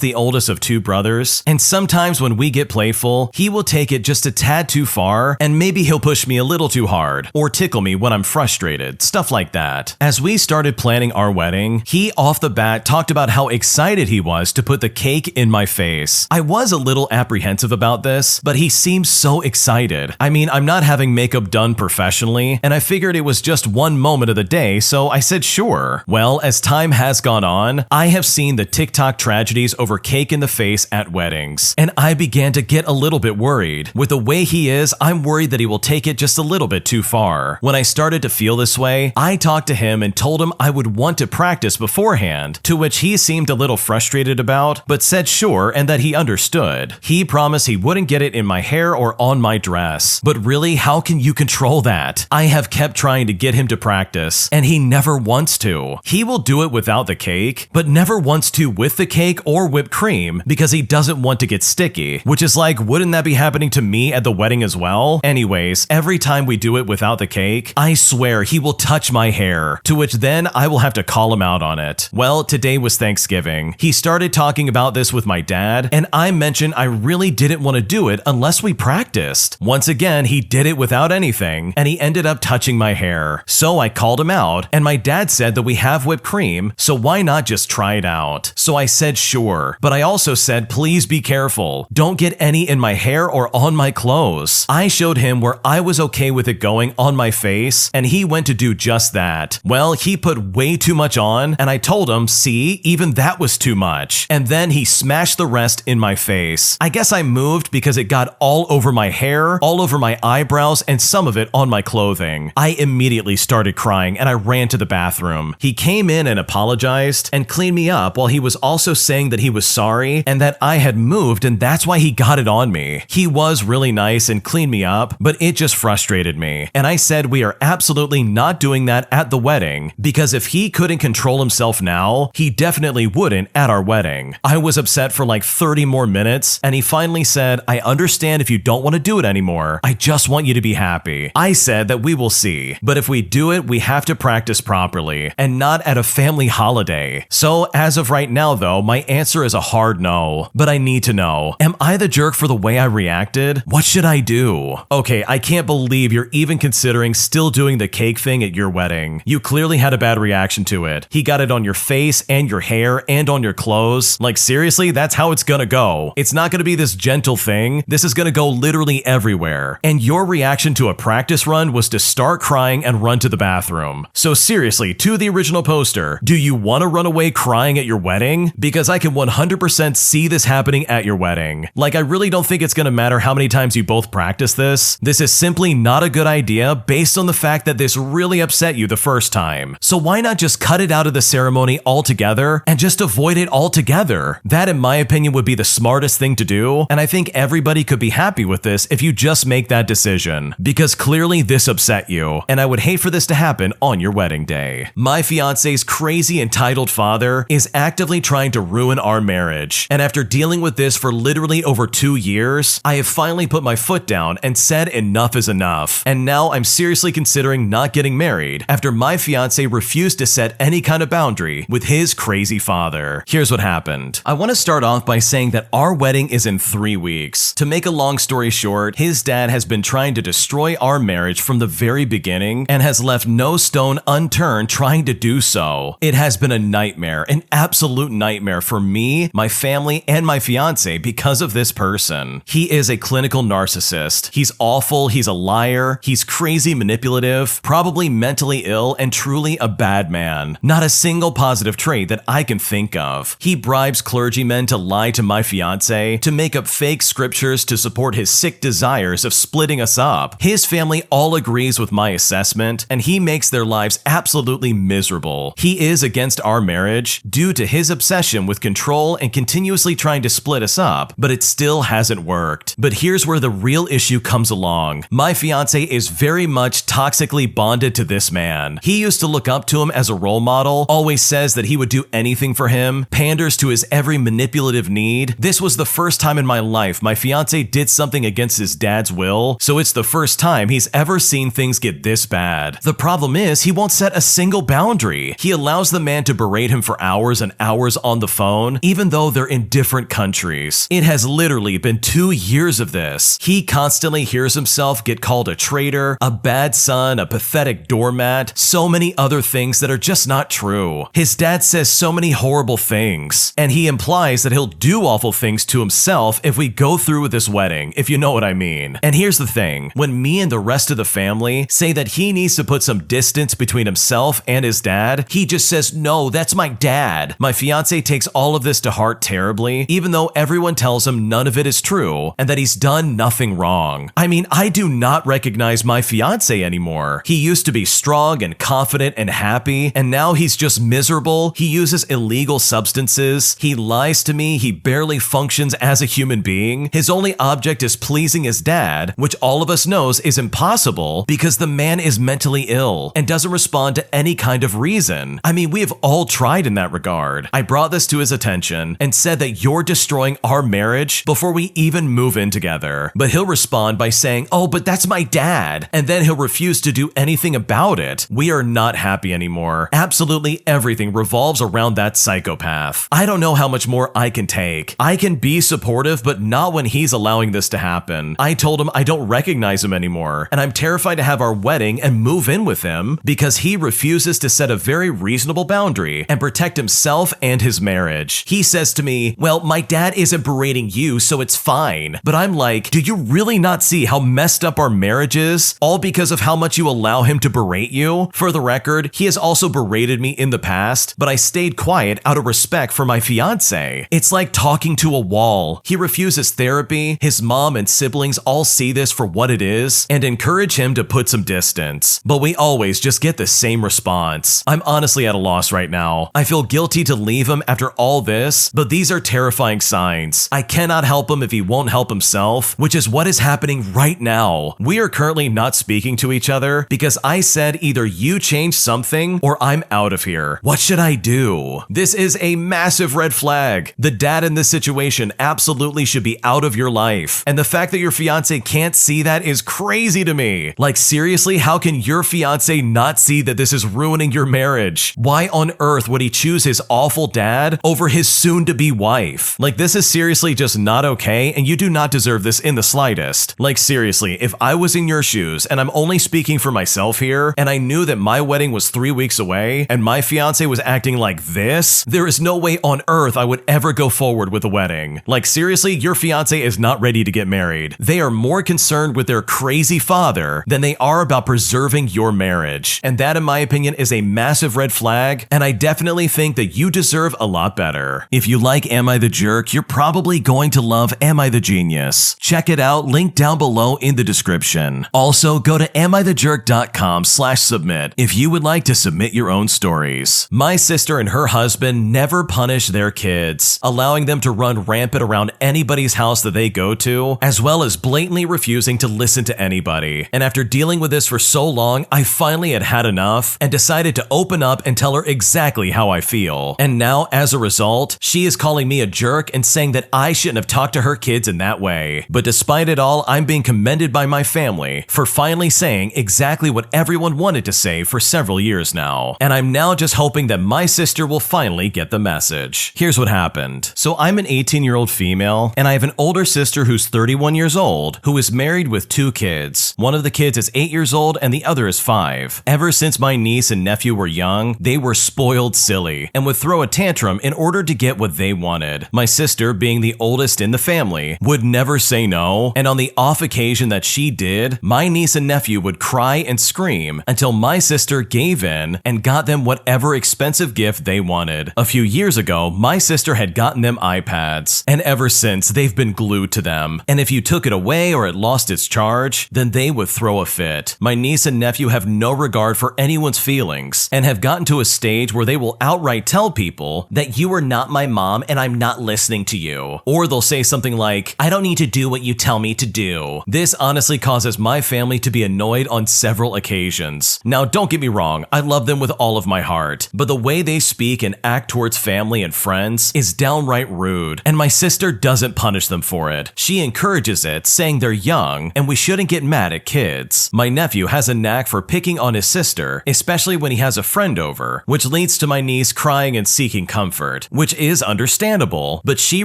the oldest of 2 brothers, and sometimes when we get playful, he will take it just a tad too far, and maybe he'll push me a little too hard, or tickle me when I'm frustrated, stuff like that. As we started planning our wedding, he off the bat talked about how excited he was to put the cake in my face. I was a little apprehensive about this, but he seemed so excited. I mean, I'm not having makeup done professionally, and I figured it was just one moment of the day, so I said sure. Well, as time has gone on, I have seen the TikTok tragedies over cake in the face at weddings, and I began to get a little bit worried. With the way he is, I'm worried that he will take it just a little bit too far. When I started to feel this way, I talked to him and told him I would want to practice beforehand beforehand, to which he seemed a little frustrated about, but said sure and that he understood. He promised he wouldn't get it in my hair or on my dress. But really, how can you control that? I have kept trying to get him to practice, and he never wants to. He will do it without the cake, but never wants to with the cake or whipped cream because he doesn't want to get sticky, which is like, wouldn't that be happening to me at the wedding as well? Anyways, every time we do it without the cake, I swear he will touch my hair, to which then I will have to call him out on it. Well, today was Thanksgiving. He started talking about this with my dad, and I mentioned I really didn't want to do it unless we practiced. Once again, he did it without anything, and he ended up touching my hair. So I called him out, and my dad said that we have whipped cream, so why not just try it out? So I said sure, but I also said please be careful. Don't get any in my hair or on my clothes. I showed him where I was okay with it going on my face, and he went to do just that. Well, he put way too much on, and I told him, see, even that was too much. And then he smashed the rest in my face. I guess I moved because it got all over my hair, all over my eyebrows, and some of it on my clothing. I immediately started crying and I ran to the bathroom. He came in and apologized and cleaned me up while he was also saying that he was sorry and that I had moved and that's why he got it on me. He was really nice and cleaned me up, but it just frustrated me. And I said we are absolutely not doing that at the wedding because if he couldn't control himself now, he definitely wouldn't at our wedding. I was upset for like 30 more minutes and he finally said, I understand if you don't want to do it anymore. I just want you to be happy. I said that we will see, but if we do it, we have to practice properly and not at a family holiday. So as of right now though, my answer is a hard no, but I need to know, am I the jerk for the way I reacted? What should I do? Okay, I can't believe you're even considering still doing the cake thing at your wedding. You clearly had a bad reaction to it. He got it on your face and your hair and on your clothes. Like seriously, that's how it's gonna go. It's not gonna be this gentle thing. This is gonna go literally everywhere. And your reaction to a practice run was to start crying and run to the bathroom. So seriously, to the original poster, do you want to run away crying at your wedding? Because I can 100% see this happening at your wedding. Like I really don't think it's gonna matter how many times you both practice this. This is simply not a good idea based on the fact that this really upset you the first time. So why not just cut it out of the ceremony altogether and just avoid it altogether? That in my opinion would be the smartest thing to do, and I think everybody could be happy with this if you just make that decision. Because clearly this upset you, and I would hate for this to happen on your wedding day. My fiance's crazy entitled father is actively trying to ruin our marriage, and after dealing with this for literally over 2 years, I have finally put my foot down and said enough is enough. And now I'm seriously considering not getting married after my fiance refused to set any kind of boundary with his crazy father. Here's what happened. I want to start off by saying that our wedding is in 3 weeks. To make a long story short, his dad has been trying to destroy our marriage from the very beginning and has left no stone unturned trying to do so. It has been a nightmare, an absolute nightmare for me, my family, and my fiance because of this person. He is a clinical narcissist. He's awful, he's a liar, he's crazy manipulative, probably mentally ill, and truly a bad man. Not a single positive trait that I can think of. He bribes clergymen to lie to my fiance, to make up fake scriptures to support his sick desires of splitting us up. His family all agrees with my assessment, and he makes their lives absolutely miserable. He is against our marriage due to his obsession with control and continuously trying to split us up, but it still hasn't worked. But here's where the real issue comes along. My fiance is very much toxically bonded to this man. He used to look up to him as a role model, always says that he would do anything for him, panders to his every manipulative need. This was the first time in my life my fiance did something against his dad's will, so it's the first time he's ever seen things get this bad. The problem is he won't set a single boundary. He allows the man to berate him for hours and hours on the phone, even though they're in different countries. It has literally been 2 years of this. He constantly hears himself get called a traitor, a bad son, a pathetic doormat, so many other things that are just not true. His dad says so many horrible things, and he implies that he'll do awful things to himself if we go through with this wedding, if you know what I mean. And here's the thing, when me and the rest of the family say that he needs to put some distance between himself and his dad, he just says, no, that's my dad. My fiance takes all of this to heart terribly, even though everyone tells him none of it is true and that he's done nothing wrong. I mean, I do not recognize my fiance anymore. He used to be strong and confident and happy, and now he's just miserable terrible. He uses illegal substances. He lies to me. He barely functions as a human being. His only object is pleasing his dad, which all of us knows is impossible because the man is mentally ill and doesn't respond to any kind of reason. I mean, we have all tried in that regard. I brought this to his attention and said that you're destroying our marriage before we even move in together. But he'll respond by saying, oh, but that's my dad. And then he'll refuse to do anything about it. We are not happy anymore. Absolutely everything revolves around that psychopath. I don't know how much more I can take. I can be supportive, but not when he's allowing this to happen. I told him I don't recognize him anymore, and I'm terrified to have our wedding and move in with him because he refuses to set a very reasonable boundary and protect himself and his marriage. He says to me, well, my dad isn't berating you, so it's fine. But I'm like, do you really not see how messed up our marriage is? All because of how much you allow him to berate you? For the record, he has also berated me in the past, but I stayed quiet out of respect for my fiance. It's like talking to a wall. He refuses therapy. His mom and siblings all see this for what it is and encourage him to put some distance. But we always just get the same response. I'm honestly at a loss right now. I feel guilty to leave him after all this, but these are terrifying signs. I cannot help him if he won't help himself, which is what is happening right now. We are currently not speaking to each other because I said either you change something or I'm out of here. What should I do? This is a massive red flag. The dad in this situation absolutely should be out of your life. And the fact that your fiance can't see that is crazy to me. Like, seriously, how can your fiance not see that this is ruining your marriage? Why on earth would he choose his awful dad over his soon-to-be wife? Like, this is seriously just not okay, and you do not deserve this in the slightest. Like, seriously, if I was in your shoes, and I'm only speaking for myself here, and I knew that my wedding was 3 weeks away, and my fiance was acting like this, there is no way on earth I would ever go forward with a wedding. Like, seriously, your fiance is not ready to get married. They are more concerned with their crazy father than they are about preserving your marriage. And that, in my opinion, is a massive red flag, and I definitely think that you deserve a lot better. If you like Am I the Jerk, you're probably going to love Am I the Genius. Check it out, link down below in the description. Also, go to amithejerk.com/submit if you would like to submit your own stories. My sister and her husband never punish their kids, allowing them to run rampant around anybody's house that they go to, as well as blatantly refusing to listen to anybody. And after dealing with this for so long, I finally had enough and decided to open up and tell her exactly how I feel. And now, as a result, she is calling me a jerk and saying that I shouldn't have talked to her kids in that way. But despite it all, I'm being commended by my family for finally saying exactly what everyone wanted to say for several years now. And I'm now just hoping that my sister will finally get the message. Here's what happened. So I'm an 18-year-old female, and I have an older sister who's 31 years old, who is married with 2 kids. One of the kids is 8 years old and the other is 5. Ever since my niece and nephew were young, they were spoiled silly and would throw a tantrum in order to get what they wanted. My sister, being the oldest in the family, would never say no, and on the off occasion that she did, my niece and nephew would cry and scream until my sister gave in and got them whatever expensive gift they wanted. A few years ago, my sister had gotten them iPads, and ever since, they've been glued to them. And if you took it away or it lost its charge, then they would throw a fit. My niece and nephew have no regard for anyone's feelings and have gotten to a stage where they will outright tell people that you are not my mom and I'm not listening to you. Or they'll say something like, I don't need to do what you tell me to do. This honestly causes my family to be annoyed on several occasions. Now, don't get me wrong, I love them with all of my heart, but the way they speak and act towards family and friends is downright rude, and my sister doesn't punish them for it. She encourages it, saying they're young and we shouldn't get mad at kids. My nephew has a knack for picking on his sister, especially when he has a friend over, which leads to my niece crying and seeking comfort, which is understandable, but she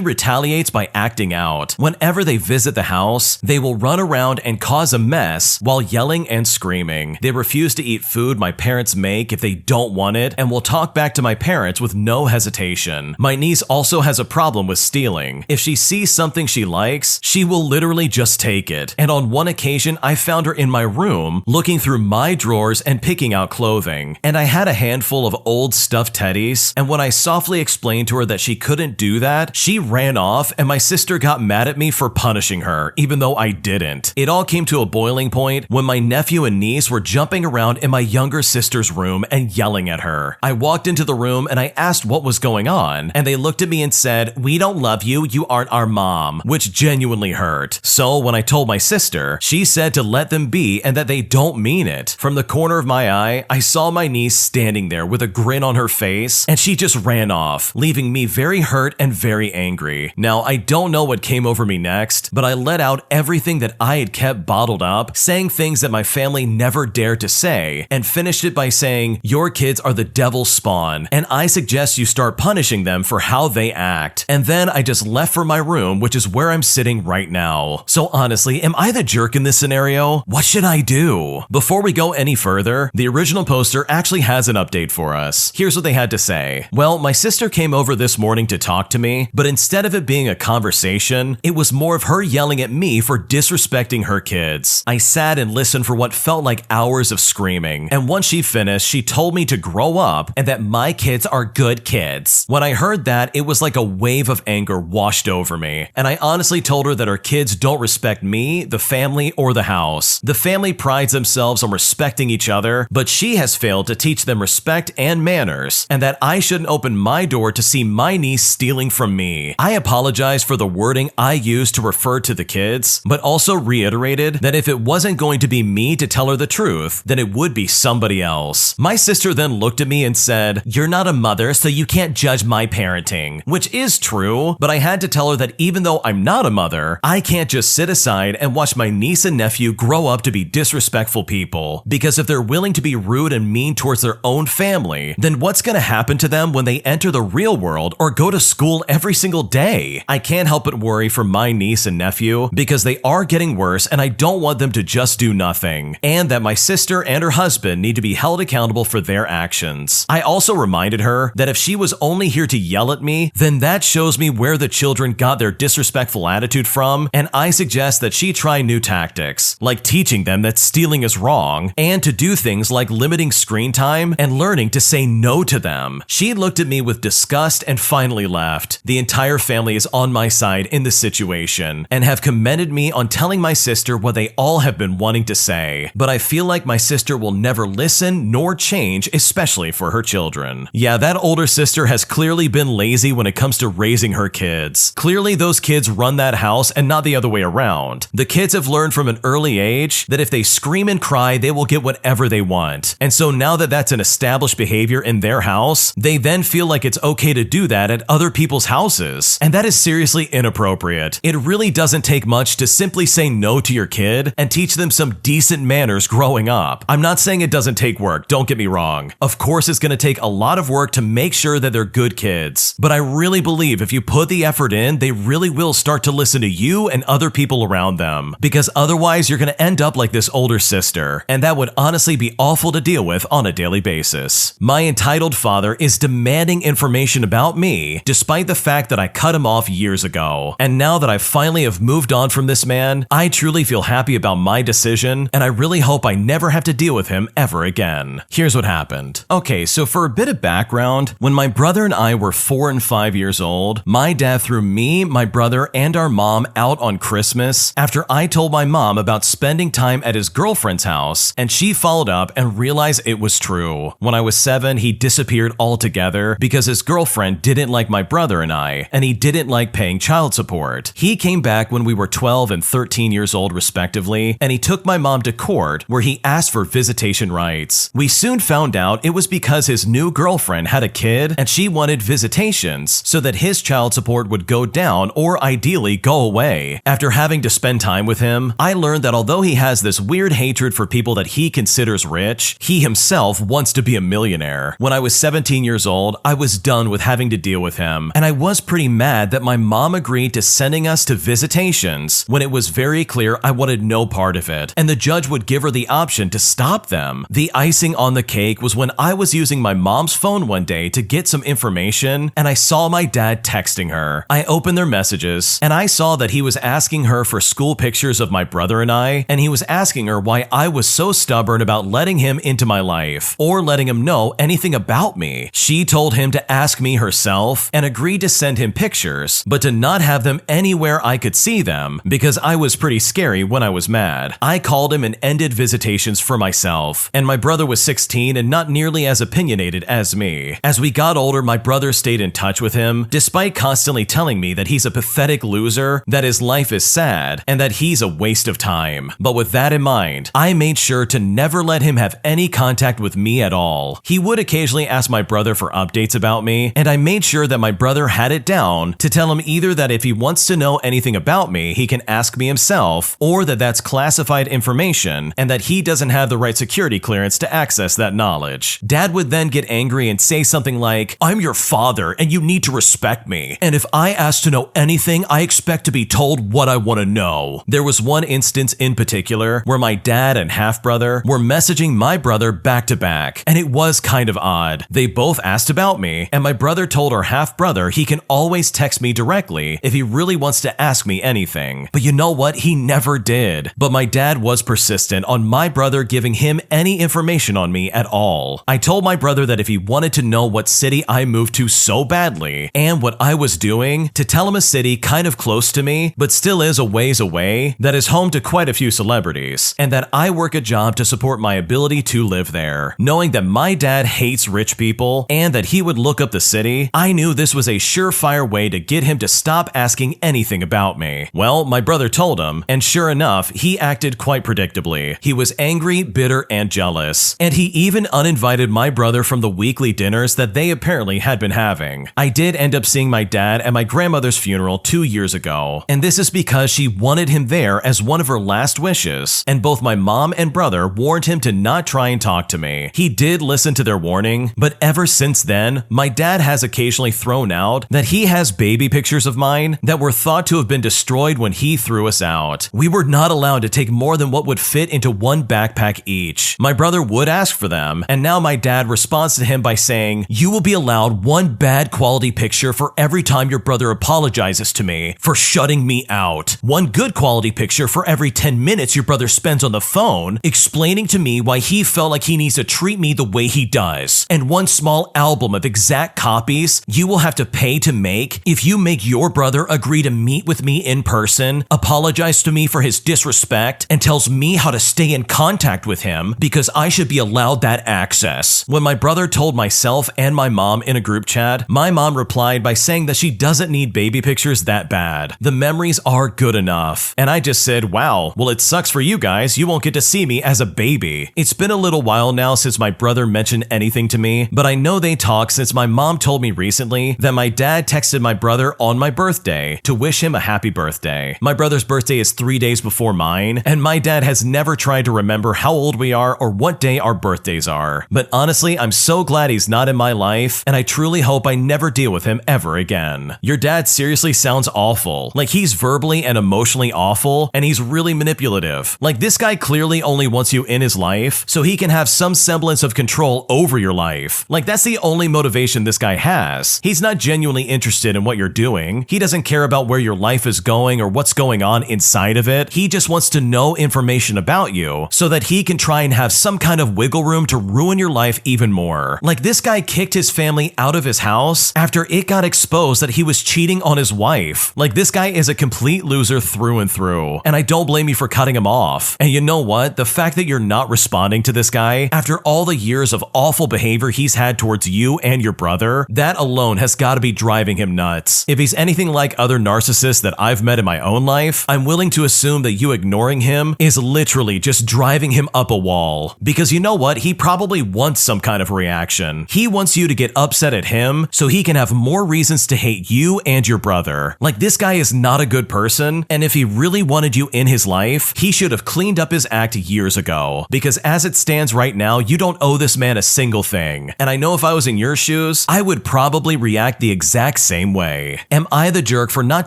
retaliates by acting out. Whenever they visit the house, they will run around and cause a mess while yelling and screaming. They refuse to eat food my parents make if they don't want it and will talk back to my parents with no hesitation. My niece also has a problem with stealing. If she sees something she likes, she will literally just take it. And on one occasion, I found her in my room looking through my drawers and picking out clothing. And I had a handful of old stuffed teddies, and when I softly explained to her that she couldn't do that, she ran off and my sister got mad at me for punishing her, even though I didn't. It all came to a boiling point when my nephew and niece were jumping around in my younger sister's room and yelling at her. I walked into the room and I asked what was going on, and they looked at me and said, "We don't love you, you aren't our mom," which genuinely hurt. So when I told my sister, she said to let them be and that they don't mean it. From the corner of my eye, I saw my niece standing there with a grin on her face, and she just ran off, leaving me very hurt and very angry. Now, I don't know what came over me next, but I let out everything that I had kept bottled up, saying things that my family never dared to say, and finished it by saying, "Your kids are the devil's spawn, and I suggest you start punishing them for how they act." And then I just left for my room, which is where I'm sitting right now. So honestly, am I the jerk in this scenario? What should I do? Before we go any further, the original poster actually has an update for us. Here's what they had to say. "Well, my sister came over this morning to talk to me, but instead of it being a conversation, it was more of her yelling at me for disrespecting her kids. I sat and listened for what felt like hours of screaming, and once she finished, she told me to grow up and that my kids are good kids." When I heard that, it was like a wave of anger washed over me, and I honestly told her that her kids don't respect me, the family, or the house. The family prides themselves on respecting each other, but she has failed to teach them respect and manners, and that I shouldn't open my door to see my niece stealing from me. I apologized for the wording I used to refer to the kids, but also reiterated that if it wasn't going to be me to tell her the truth, then it would be somebody else. My sister then looked at me and said, "You're not a mother, so you can't judge my parenting," which is true, but I had to tell her that even though I'm not a mother, I can't just sit aside and watch my niece and nephew grow up to be disrespectful people, because if they're willing to be rude and mean towards their own family, then what's going to happen to them when they enter the real world or go to school every single day? I can't help but worry for my niece and nephew because they are getting worse, and I don't want them to just do nothing, and that my sister and her husband need to be held accountable for their actions. I also reminded her that if she was only here to yell at me, then that shows me where the children got their disrespectful attitude from, and I suggest that she try new tactics, like teaching them that stealing is wrong, and to do things like limiting screen time and learning to say no to them. She looked at me with disgust and finally left. The entire family is on my side in this situation and have commended me on telling my sister what they all have been wanting to say, but I feel like my sister will never listen nor change, especially for her children. Yeah, that older sister has clearly been lazy when it comes to raising her kids. Clearly those kids run that house and not the other way around. The kids have learned from an early age that if they scream and cry, they will get whatever they want. And so now that that's an established behavior in their house, they then feel like it's okay to do that at other people's houses. And that is seriously inappropriate. It really doesn't take much to simply say no to your kid and teach them some decent manners growing up. I'm not saying it doesn't take work, don't get me wrong. Of course it's going to take a lot of work to make sure that they're good kids, but I really believe if you put the effort in, they really will start to listen to you and other people around them, because otherwise you're going to end up like this older sister, and that would honestly be awful to deal with on a daily basis. My entitled father is demanding information about me, despite the fact that I cut him off years ago. And now that I finally have moved on from this man, I truly feel happy about my decision, and I really hope I never have to deal with him ever again. Here's what happened. Okay, so for a bit of background, when my brother and I were 4 and 5 years old, my dad threw me, my brother, and our mom out on Christmas after I told my mom about spending time at his girlfriend's house, and she followed up and realized it was true. When I was 7, he disappeared altogether because his girlfriend didn't like my brother and I, and he didn't like paying child support. He came back when we were 12 and 13 years old respectively, and he took my mom to court where he asked for visitation rights. We soon found out it was because his new girlfriend had a kid and she wanted visitations so that his child support would go down or ideally go away. After having to spend time with him, I learned that although he has this weird hatred for people that he considers rich, he himself wants to be a millionaire. When I was 17 years old, I was done with having to deal with him, and I was pretty mad that my mom agreed to sending us to visitations when it was very clear I wanted no part of it, and the judge would give her the option to stop them. The icing on the cake was when I was using my mom's phone one day to get some information, and I saw my dad texting her. I opened their messages, and I saw that he was asking her for school pictures of my brother and I, and he was asking her why I was so stubborn about letting him into my life, or letting him know anything about me. She told him to ask me herself, and agreed to send him pictures, but to not have them anywhere I could see them, because I was pretty scary when I was mad. I called him and ended visitations for myself, and my brother was 16 and not nearly as opinionated opinionated as me. As we got older, my brother stayed in touch with him, despite constantly telling me that he's a pathetic loser, that his life is sad, and that he's a waste of time. But with that in mind, I made sure to never let him have any contact with me at all. He would occasionally ask my brother for updates about me, and I made sure that my brother had it down to tell him either that if he wants to know anything about me, he can ask me himself, or that that's classified information and that he doesn't have the right security clearance to access that knowledge. Dad would then get angry and say something like, "I'm your father and you need to respect me. And if I ask to know anything, I expect to be told what I want to know." There was one instance in particular where my dad and half-brother were messaging my brother back to back, and it was kind of odd. They both asked about me, and my brother told our half-brother he can always text me directly if he really wants to ask me anything. But you know what? He never did. But my dad was persistent on my brother giving him any information on me at all. I told my brother that if he wanted to know what city I moved to so badly and what I was doing, to tell him a city kind of close to me, but still is a ways away, that is home to quite a few celebrities, and that I work a job to support my ability to live there. Knowing that my dad hates rich people and that he would look up the city, I knew this was a surefire way to get him to stop asking anything about me. Well, my brother told him, and sure enough, he acted quite predictably. He was angry, bitter, and jealous, and he even uninvited my brother from the weekly dinners that they apparently had been having. I did end up seeing my dad at my grandmother's funeral 2 years ago, and this is because she wanted him there as one of her last wishes, and both my mom and brother warned him to not try and talk to me. He did listen to their warning, but ever since then, my dad has occasionally thrown out that he has baby pictures of mine that were thought to have been destroyed when he threw us out. We were not allowed to take more than what would fit into one backpack each. My brother would ask for them, and now my dad responds to him by saying, "You will be allowed one bad quality picture for every time your brother apologizes to me for shutting me out. One good quality picture for every 10 minutes your brother spends on the phone explaining to me why he felt like he needs to treat me the way he does. And one small album of exact copies you will have to pay to make if you make your brother agree to meet with me in person, apologize to me for his disrespect, and tells me how to stay in contact with him because I should be allowed that access." When my brother told myself and my mom in a group chat, my mom replied by saying that she doesn't need baby pictures that bad. The memories are good enough. And I just said, "Wow, well it sucks for you guys, you won't get to see me as a baby." It's been a little while now since my brother mentioned anything to me, but I know they talk since my mom told me recently that my dad texted my brother on my birthday to wish him a happy birthday. My brother's birthday is 3 days before mine, and my dad has never tried to remember how old we are or what day our birthdays are. But honestly, I'm so glad he's not in my life, and I truly hope I never deal with him ever again. Your dad seriously sounds awful. Like he's verbally and emotionally awful, and he's really manipulative. Like this guy clearly only wants you in his life so he can have some semblance of control over your life. Like that's the only motivation this guy has. He's not genuinely interested in what you're doing. He doesn't care about where your life is going or what's going on inside of it. He just wants to know information about you so that he can try and have some kind of wiggle room to ruin your life even more. Like this guy kicked his family out of his house after it got exposed that he was cheating on his wife. Like this guy is a complete loser through and through, and I don't blame you for cutting him off. And you know what? The fact that you're not responding to this guy after all the years of awful behavior he's had towards you and your brother, that alone has got to be driving him nuts. If he's anything like other narcissists that I've met in my own life, I'm willing to assume that you ignoring him is literally just driving him up a wall. Because you know what? He probably wants some kind of reaction. He wants you to get upset at him so he can have more reasons to hate you and your brother. Like this guy is not a good person, and if he really wanted you in his life, he should have cleaned up his act years ago. Because as it stands right now, you don't owe this man a single thing. And I know if I was in your shoes, I would probably react the exact same way. Am I the jerk for not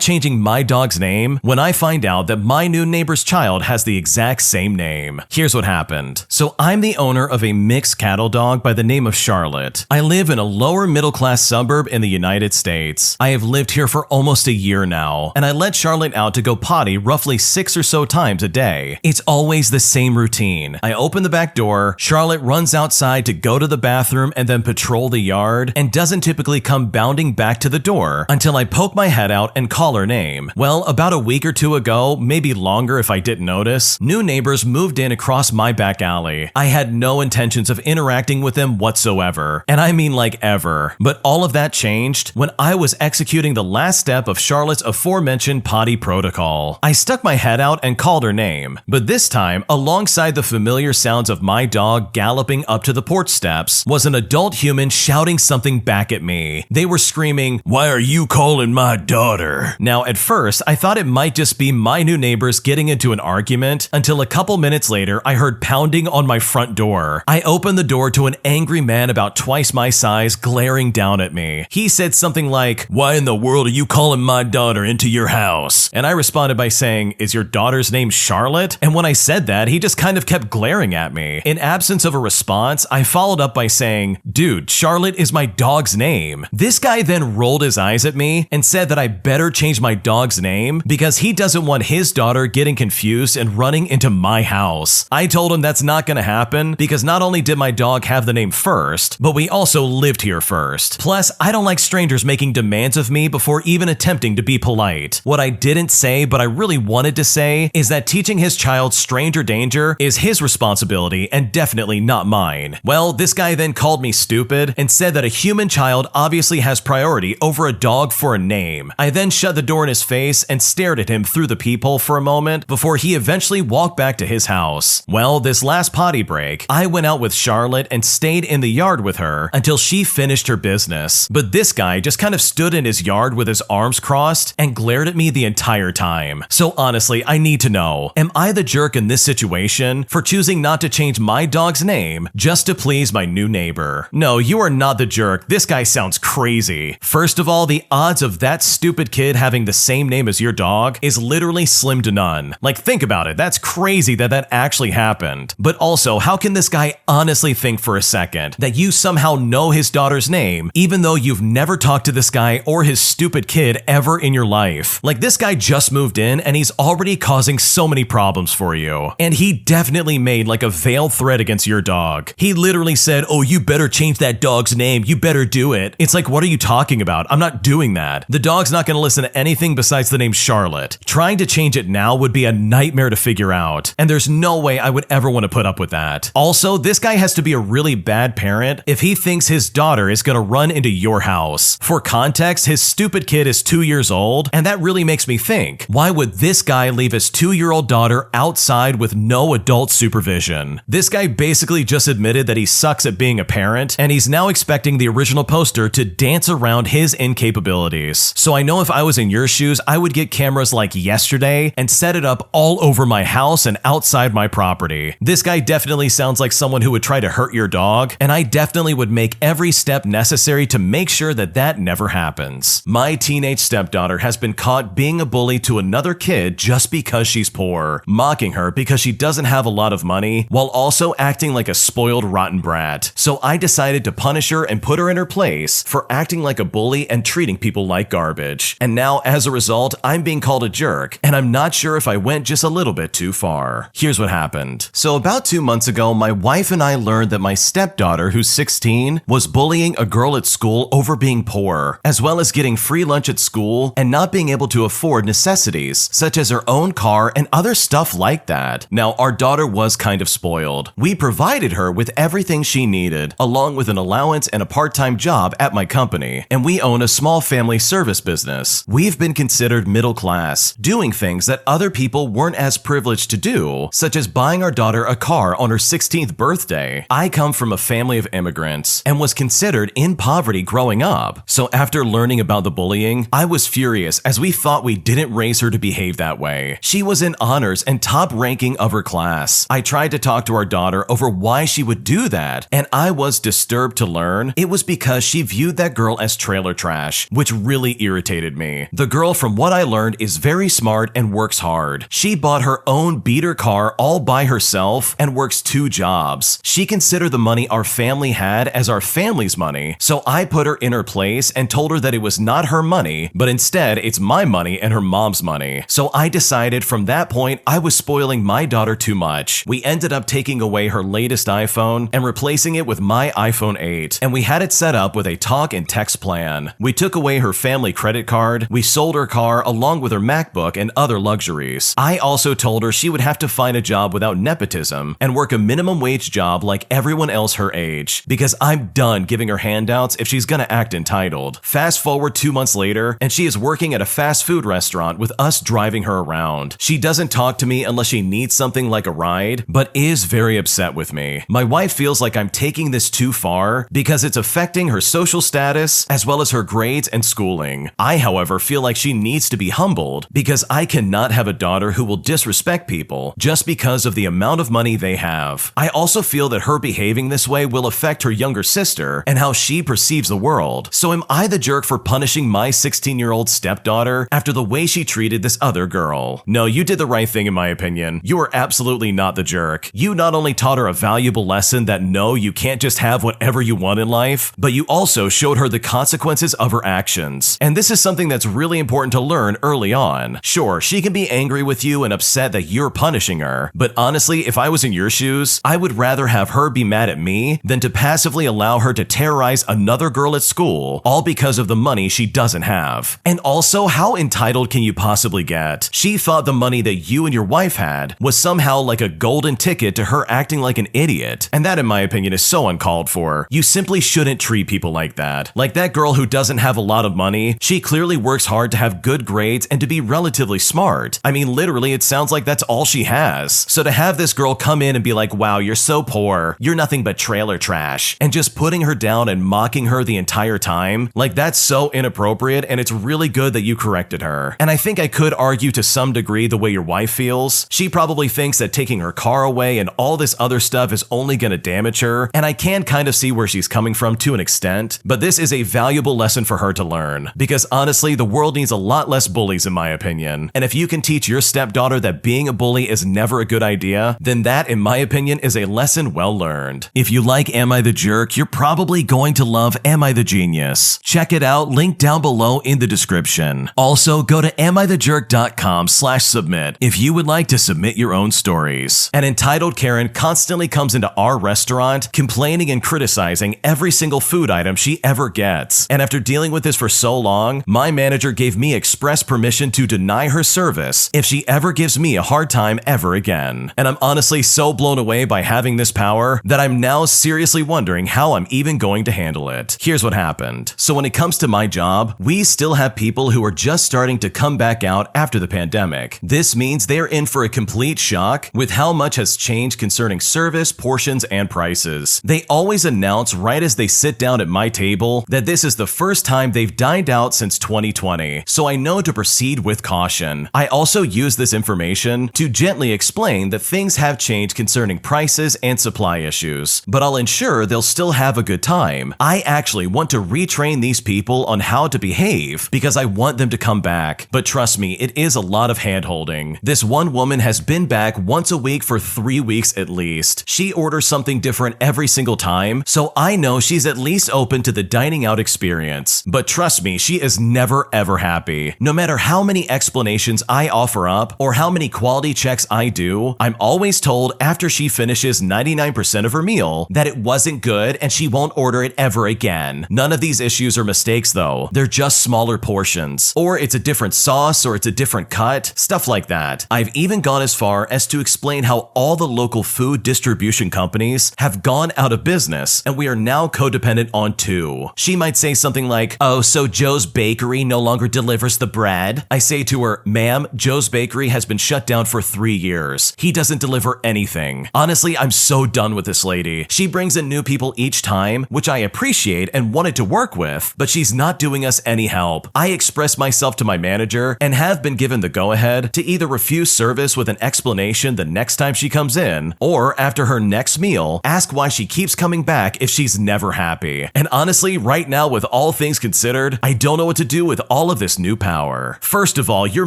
changing my dog's name when I find out that my new neighbor's child has the exact same name? Here's what happened. So I'm the owner of a mixed cattle dog by the name of Charlotte. I live in a lower middle class suburb in the United States. I have lived here for almost a year now, and I let Charlotte out to go potty roughly 6 or so times a day. It's always the same routine. I open the back door, Charlotte runs outside to go to the bathroom and then patrol the yard, and doesn't typically come bounding back to the door until I poke my head out and call her name. Well, about a week or two ago, maybe longer if I didn't notice, new neighbors moved in across my back alley. I had no intentions of interacting with them whatsoever. And I mean like ever. But all of that changed when I was executing the last step of Charlotte's aforementioned potty protocol. I stuck my head out and called her name, but this time, alongside the familiar sounds of my dog galloping up to the porch steps, was an adult human shouting something back at me. They were screaming, "Why are you calling my daughter?" Now, at first, I thought it might just be my new neighbors getting into an argument, until a couple minutes later, I heard pounding on my front door. I opened the door to an angry man about twice my size glaring down at me. He said something like, "Why in the world are you calling my daughter into your house?" And I responded by saying, "Is your daughter's name Charlotte?" And when I said that, he just kind of kept glaring at me. In absence of a response, I followed up by saying, "Dude, Charlotte is my dog's name." This guy then rolled his eyes at me and said that I better change my dog's name because he doesn't want his daughter getting confused and running into my house. I told him that's not gonna happen because not only did my dog have the name first, but we also lived here first. Plus, I don't like strangers making demands of me before even attempting to be polite. What I didn't say, but I really wanted to say, is that teaching his child stranger danger is his responsibility and definitely not mine. Well, this guy then called me stupid and said that a human child obviously has priority over a dog for a name. I then shut the door in his face and stared at him through the peephole for a moment before he eventually walked back to his house. Well, this last potty break, I went out with Charlotte and stayed in the yard with her until she finished her business. But this guy just kind of stood in his yard with his arms crossed and glared at me the entire time. So honestly, I need to know, am I the jerk in this situation for choosing not to change my dog's name just to please my new neighbor? No, you are not the jerk. This guy sounds crazy. First of all, the odds of that stupid kid having the same name as your dog is literally slim to none. Like, think about it. That's crazy that that actually happened. But also, how can this guy honestly think for a second that you somehow know his daughter's name, even though you've never talked to this guy or his stupid kid ever in your life? Like, this guy just moved in and he's already causing so many problems for you. And he definitely made like a veiled threat against your dog. He literally said, "Oh, you better change that dog's name. You better do it." It's like, what are you talking about? I'm not doing that. The dog's not going to listen to anything besides the name Charlotte. Trying to change it now would be a nightmare to figure out. And there's no way I would ever want to put up with that. Also, this guy has to be a really bad parent if he thinks his daughter is going to run into your house. For context, his stupid kid is 2 years old, and that really makes me think, why would this guy leave his 2-year-old daughter outside with no adult supervision? This guy basically just admitted that he sucks at being a parent, and he's now expecting the original poster to dance around his incapabilities. So I know if I was in your shoes, I would get cameras like yesterday and set it up all over my house and outside my property. This guy definitely sounds like someone who would try to hurt your dog, and I definitely would make every step necessary to make sure that that never happens. My teenage stepdaughter has been caught being a bully to another kid just because she's poor, mocking her because she doesn't have a lot of money, while also acting like a spoiled rotten brat. So I decided to punish her and put her in her place for acting like a bully and treating people like garbage. And now, as a result, I'm being called a jerk, and I'm not sure if I went just a little bit too far. Here's what happened. So about 2 months ago, my wife and I learned that my stepdaughter, who's 16, was bullying a girl at school over being poor, as well as getting free lunch at school and not being able to afford necessities, such as her own car and other stuff like that. Now, our daughter was kind of spoiled. We provided her with everything she needed, along with an allowance and a part-time job at my company, and we own a small family service business. We've been considered middle class, doing things that other people weren't as privileged to do, such as buying our daughter a car on her 16th birthday. I come from a family of immigrants and was considered in poverty growing up, so after learning about the bullying, I was furious as we thought we didn't raise her to behave that way. She was in honors and top ranking of her class. I tried to talk to our daughter over why she would do that, and I was disturbed to learn it was because she viewed that girl as trailer trash, which really irritated me. The girl, from what I learned, is very smart and works hard. She bought her own beater car all by herself and works 2 jobs. She considered the money our family had as our family's money, so I put her in her place and told her that it was not her money, but instead it's my money and her mom's money. So I decided from that point I was spoiling my daughter too much. We ended up taking away her latest iPhone and replacing it with my iPhone 8, and we had it set up with a talk and text plan. We took away her family credit card, we sold her car along with her MacBook and other luxuries. I also told her she would have to find a job without nepotism and work a minimum wage job like everyone else her her age, because I'm done giving her handouts if she's gonna act entitled. Fast forward 2 months later, and she is working at a fast food restaurant with us driving her around. She doesn't talk to me unless she needs something like a ride, but is very upset with me. My wife feels like I'm taking this too far because it's affecting her social status as well as her grades and schooling. I, however, feel like she needs to be humbled because I cannot have a daughter who will disrespect people just because of the amount of money they have. I also feel that her behaving this way will affect her younger sister and how she perceives the world. So am I the jerk for punishing my 16-year-old stepdaughter after the way she treated this other girl? No, you did the right thing in my opinion. You are absolutely not the jerk. You not only taught her a valuable lesson that no, you can't just have whatever you want in life, but you also showed her the consequences of her actions. And this is something that's really important to learn early on. Sure, she can be angry with you and upset that you're punishing her, but honestly, if I was in your shoes, I would rather have her be mad at me than to passively allow her to terrorize another girl at school, all because of the money she doesn't have. And also, how entitled can you possibly get? She thought the money that you and your wife had was somehow like a golden ticket to her acting like an idiot, and that in my opinion is so uncalled for. You simply shouldn't treat people like that. Like that girl who doesn't have a lot of money, she clearly works hard to have good grades and to be relatively smart. I mean, literally, it sounds like that's all she has. So to have this girl come in and be like, wow, you're so poor, you're nothing but trailer trash, and just putting her down and mocking her the entire time, like that's so inappropriate, and it's really good that you corrected her. And I think I could argue to some degree the way your wife feels. She probably thinks that taking her car away and all this other stuff is only gonna damage her, and I can kind of see where she's coming from to an extent, but this is a valuable lesson for her to learn, because honestly, the world needs a lot less bullies in my opinion, and if you can teach your stepdaughter that being a bully is never a good idea, then that, in my opinion, is a lesson well learned. If you like Am I the Jerk, you're probably going to love Am I the Genius. Check it out, link down below in the description. Also, go to AmITheJerk.com/submit if you would like to submit your own stories. An entitled Karen constantly comes into our restaurant complaining and criticizing every single food item she ever gets. And after dealing with this for so long, my manager gave me express permission to deny her service if she ever gives me a hard time ever again. And I'm honestly so blown away by having this power that I'm now seriously wondering how I'm even going to handle it. Here's what happened. So when it comes to my job, we still have people who are just starting to come back out after the pandemic. This means they're in for a complete shock with how much has changed concerning service, portions, and prices. They always announce right as they sit down at my table that this is the first time they've dined out since 2020, so I know to proceed with caution. I also use this information to gently explain that things have changed concerning prices and supply issues, but I'll ensure they'll still have a good time. I actually want to retrain these people on how to behave because I want them to come back, but trust me, it is a lot of hand-holding. This one woman has been back once a week for 3 weeks at least. She orders something different every single time, so I know she's at least open to the dining out experience. But trust me, she is never ever happy. No matter how many explanations I offer up or how many quality checks I do, I'm always told after she finishes 99% of her meal that it wasn't good and she won't order it ever again. None of these issues are mistakes though. They're just smaller portions. Or it's a different sauce or it's a different cut, stuff like that. I've even gone as far as to explain how all the local food distribution companies have gone out of business and we are now codependent on 2. She might say something like, oh, so Joe's Bakery no longer delivers the bread? I say to her, ma'am, Joe's Bakery has been shut down for 3 years. He doesn't deliver anything. Honestly, I'm so done with this lady. She brings in new people each time, which I appreciate and wanted to work with, but she's not doing us any help. I expressed myself to my manager and have been given the go-ahead to either refuse service with an explanation the next time she comes in, or after her next meal, ask why she keeps coming back if she's never happy. And honestly, right now, with all things considered, I don't know what to do with all of this new power. First of all, your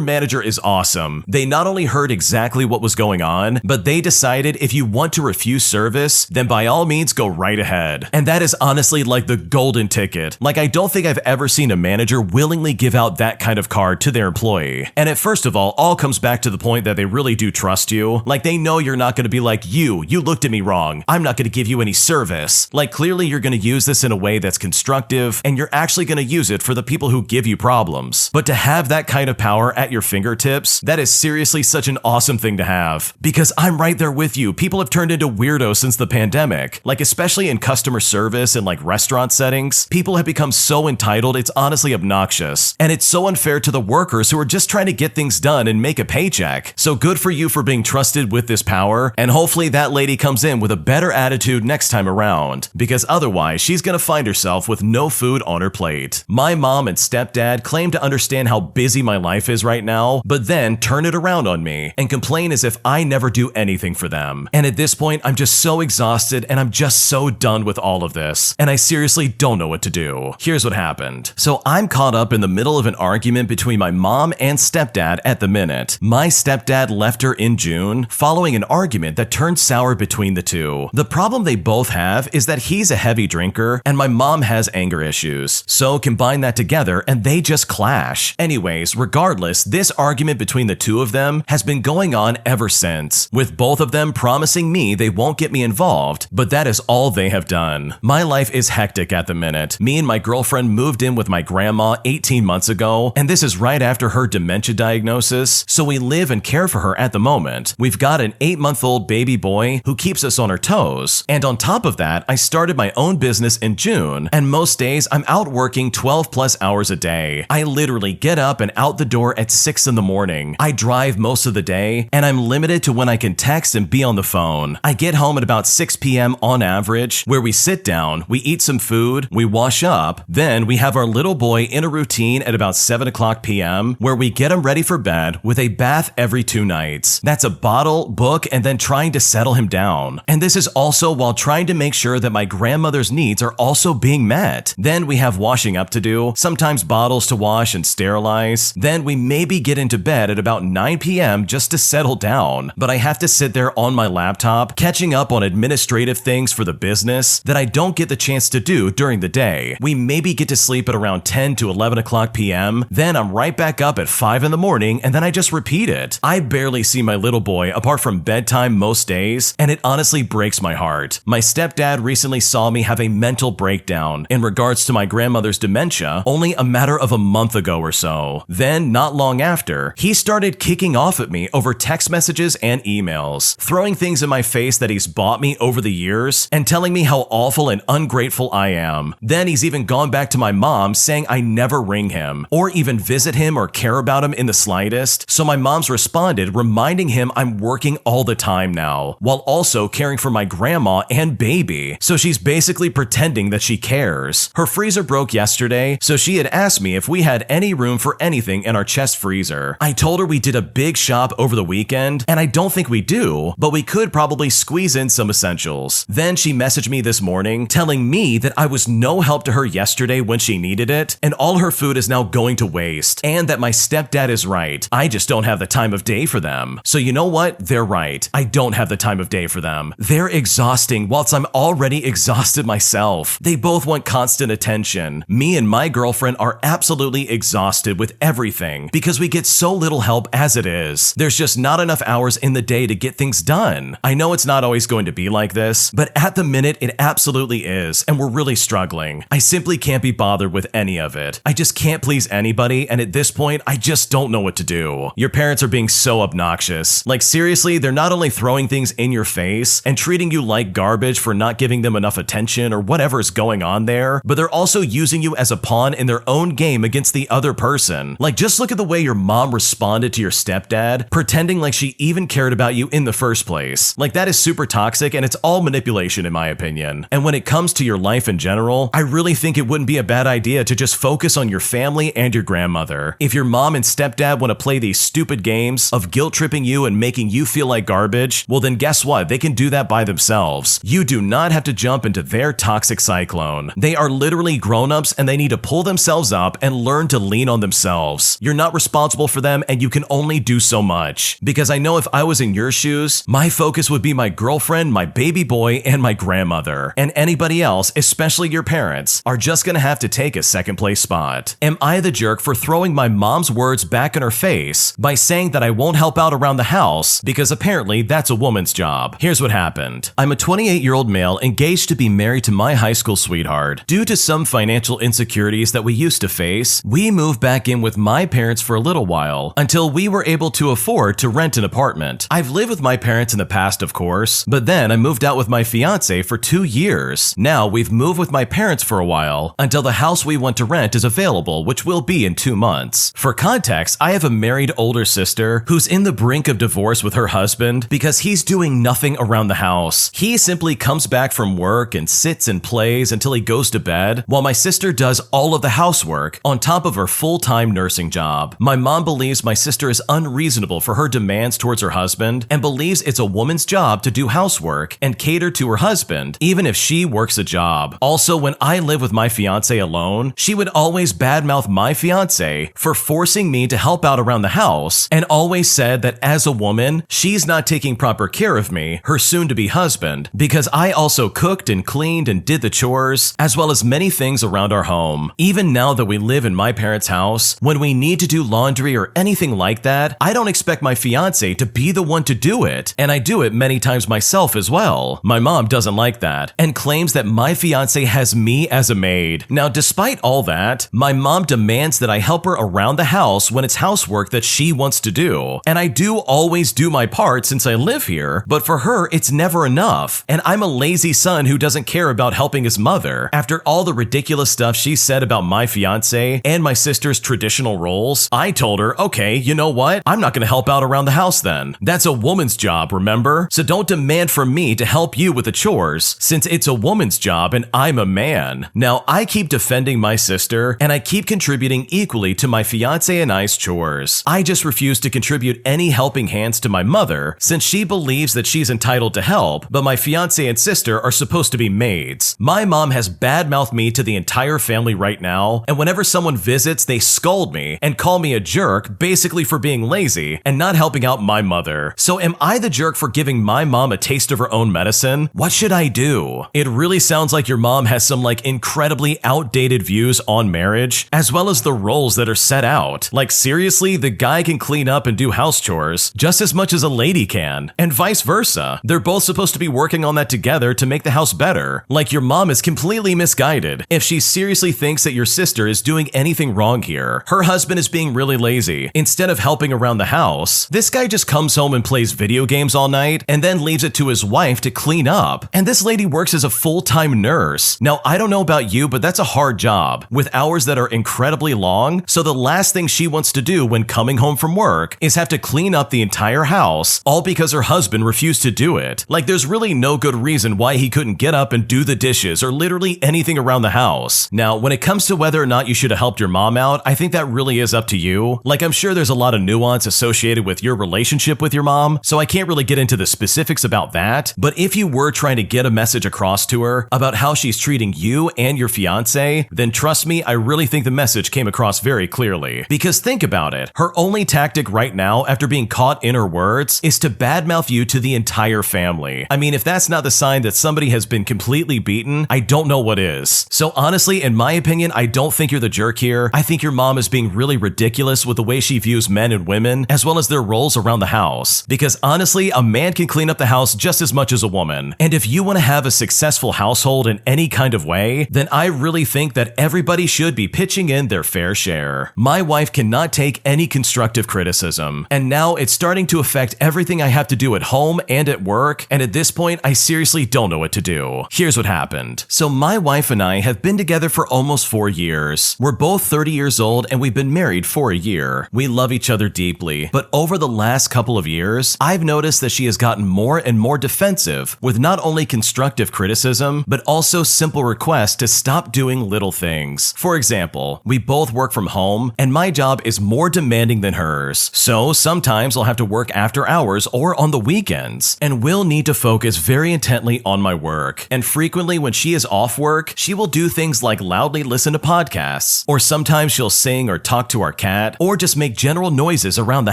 manager is awesome. They not only heard exactly what was going on, but they decided if you want to refuse service, then by all means go right ahead. And that is honestly like the golden ticket. Like, I don't think I've ever seen a manager willingly give out that kind of card to their employee. And it first of all comes back to the point that they really do trust you. Like, they know you're not going to be like, you looked at me wrong, I'm not going to give you any service. Like, clearly you're going to use this in a way that's constructive and you're actually going to use it for the people who give you problems. But to have that kind of power at your fingertips, that is seriously such an awesome thing to have. Because I'm right there with you. People have turned into weirdos since the pandemic. toxic. Like, especially in customer service and like restaurant settings, people have become so entitled, it's honestly obnoxious. And it's so unfair to the workers who are just trying to get things done and make a paycheck. So good for you for being trusted with this power, and hopefully that lady comes in with a better attitude next time around, because otherwise she's gonna find herself with no food on her plate. My mom and stepdad claim to understand how busy my life is right now, but then turn it around on me and complain as if I never do anything for them. And at this point, I'm just so exhausted and I'm just so done with all of this, and I seriously don't know what to do. Here's what happened. So I'm caught up in the middle of an argument between my mom and stepdad at the minute. My stepdad left her in June following an argument that turned sour between the two. The problem they both have is that he's a heavy drinker and my mom has anger issues. So combine that together and they just clash. Anyways, regardless, this argument between the two of them has been going on ever since, with both of them promising me they won't get me involved, but that is all they have done. My life is hectic at the minute. Me and my girlfriend moved in with my grandma 18 months ago, and this is right after her dementia diagnosis, so we live and care for her at the moment. We've got an 8-month-old baby boy who keeps us on our toes, and on top of that, I started my own business in June, and most days I'm out working 12 plus hours a day. I literally get up and out the door at 6 in the morning. I drive most of the day, and I'm limited to when I can text and be on the phone. I get home at about 6 p.m. on average, where we sit down, we eat some food, we wash up, then we have our little boy in a routine at about 7 o'clock p.m., where we get him ready for bed with a bath every 2 nights. That's a bottle, book, and then trying to settle him down. And this is also while trying to make sure that my grandmother's needs are also being met. Then we have washing up to do, sometimes bottles to wash and sterilize. Then we maybe get into bed at about 9 p.m. just to settle down. But I have to sit there on my laptop, catching up on administrative things for the business that I don't get the chance to do during the day. We maybe get to sleep at around 10 to 11 o'clock p.m. Then I'm right back up at 5 in the morning, and then I just repeat it. I barely see my little boy apart from bedtime most days, and it honestly breaks my heart. My stepdad recently saw me have a mental breakdown in regards to my grandmother's dementia only a matter of a month ago or so. Then, not long after, he started kicking off at me over text messages and emails, throwing things in my face that he's bought me over the years, and telling me how awful and ungrateful I am. Then he's even gone back to my mom saying I never ring him, or even visit him or care about him in the slightest. So my mom's responded reminding him I'm working all the time now, while also caring for my grandma and baby. So she's basically pretending that she cares. Her freezer broke yesterday, so she had asked me if we had any room for anything in our chest freezer. I told her we did a big shop over the weekend, and I don't think we do, but we could probably squeeze in some essentials. Then she messaged me this morning telling me that I was no help to her yesterday when she needed it, and all her food is now going to waste, and that my stepdad is right. I just don't have the time of day for them. So you know what? They're right. I don't have the time of day for them. They're exhausting whilst I'm already exhausted myself. They both want constant attention. Me and my girlfriend are absolutely exhausted with everything because we get so little help as it is. There's just not enough hours in the day to get things done. I know it's not always going to be like this, but at the minute it absolutely is, and we're really struggling. I simply can't be bothered with any of it. I just can't please anybody, and at this point, I just don't know what to do. Your parents are being so obnoxious. Like seriously, they're not only throwing things in your face and treating you like garbage for not giving them enough attention or whatever is going on there, but they're also using you as a pawn in their own game against the other person. Like just look at the way your mom responded to your stepdad, pretending like she even cared about you in the first place. Like that is super toxic, and it's all manipulation in my opinion. And when it comes to your life in general, I really think it wouldn't be a bad idea to just focus on your family and your grandmother. If your mom and stepdad want to play these stupid games of guilt tripping you and making you feel like garbage, well then guess what? They can do that by themselves. You do not have to jump into their toxic cyclone. They are literally grown-ups, and they need to pull themselves up and learn to lean on themselves. You're not responsible for them, and you can only do so much. Because I know if I was in your shoes, my focus would be my girlfriend, my baby boy, and my grandmother. And anybody else, especially your parents, are just gonna have to take a second place spot. Am I the jerk for throwing my mom's words back in her face by saying that I won't help out around the house because apparently that's a woman's job? Here's what happened. I'm a 28-year-old male engaged to be married to my high school sweetheart. Due to some financial insecurities that we used to face, we moved back in with my parents for a little while until we were able to afford to rent an apartment. I've lived with my parents in the past, of course, but then I moved out with my fiance for 2 years. Now we've moved with my parents for a while until the house we want to rent is available, which will be in 2 months. For context, I have a married older sister who's in the brink of divorce with her husband because he's doing nothing around the house. He simply comes back from work and sits and plays until he goes to bed, while my sister does all of the housework on top of her full-time nursing job. My mom believes my sister is unreasonable for her demands towards her husband and believes it's a woman's job to do housework and cater to her husband, even if she works a job. Also, when I live with my fiance alone, she would always badmouth my fiance for forcing me to help out around the house and always said that as a woman, she's not taking proper care of me, her soon-to-be husband, because I also cooked and cleaned and did the chores, as well as many things around our home. Even now that we live in my parents' house, when we need to do laundry or anything like that, I don't expect my fiance to be the one to do it, and I do it many times myself as well. My mom doesn't like that, and claims that my fiance has me as a maid. Now, despite all that, my mom demands that I help her around the house when it's housework that she wants to do, and I do always do my part since I live here, but for her, it's never enough, and I'm a lazy son who doesn't care about helping his mother. After all the ridiculous stuff she said about my fiance and my sister's traditional roles, I told her, okay, you know what? I'm not gonna help out around the house then. That's a woman's job, remember? So don't demand from me to help you with the chores, since it's a woman's job and I'm a man. Now, I keep defending my sister, and I keep contributing equally to my fiance and I's chores. I just refuse to contribute any helping hands to my mother, since she believes that she's entitled to help, but my fiance and sister are supposed to be maids. My mom has badmouthed me to the entire family right now, and whenever someone visits, they scold me and call me a jerk, basically for being lazy and not helping out my mother. So am I the jerk for giving my mom a taste of her own medicine? What should I do? It really sounds like your mom has some incredibly outdated views on marriage, as well as the roles that are set out. Like seriously, the guy can clean up and do house chores just as much as a lady can, and vice versa. They're both supposed to be working on that together to make the house better. Like your mom is completely misguided if she seriously thinks that your sister is doing anything wrong here. Her husband is being really lazy. Instead of helping around the house, this guy just comes home and plays video games all night and then leaves it to his wife to clean up. And this lady works as a full-time nurse. Now, I don't know about you, but that's a hard job with hours that are incredibly long. So the last thing she wants to do when coming home from work is have to clean up the entire house, all because her husband refused to do it. Like there's really no good reason why he couldn't get up and do the dishes or literally anything around the house. Now, when it comes to whether or not you should have helped your mom out, I think that really is up to you. Like I'm sure there's a lot of nuance associated with your relationship with your mom, so I can't really get into the specifics about that. But if you were trying to get a message across to her about how she's treating you and your fiance, then trust me, I really think the message came across very clearly. Because think about it, her only tactic right now after being caught in her words is to badmouth you to the entire family. I mean, if that's not the sign that somebody has been completely beaten, I don't know what is. So honestly, in my opinion, I don't think you're the jerk here. I think your mom is being really ridiculous with the way she views men and women, as well as their roles around the house. Because honestly, a man can clean up the house just as much as a woman. And if you want to have a successful household in any kind of way, then I really think that everybody should be pitching in their fair share. My wife cannot take any constructive criticism, and now it's starting to affect everything I have to do at home and at work, and at this point, I seriously don't know what to do. Here's what happened. So my wife and I have been together for almost 4 years. We're both 30 years old and we've been married for a year. We love each other deeply, but over the last couple of years, I've noticed that she has gotten more and more defensive with not only constructive criticism, but also simple requests to stop doing little things. For example, we both work from home and my job is more demanding than hers. So sometimes I'll have to work after hours or on the weekends, and we'll need to focus very intently on my work. And frequently when she is off work, she will do things like loudly listen to podcasts, or sometimes she'll sing or talk to our cat, or just make general noises around the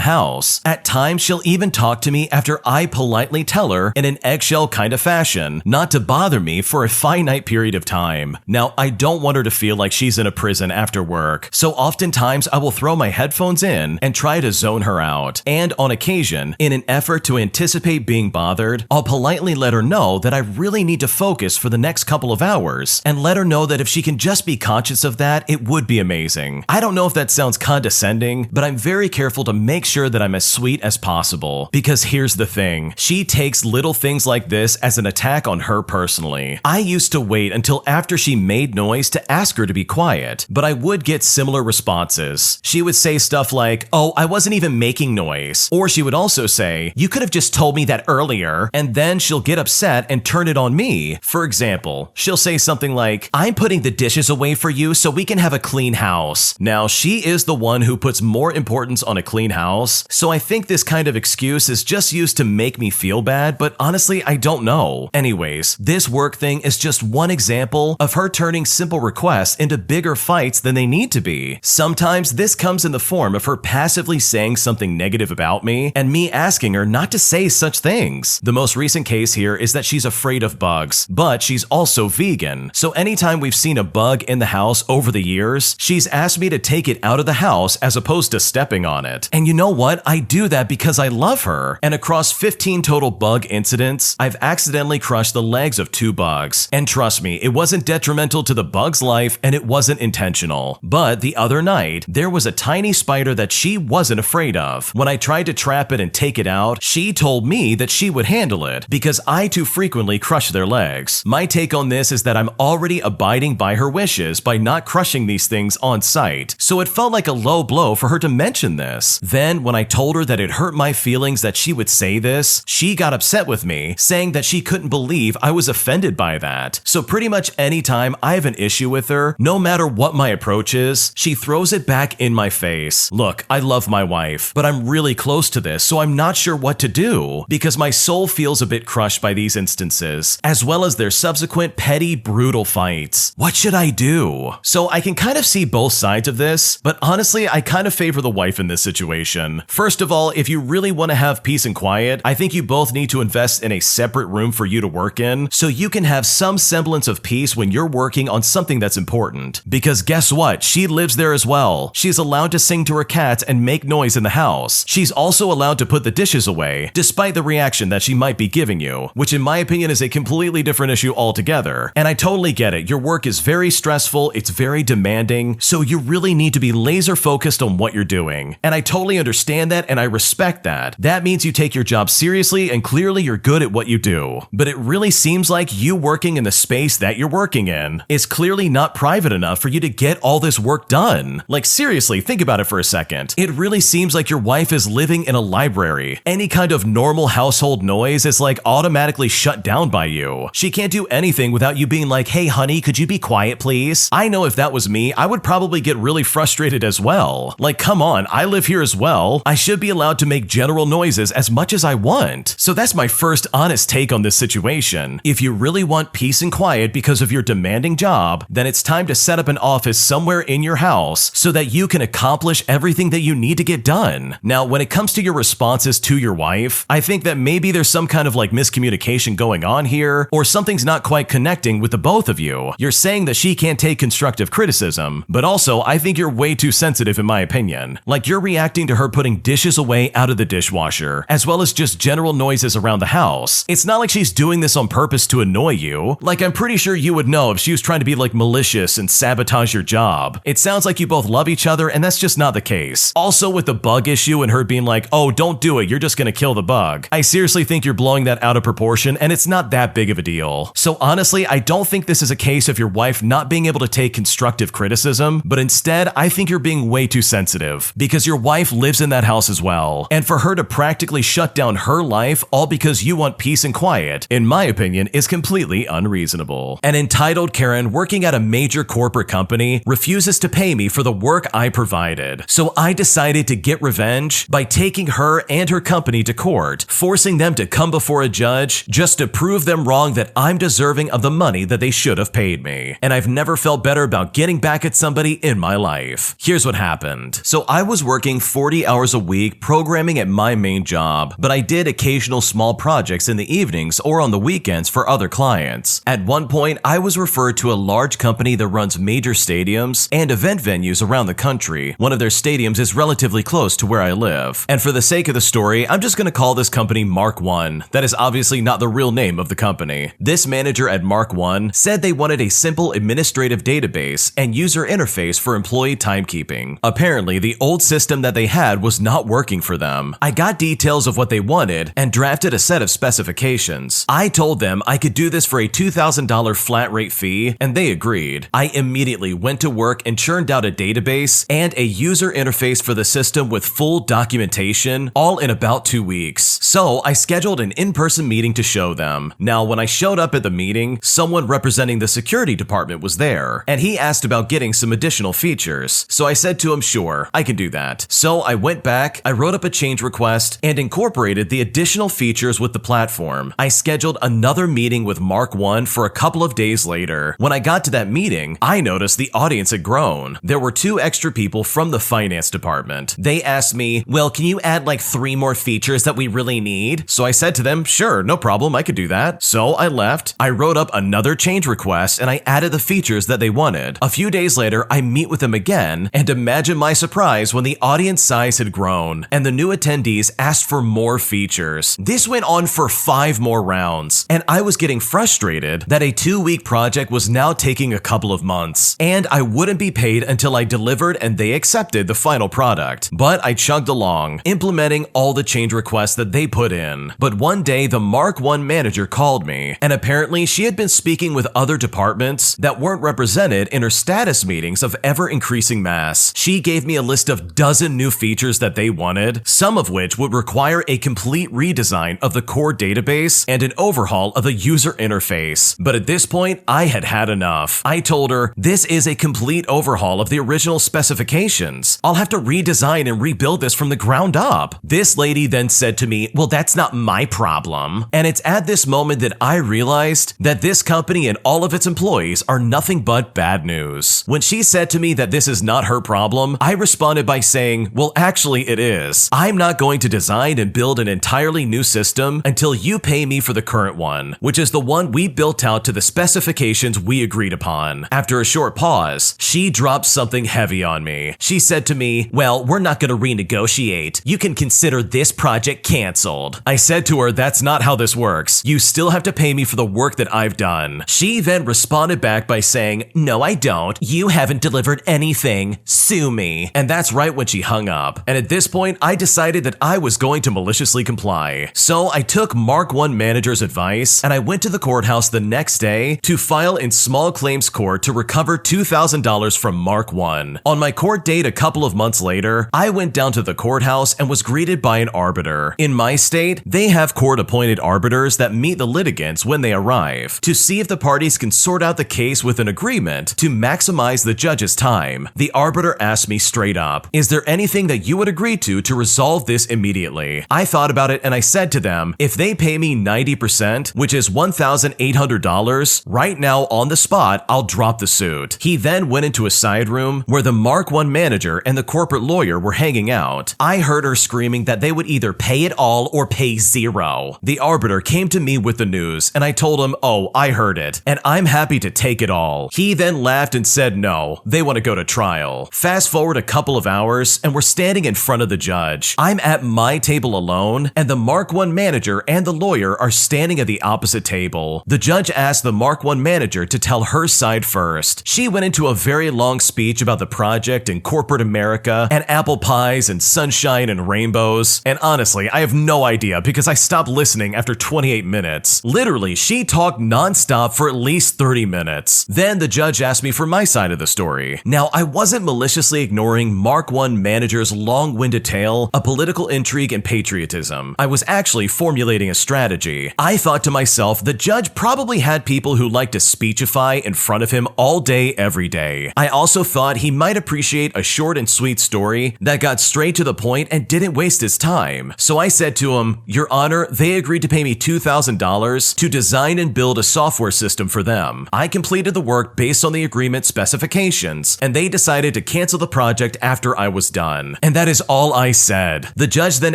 house. At times, she'll even talk to me after I politely tell her in an eggshell kind of fashion not to bother me for a finite period of time. Now, I don't want her to feel like she's in a prison after work, so oftentimes I will throw my headphones in and try to zone her out. And on occasion, in an effort to anticipate being bothered, I'll politely let her know that I really need to focus for the next couple of hours, and let her know that if she can just be conscious of that, it would be amazing. I don't know if that sounds condescending, but I'm very careful to make sure that I'm as sweet as possible. Because here's the thing, she takes little things like this this as an attack on her personally. I used to wait until after she made noise to ask her to be quiet, but I would get similar responses. She would say stuff like, "Oh, I wasn't even making noise." Or she would also say, "You could have just told me that earlier," and then she'll get upset and turn it on me. For example, she'll say something like, "I'm putting the dishes away for you so we can have a clean house." Now, she is the one who puts more importance on a clean house, so I think this kind of excuse is just used to make me feel bad, but honestly, I don't know. Anyways, this work thing is just one example of her turning simple requests into bigger fights than they need to be. Sometimes this comes in the form of her passively saying something negative about me and me asking her not to say such things. The most recent case here is that she's afraid of bugs, but she's also vegan. So anytime we've seen a bug in the house over the years, she's asked me to take it out of the house as opposed to stepping on it. And you know what? I do that because I love her. And across 15 total bug incidents, I've accidentally crushed the legs of 2 bugs. And trust me, it wasn't detrimental to the bug's life and it wasn't intentional. But the other night, there was a tiny spider that she wasn't afraid of. When I tried to trap it and take it out, she told me that she would handle it because I too frequently crush their legs. My take on this is that I'm already abiding by her wishes by not crushing these things on site. So it felt like a low blow for her to mention this. Then when I told her that it hurt my feelings that she would say this, she got upset with me, saying that she couldn't believe I was offended by that. So pretty much anytime I have an issue with her, no matter what my approach is, she throws it back in my face. Look, I love my wife, but I'm really close to this, so I'm not sure what to do because my soul feels a bit crushed by these instances, as well as their subsequent petty, brutal fights. What should I do? So I can kind of see both sides of this, but honestly, I kind of favor the wife in this situation. First of all, if you really want to have peace and quiet, I think you both need to invest in a separate room for you to work in so you can have some semblance of peace when you're working on something that's important. Because guess what? She lives there as well. She's allowed to sing to her cats and make noise in the house. She's also allowed to put the dishes away, despite the reaction that she might be giving you, which in my opinion is a completely different issue altogether. And I totally get it. Your work is very stressful, it's very demanding, so you really need to be laser focused on what you're doing. And I totally understand that and I respect that. That means you take your job seriously and clearly you're good at what you do. But it really seems like you working in the space that you're working in is clearly not private enough for you to get all this work done. Like seriously, think about it for a second. It really seems like your wife is living in a library. Any kind of normal household noise is like automatically shut down by you. She can't do anything without you being like, "Hey honey, could you be quiet please?" I know if that was me, I would probably get really frustrated as well. Like come on, I live here as well. I should be allowed to make general noises as much as I want. So that's my first honest take on this situation. If you really want peace and quiet because of your demanding job, then it's time to set up an office somewhere in your house so that you can accomplish everything that you need to get done. Now, when it comes to your responses to your wife, I think that maybe there's some kind of like miscommunication going on here, or something's not quite connecting with the both of you. You're saying that she can't take constructive criticism, but also I think you're way too sensitive in my opinion. Like you're reacting to her putting dishes away out of the dishwasher, as well as just general noises around the house. It's not like she's doing this on purpose to annoy you. Like I'm pretty sure you would know if she was trying to be like malicious and sabotage your job. It sounds like you both love each other and that's just not the case. Also with the bug issue and her being like, "Oh, don't do it, you're just gonna kill the bug." I seriously think you're blowing that out of proportion and it's not that big of a deal. So honestly, I don't think this is a case of your wife not being able to take constructive criticism, but instead I think you're being way too sensitive because your wife lives in that house as well. And for her to practically shut down her life all because you want peace and quiet, in my opinion, is completely unreasonable. An entitled Karen working at a major corporate company refuses to pay me for the work I provided. So I decided to get revenge by taking her and her company to court, forcing them to come before a judge just to prove them wrong that I'm deserving of the money that they should have paid me. And I've never felt better about getting back at somebody in my life. Here's what happened. So I was working 40 hours a week programming at my main job, but I did occasional small projects in the evenings or on the weekends for other clients. At one point, I was referred to a large company that runs major stadiums and event venues around the country. One of their stadiums is relatively close to where I live. And for the sake of the story, I'm just going to call this company Mark 1. That is obviously not the real name of the company. This manager at Mark 1 said they wanted a simple administrative database and user interface for employee timekeeping. Apparently, the old system that they had was not working for them. I got details of what they wanted and drafted a set of specifications specifications. I told them I could do this for a $2,000 flat rate fee, and they agreed. I immediately went to work and churned out a database and a user interface for the system with full documentation, all in about 2 weeks. So I scheduled an in-person meeting to show them. Now, when I showed up at the meeting, someone representing the security department was there, and he asked about getting some additional features. So I said to him, sure, I can do that. So I went back, I wrote up a change request, and incorporated the additional features with the platform. I scheduled another meeting with Mark 1 for a couple of days later. When I got to that meeting, I noticed the audience had grown. There were 2 extra people from the finance department. They asked me, well, can you add like 3 more features that we really need? So I said to them, sure, no problem, I could do that. So I left, I wrote up another change request, and I added the features that they wanted. A few days later, I meet with them again, and imagine my surprise when the audience size had grown, and the new attendees asked for more features. This went on for 5 more rounds, and I was getting frustrated that a 2-week project was now taking a couple of months, and I wouldn't be paid until I delivered and they accepted the final product. But I chugged along, implementing all the change requests that they put in. But one day, the Mark 1 manager called me, and apparently she had been speaking with other departments that weren't represented in her status meetings of ever-increasing mass. She gave me a list of dozen new features that they wanted, some of which would require a complete redesign of the core database and an overhaul of the user interface. But at this point, I had had enough. I told her, this is a complete overhaul of the original specifications. I'll have to redesign and rebuild this from the ground up. This lady then said to me, well, that's not my problem. And it's at this moment that I realized that this company and all of its employees are nothing but bad news. When she said to me that this is not her problem, I responded by saying, well, actually it is. I'm not going to design and build an entirely new system until you pay me for the current one, which is the one we built out to the specifications we agreed upon. After a short pause, she dropped something heavy on me. She said to me, well, we're not going to renegotiate. You can consider this project canceled. I said to her, that's not how this works. You still have to pay me for the work that I've done. She then responded back by saying, no, I don't. You haven't delivered anything. Sue me. And that's right when she hung up. And at this point, I decided that I was going to maliciously comply. So I took Mark 1 manager's advice, and I went to the courthouse the next day to file in small claims court to recover $2,000 from Mark 1. On my court date a couple of months later, I went down to the courthouse and was greeted by an arbiter. In my state, they have court-appointed arbiters that meet the litigants when they arrive to see if the parties can sort out the case with an agreement to maximize the judge's time. The arbiter asked me straight up, is there anything that you would agree to resolve this immediately? I thought about it and I said to them, if they pay me 90%, which is $1,800, right now on the spot, I'll drop the suit. He then went into a side room where the Mark 1 manager and the corporate lawyer were hanging out. I heard her screaming that they would either pay it all or pay zero. The arbiter came to me with the news and I told him, oh, I heard it, and I'm happy to take it all. He then laughed and said no, they want to go to trial. Fast forward a couple of hours and we're standing in front of the judge. I'm at my table alone and the Mark 1 manager and the lawyer are standing at the opposite table. The judge asked the Mark 1 manager to tell her side first. She went into a very long speech about the project and corporate America and apple pies and sunshine and rainbows. And honestly, I have no idea because I stopped listening after 28 minutes. Literally, she talked nonstop for at least 30 minutes. Then the judge asked me for my side of the story. Now, I wasn't maliciously ignoring Mark 1 manager's long-winded tale of political intrigue and patriotism. I was actually formulating a strategy. I thought to myself, the judge probably had people who like to speechify in front of him all day, every day. I also thought he might appreciate a short and sweet story that got straight to the point and didn't waste his time. So I said to him, Your Honor, they agreed to pay me $2,000 to design and build a software system for them. I completed the work based on the agreement specifications, and they decided to cancel the project after I was done. And that is all I said. The judge then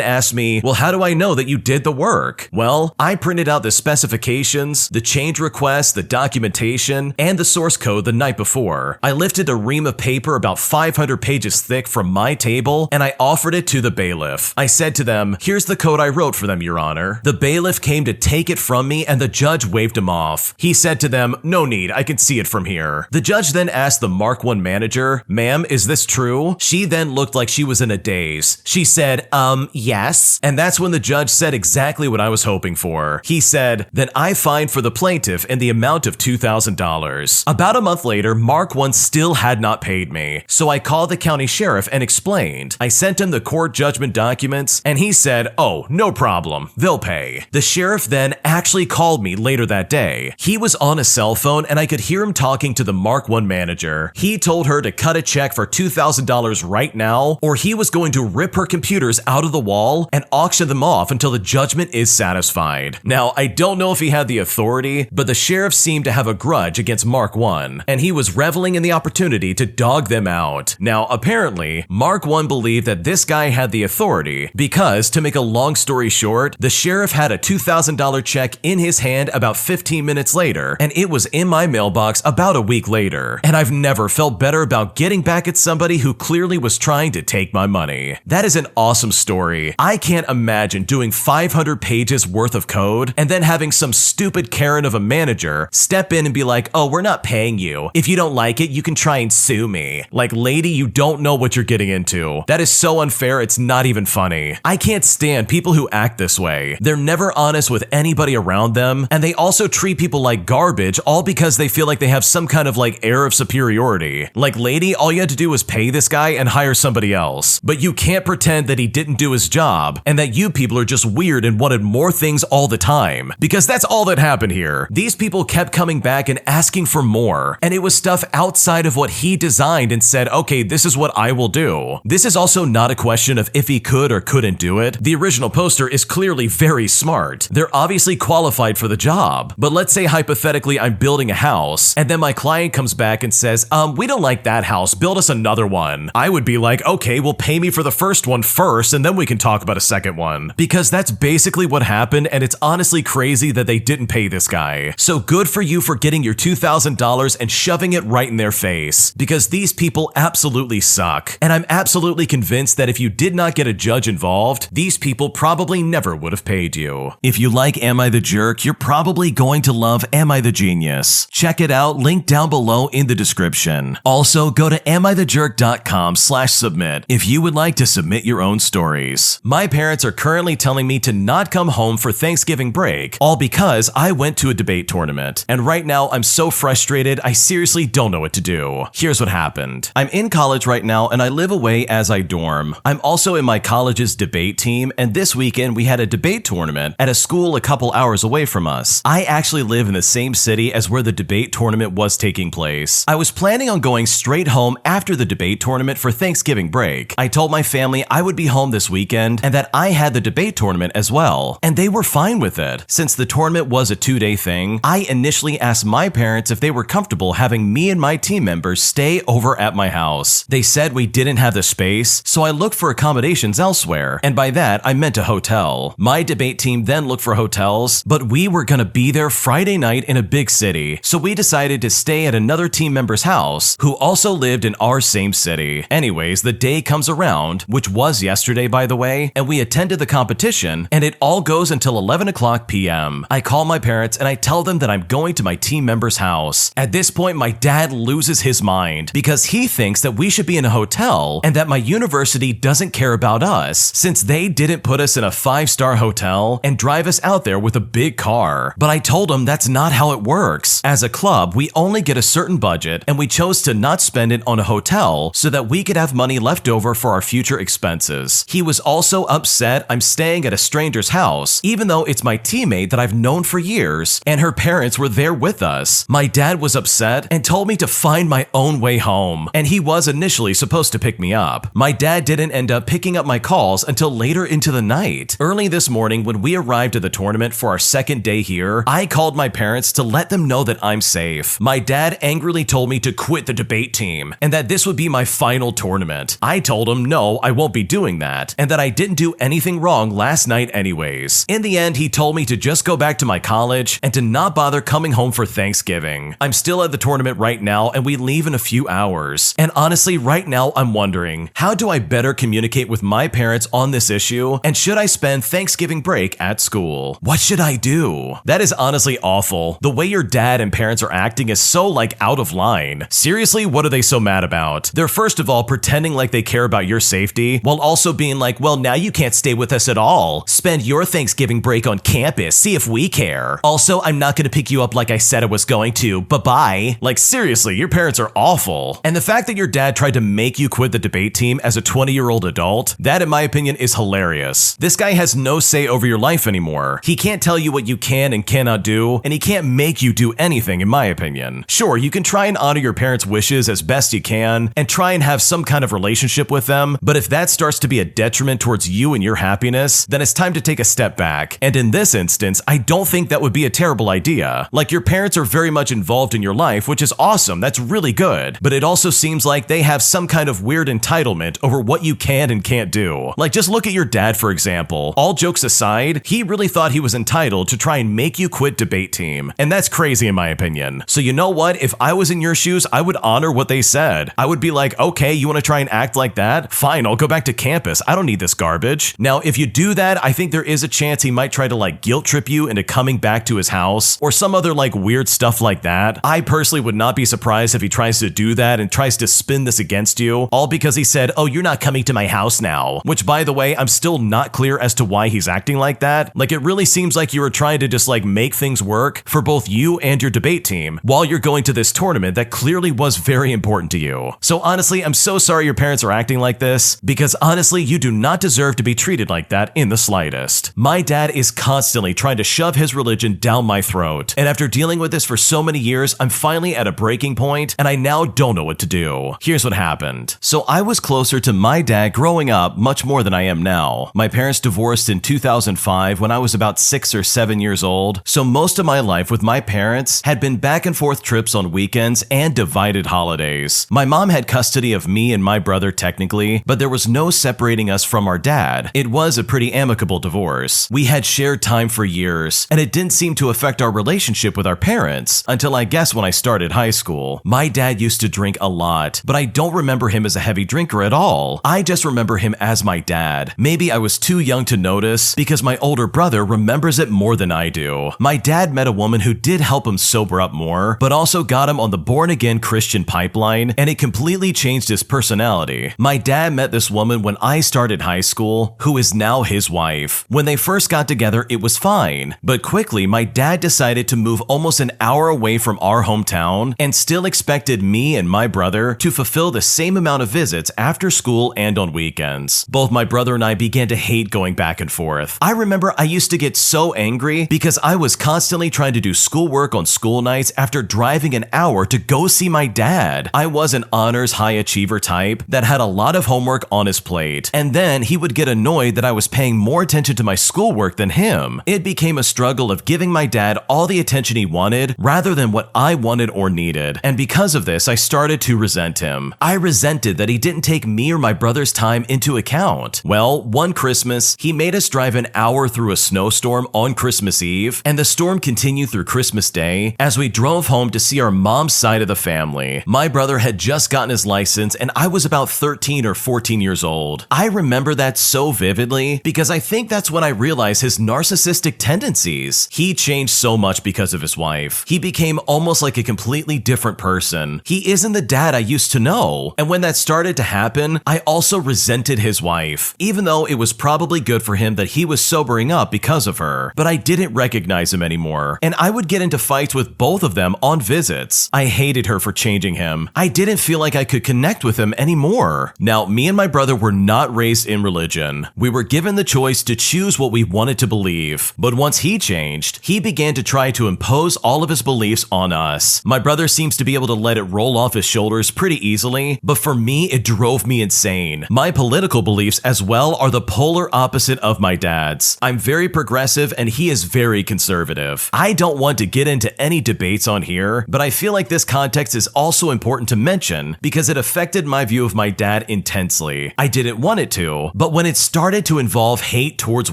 asked me, well, how do I know that you did the work? Well, I printed out the specifications, the change request, the documentation, and the source code the night before. I lifted a ream of paper about 500 pages thick from my table, and I offered it to the bailiff. I said to them, here's the code I wrote for them, Your Honor. The bailiff came to take it from me, and the judge waved him off. He said to them, no need, I can see it from here. The judge then asked the Mark 1 manager, ma'am, is this true? She then looked like she was in a daze. She said, yes. And that's when the judge said exactly what I was hoping for. He said, "Then I fined for the plaintiff in the amount of $2,000. About a month later, Mark 1 still had not paid me, so I called the county sheriff and explained. I sent him the court judgment documents, and he said, "Oh, no problem, they'll pay." The sheriff then actually called me later that day. He was on a cell phone, and I could hear him talking to the Mark 1 manager. He told her to cut a check for $2,000 right now, or he was going to rip her computers out of the wall and auction them off until the judgment is satisfied. Now, I don't know if he had the authority, but the sheriff seemed to have a grudge against Mark 1, and he was reveling in the opportunity to dog them out. Now, apparently, Mark 1 believed that this guy had the authority because, to make a long story short, the sheriff had a $2,000 check in his hand about 15 minutes later, and it was in my mailbox about a week later. And I've never felt better about getting back at somebody who clearly was trying to take my money. That is an awesome story. I can't imagine doing 500 pages worth of code and then having some stupid Karen of a manager step in and be like, "Oh, we're not paying you. If you don't like it, you can try and sue me." Like, lady, you don't know what you're getting into. That is so unfair, it's not even funny. I can't stand people who act this way. They're never honest with anybody around them, and they also treat people like garbage all because they feel like they have some kind of like air of superiority. Like, lady, all you had to do was pay this guy and hire somebody else. But you can't pretend that he didn't do his job and that you people are just weird and wanted more things all the time. Because that's all that happened here. These people kept coming back and asking for more, and it was stuff outside of what he designed and said, "Okay, this is what I will do." This is also not a question of if he could or couldn't do it. The original poster is clearly very smart. They're obviously qualified for the job. But let's say hypothetically I'm building a house, and then my client comes back and says, "We don't like that house, build us another one." I would be like, "Okay, well, pay me for the first one first, and then we can talk about a second one." Because that's basically what happened, and it's honestly crazy that they didn't pay this guy. So good for you for getting your $2,000 and shoving it right in their face, because these people absolutely suck. And I'm absolutely convinced that if you did not get a judge involved, these people probably never would have paid you. If you like Am I the Jerk, you're probably going to love Am I the Genius. Check it out, link down below in the description. Also, go to AmITheJerk.com/submit if you would like to submit your own stories. My parents are currently telling me to not come home for Thanksgiving break, all because I went to a debate tournament. And right now, I'm so frustrated, I seriously don't know what to do. Here's what happened. I'm in college right now, and I live away as I dorm. I'm also in my college's debate team, and this weekend we had a debate tournament at a school a couple hours away from us. I actually live in the same city as where the debate tournament was taking place. I was planning on going straight home after the debate tournament for Thanksgiving break. I told my family I would be home this weekend and that I had the debate tournament as well, and they were fine with it. Since the tournament was a 2-day thing, I initially asked my parents if they were comfortable having me and my team members stay over at my house. They said we didn't have the space, so I looked for accommodations elsewhere, and by that I meant a hotel. My debate team then looked for hotels, but we were gonna be there Friday night in a big city, so we decided to stay at another team member's house who also lived in our same city. Anyways, the day comes around, which was yesterday by the way, and we attended the competition, and it all goes until 11:00 p.m. I call my parents and I tell them that I'm going to my team member's house. At this point, my dad loses his mind because he thinks that we should be in a hotel and that my university doesn't care about us since they didn't put us in a 5-star hotel and drive us out there with a big car. But I told him that's not how it works. As a club, we only get a certain budget, and we chose to not spend it on a hotel so that we could have money left over for our future expenses. He was also upset I'm staying at a stranger's house, even though it's my teammate that I've known for years, and her parents were there with us. My dad was upset and told me to find my own way home, and he was initially supposed to pick me up. My dad didn't end up picking up my calls until later into the night. Early this morning, when we arrived at the tournament for our second day here, I called my parents to let them know that I'm safe. My dad angrily told me to quit the debate team and that this would be my final tournament. I told him no, I won't be doing that, and that I didn't do anything wrong last night anyways. In the end, he told me to just go back to my college and to not bother coming home for Thanksgiving. I'm still at the tournament right now, and we leave in a few hours. And honestly, right now I'm wondering, how do I better communicate with my parents on this issue, and should I spend Thanksgiving break at school? What should I do? That is honestly awful. The way your dad and parents are acting is so like out of line. Seriously, what are they so mad about? They're first of all pretending like they care about your safety, while also being like, well, now you can't stay with us at all. Spend your Thanksgiving break on campus, see if we care. Also, I'm not gonna pick you up like I said I was going to, bye-bye. Like seriously, your parents are awful. And the fact that your dad tried to make you quit the debate team as a 20-year-old adult, that in my opinion is hilarious. This guy has no say over your life anymore. He can't tell you what you can and cannot do, and he can't make you do anything in my opinion. Sure, you can try and honor your parents' wishes as best you can, and try and have some kind of relationship with them, but if that starts to be a detriment towards you and your happiness, then it's time to take a step back. And in this instance, I don't think that would be a terrible idea. Like, your parents are very much involved in your life, which is awesome, that's really good, but it also seems like they have some kind of weird entitlement over what you can and can't do. Like, just look at your dad for example. All jokes aside, he really thought he was entitled to try and make you quit debate team, and that's crazy in my opinion. So you know what, if I was in your shoes, I would honor what they said. I would be like, okay, you want to try and act like that? Fine, I'll go back to campus. I don't need this garbage. Now, if you do that, I think there is a chance he might try to like guilt trip you into coming back to his house or some other like weird stuff like that. I personally would not be surprised if he tries to do that and tries to spin this against you, all because he said, oh, you're not coming to my house now. Which, by the way, I'm still not clear as to why he's acting like that. Like, it really seems like you were trying to just like make things work for both you and your debate team while you're going to this tournament that clearly was very important to you. So honestly, I'm so sorry your parents are acting like this, because honestly, you do not deserve to be treated like that in the slightest. My dad is constantly trying to shove his religion down my throat, and after dealing with this for so many years, I'm finally at a breaking point, and I now don't know what to do. Here's what happened. So I was closer to my dad growing up much more than I am now. My parents divorced in 2005 when I was about 6 or 7 years old, so most of my life with my parents had been back and forth trips on weekends and divided holidays. My mom had custody of me and my brother technically, but there was no separating us from our dad. It was a pretty amicable divorce. We had shared time for years, and it didn't seem to affect our relationship with our parents until I guess when I started high school. My dad used to drink a lot, but I don't remember him as a heavy drinker at all. I just remember him as my dad. Maybe I was too young to notice because my older brother remembers it more than I do. My dad met a woman who did help him sober up more, but also got him on the born-again Christian pipeline, and it completely changed his personality. My dad met this woman when I started high school, who is now his wife. When they first got together, it was fine, but quickly my dad decided to move almost an hour away from our hometown and still expected me and my brother to fulfill the same amount of visits after school and on weekends. Both my brother and I began to hate going back and forth. I remember I used to get so angry because I was constantly trying to do schoolwork on school nights after driving an hour to go see my dad. I was an honors high achiever type that had a lot of homework on his plate, and then he would get annoyed that I was paying more attention to my schoolwork than him. It became a struggle of giving my dad all the attention he wanted rather than what I wanted or needed, and because of this, I started to resent him. I resented that he didn't take me or my brother's time into account. Well, one Christmas, he made us drive an hour through a snowstorm on Christmas Eve, and the storm continued through Christmas Day as we drove home to see our mom's side of the family. My brother had just gotten his license, and I was about 13 or 14 years old. I remember that so vividly because I think that's when I realized his narcissistic tendencies. He changed so much because of his wife. He became almost like a completely different person. He isn't the dad I used to know. And when that started to happen, I also resented his wife, even though it was probably good for him that he was sobering up because of her. But I didn't recognize him anymore, and I would get into fights with both of them on visits. I hated her for changing him. I didn't feel like I could connect with him anymore. Now, me and my brother were not raised in religion. We were given the choice to choose what we wanted to believe. But once he changed, he began to try to impose all of his beliefs on us. My brother seems to be able to let it roll off his shoulders pretty easily, but for me, it drove me insane. My political beliefs as well are the polar opposite of my dad's. I'm very progressive and he is very conservative. I don't want to get into any debates on here, but I feel like this context is also important to mention because it affected my view of my dad intensely. I didn't want it to, but when it started to involve hate towards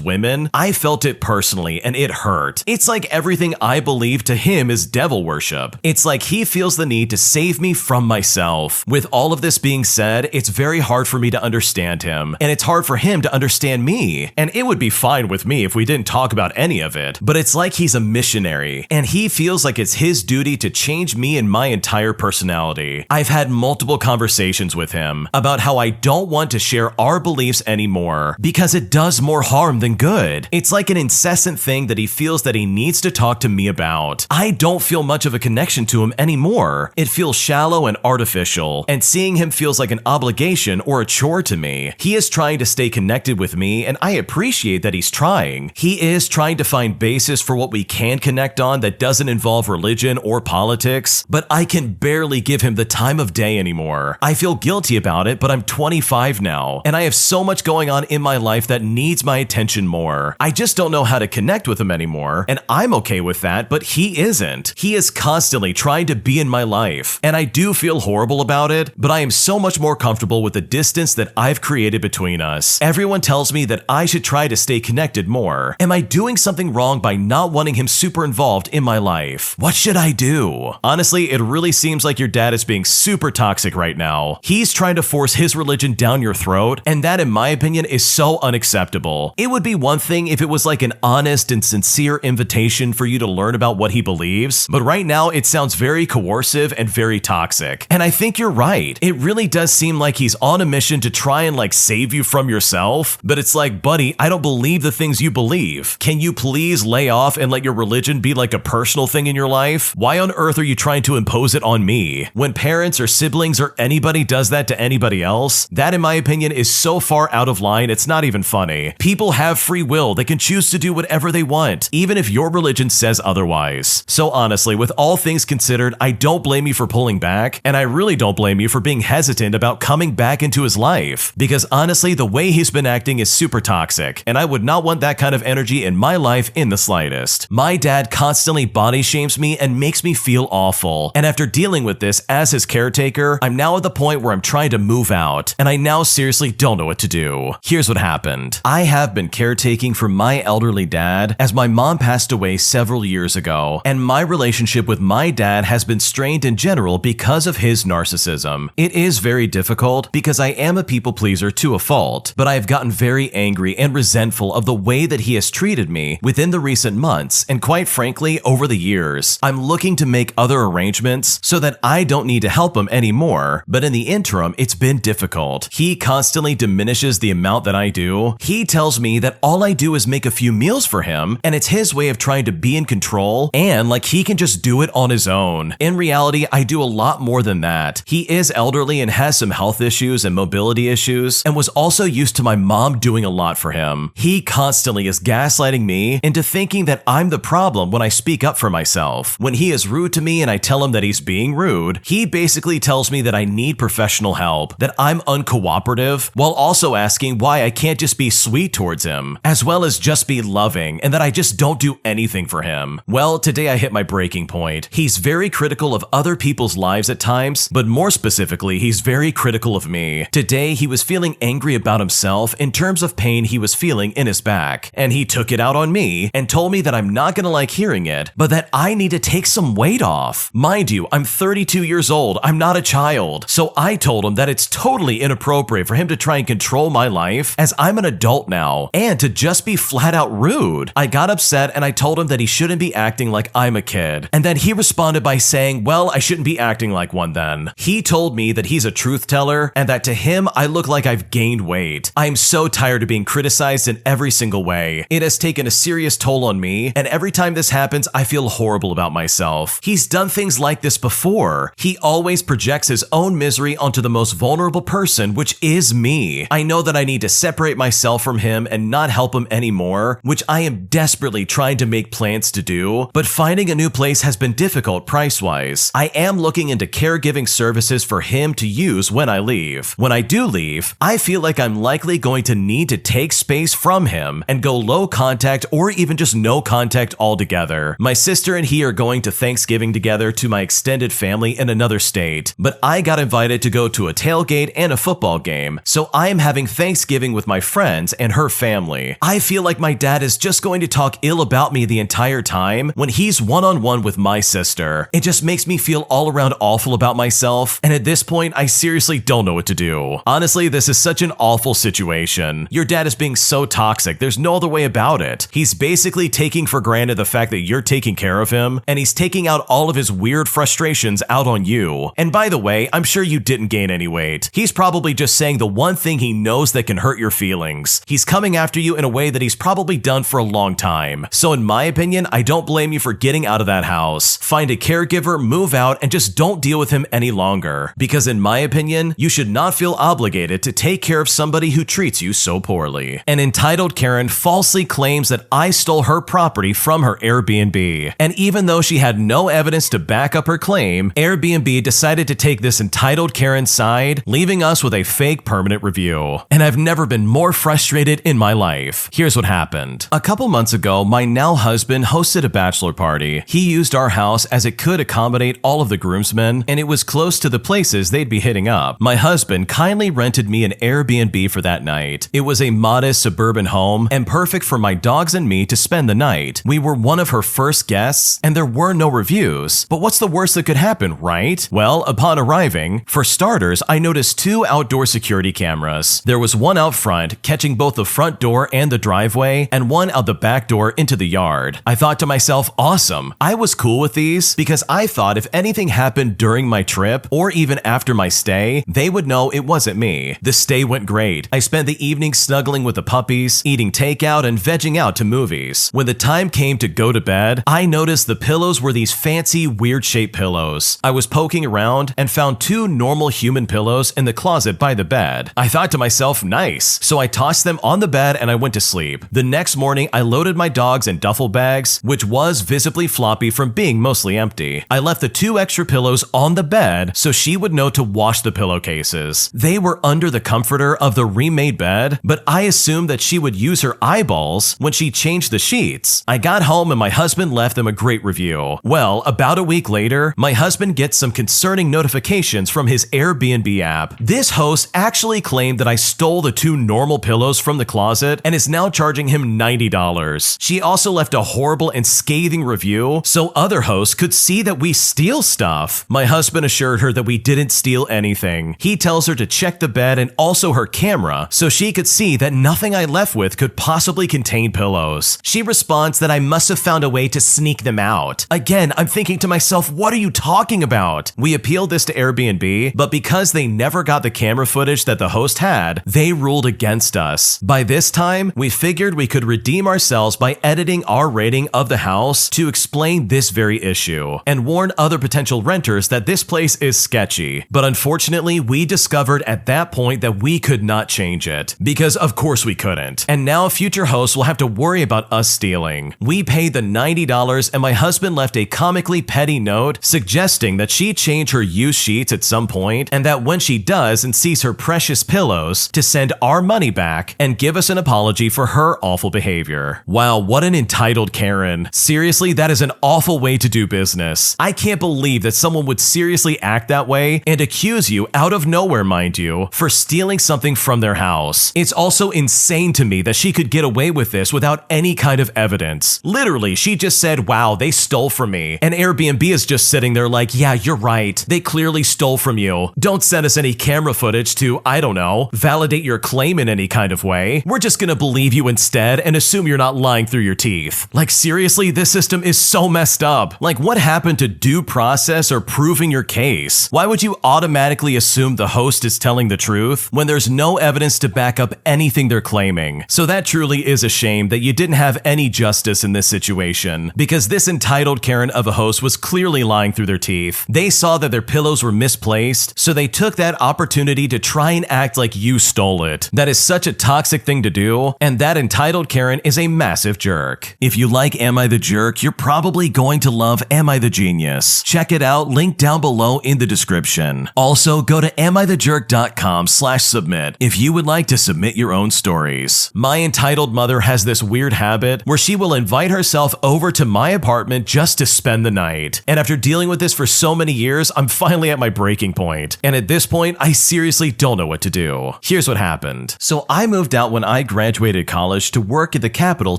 women, I felt it personally and it hurt. It's like everything I believe to him is devil worship. It's like he feels the need to save me from myself. With all of this being said, it's very hard for me to understand him, and it's hard for him to understand me. And it would be fine with me if we didn't talk about any of it, but it's like he's a missionary, and he feels like it's his duty to change me and my entire personality. I've had multiple conversations with him about how I don't want to share our beliefs anymore because it does more harm than good. It's like an incessant thing that he feels that he needs to talk to me about. I don't feel much of a connection to him anymore. It feels shallow and artificial, and seeing him feels like an obligation or a chore to me. He is trying to stay connected with me, and I appreciate that he's trying. He is trying to find basis for what we can connect on that doesn't involve religion or politics, but I can barely give him the time of day anymore. I feel guilty about it, but I'm 25 now, and I have so much going on in my life that needs my attention more. I just don't know how to connect with him anymore, and I'm okay with that, but he isn't. He is constantly trying to be in my life, and I do feel horrible about it, but I am so much more comfortable with the distance that I've created between us. Everyone tells me that I should try to stay connected more. Am I doing something wrong by not wanting him super involved in my life? What should I do? Honestly, it really seems like your dad is being super toxic right now. He's trying to force his religion down your throat, and that, in my opinion, is so unacceptable. It would be one thing if it was like an honest and sincere invitation for you to learn about what he believes, but right now it sounds very coercive and very toxic. And I think you're right. It really does seem like he's on a mission to try and like save you from yourself, but it's like, buddy, I don't believe the things you believe. Can you please lay off and let your religion be like a personal thing in your life? Why on earth are you trying to impose it on me? When parents or siblings or anybody does that to anybody else, that in my opinion is so far out of line, it's not even funny. People have free will. They can choose to do whatever they want, even if your religion says otherwise. So honestly, with all things considered, I don't blame you for pulling back, and I really don't blame you for being hesitant about coming back into his life, because honestly, the way he's been acting is super toxic, and I would not want that kind of energy in my life in the slightest. My dad constantly body shames me and makes me feel awful, and after dealing with this as his caretaker, I'm now at the point where I'm trying to move out, and I now seriously don't know what to do. Here's what happened. I have been caretaking for my elderly dad as my mom passed away several years ago, and my relationship with my dad has been strained in general because of his narcissism. It is very difficult because I am a people pleaser to a fault, but I have gotten very angry and resentful of the way that he has treated me within the recent months, and quite frankly, over the years. I'm looking to make other arrangements so that I don't need to help him anymore, but in the interim, it's been difficult. He constantly diminishes the amount that I do. He tells me that all I do is make a few meals for him, and it's his way of trying to be in control, and like he can just do it on his own. In reality, I do a lot more than that. He is elderly and has some health issues and mobility issues, and was also used to my mom doing a lot for him. He constantly is gaslighting me into thinking that I'm the problem when I speak up for myself. When he is rude to me and I tell him that he's being rude, he basically tells me that I need professional help, that I'm uncooperative, while also asking why I can't just be sweet towards him, as well as just be loving, and that I just don't do anything for him. Well, today I hit my breaking point. He's very critical of other people's lives at times, but more specifically, he's very critical of me. Today, he was feeling angry about himself in terms of pain he was feeling in his back, and he took it out on me and told me that I'm not gonna like hearing it, but that I need to take some weight off. Mind you, I'm 32 years old, I'm not a child, so I told him that it's totally inappropriate for him to try and control my life as I'm an adult now, and to just be flat out rude. I got upset and I told him that he shouldn't be acting like I'm a kid, and then he responded by saying, well, I shouldn't be acting like one then. He told me that he's a truth teller and that to him, I look like I've gained weight. I'm so tired of being criticized in every single way. It has taken a serious toll on me, and every time this happens, I feel horrible about myself. He's done things like this before. He always projects his own misery onto the most vulnerable person, which is me. I know that I need to separate myself from him and not help him anymore, which I am desperately trying to make plans to do, but finding a new place has been difficult price-wise. I am looking into caregiving services for him to use when I leave. When I do leave, I feel like I'm likely going to need to take space from him and go low contact or even just no contact altogether. My sister and he are going to Thanksgiving together to my extended family in another state, but I got invited to go to a tailgate and a football game, so I am having Thanksgiving with my friends and her family. I feel like my dad is just going to talk ill about me the entire time when he's one-on-one with my sister. It just makes me feel all around awful about myself, and at this point, I seriously don't know what to do. Honestly, this is such an awful situation. Your dad is being so toxic, there's no other way about it. He's basically taking for granted the fact that you're taking care of him, and he's taking out all of his weird frustrations out on you. And by the way, I'm sure you didn't gain any weight. He's probably just saying the one thing he knows that can hurt your feelings. He's coming after you in a way that he's probably done for a long time. So in my opinion, I don't blame you for getting out of that house. Find a caregiver, move out, and just don't deal with him any longer. Because in my opinion, you should not feel obligated to take care of somebody who treats you so poorly. An entitled Karen falsely claims that I stole her property from her Airbnb. And even though she had no evidence to back up her claim, Airbnb decided to take this entitled Karen's side, leaving us with a fake permanent review. And I've never been more frustrated in my life. Here's what happened. A couple months ago, my now husband hosted a bachelor party. He used our house as it could accommodate all of the groomsmen, and it was close to the places they'd be hitting up. My husband kindly rented me an Airbnb for that night. It was a modest suburban home and perfect for my dogs and me to spend the night. We were one of her first guests, and there were no reviews. But what's the worst that could happen, right? Well, upon arriving, for starters, I noticed 2 outdoor security cameras. There was one out front, catching both the front door and the driveway, and one out the back door into the yard. I thought to myself, awesome. I was cool with these because I thought if anything happened during my trip or even after my stay, they would know it wasn't me. The stay went great. I spent the evening snuggling with the puppies, eating takeout, and vegging out to movies. When the time came to go to bed, I noticed the pillows were these fancy, weird-shaped pillows. I was poking around and found 2 normal human pillows in the closet by the bed. I thought to myself, nice. So I tossed them on the bed and I went to sleep. The next morning, I loaded my dogs in duffel bags, which was visibly floppy from being mostly empty. I left the 2 extra pillows on the bed so she would know to wash the pillowcases. They were under the comforter of the remade bed, but I assumed that she would use her eyeballs when she changed the sheets. I got home and my husband left them a great review. Well, about a week later, my husband gets some concerning notifications from his Airbnb app. This host actually claimed that I stole the 2 normal pillows from the closet and is now charging him $90. She also left a horrible and scathing review so other hosts could see that we steal stuff. My husband assured her that we didn't steal anything. He tells her to check the bed and also her camera so she could see that nothing I left with could possibly contain pillows. She responds that I must have found a way to sneak them out. Again, I'm thinking to myself, what are you talking about? We appealed this to Airbnb, but because they never got the camera footage that the host had, they ruled against us. By this time, we figured we could redeem ourselves by editing our rating of the house to explain this very issue and warn other potential renters that this place is sketchy. But unfortunately, we discovered at that point that we could not change it, because of course we couldn't. And now future hosts will have to worry about us stealing. We paid the $90 and my husband left a comically petty note suggesting that she change her used sheets at some point and that when she does and sees her precious pillows, to send our money back and give us an apology for her awful behavior. Wow, what an entitled Karen. Seriously, that is an awful way to do business. I can't believe that someone would seriously act that way and accuse you, out of nowhere mind you, for stealing something from their house. It's also insane to me that she could get away with this without any kind of evidence. Literally, she just said, wow, they stole from me. And Airbnb is just sitting there like, yeah, you're right. They clearly stole from you. Don't send us any camera footage to, I don't know, validate your claim in any kind of way. We're just gonna believe you instead and assume you're not lying through your teeth. Like seriously, this system is so messed up. Like what happened to due process or proving your case? Why would you automatically assume the host is telling the truth when there's no evidence to back up anything they're claiming? So that truly is a shame that you didn't have any justice in this situation, because this entitled Karen of a host was clearly lying through their teeth. They saw that their pillows were misplaced, so they took that opportunity to try and act like you stole it. That is such a toxic thing to do, and that entitled Karen is a massive jerk. If you like Am I the Jerk, you're probably going to love Am I the Genius. Check it out, link down below in the description. Also, go to AmITheJerk.com/submit if you would like to submit your own stories. My entitled mother has this weird habit where she will invite herself over to my apartment just to spend the night. And after dealing with this for so many years, I'm finally at my breaking point. And at this point, I seriously don't know what to do. Here's what happened. So I moved out when I graduated college to work at the Capitol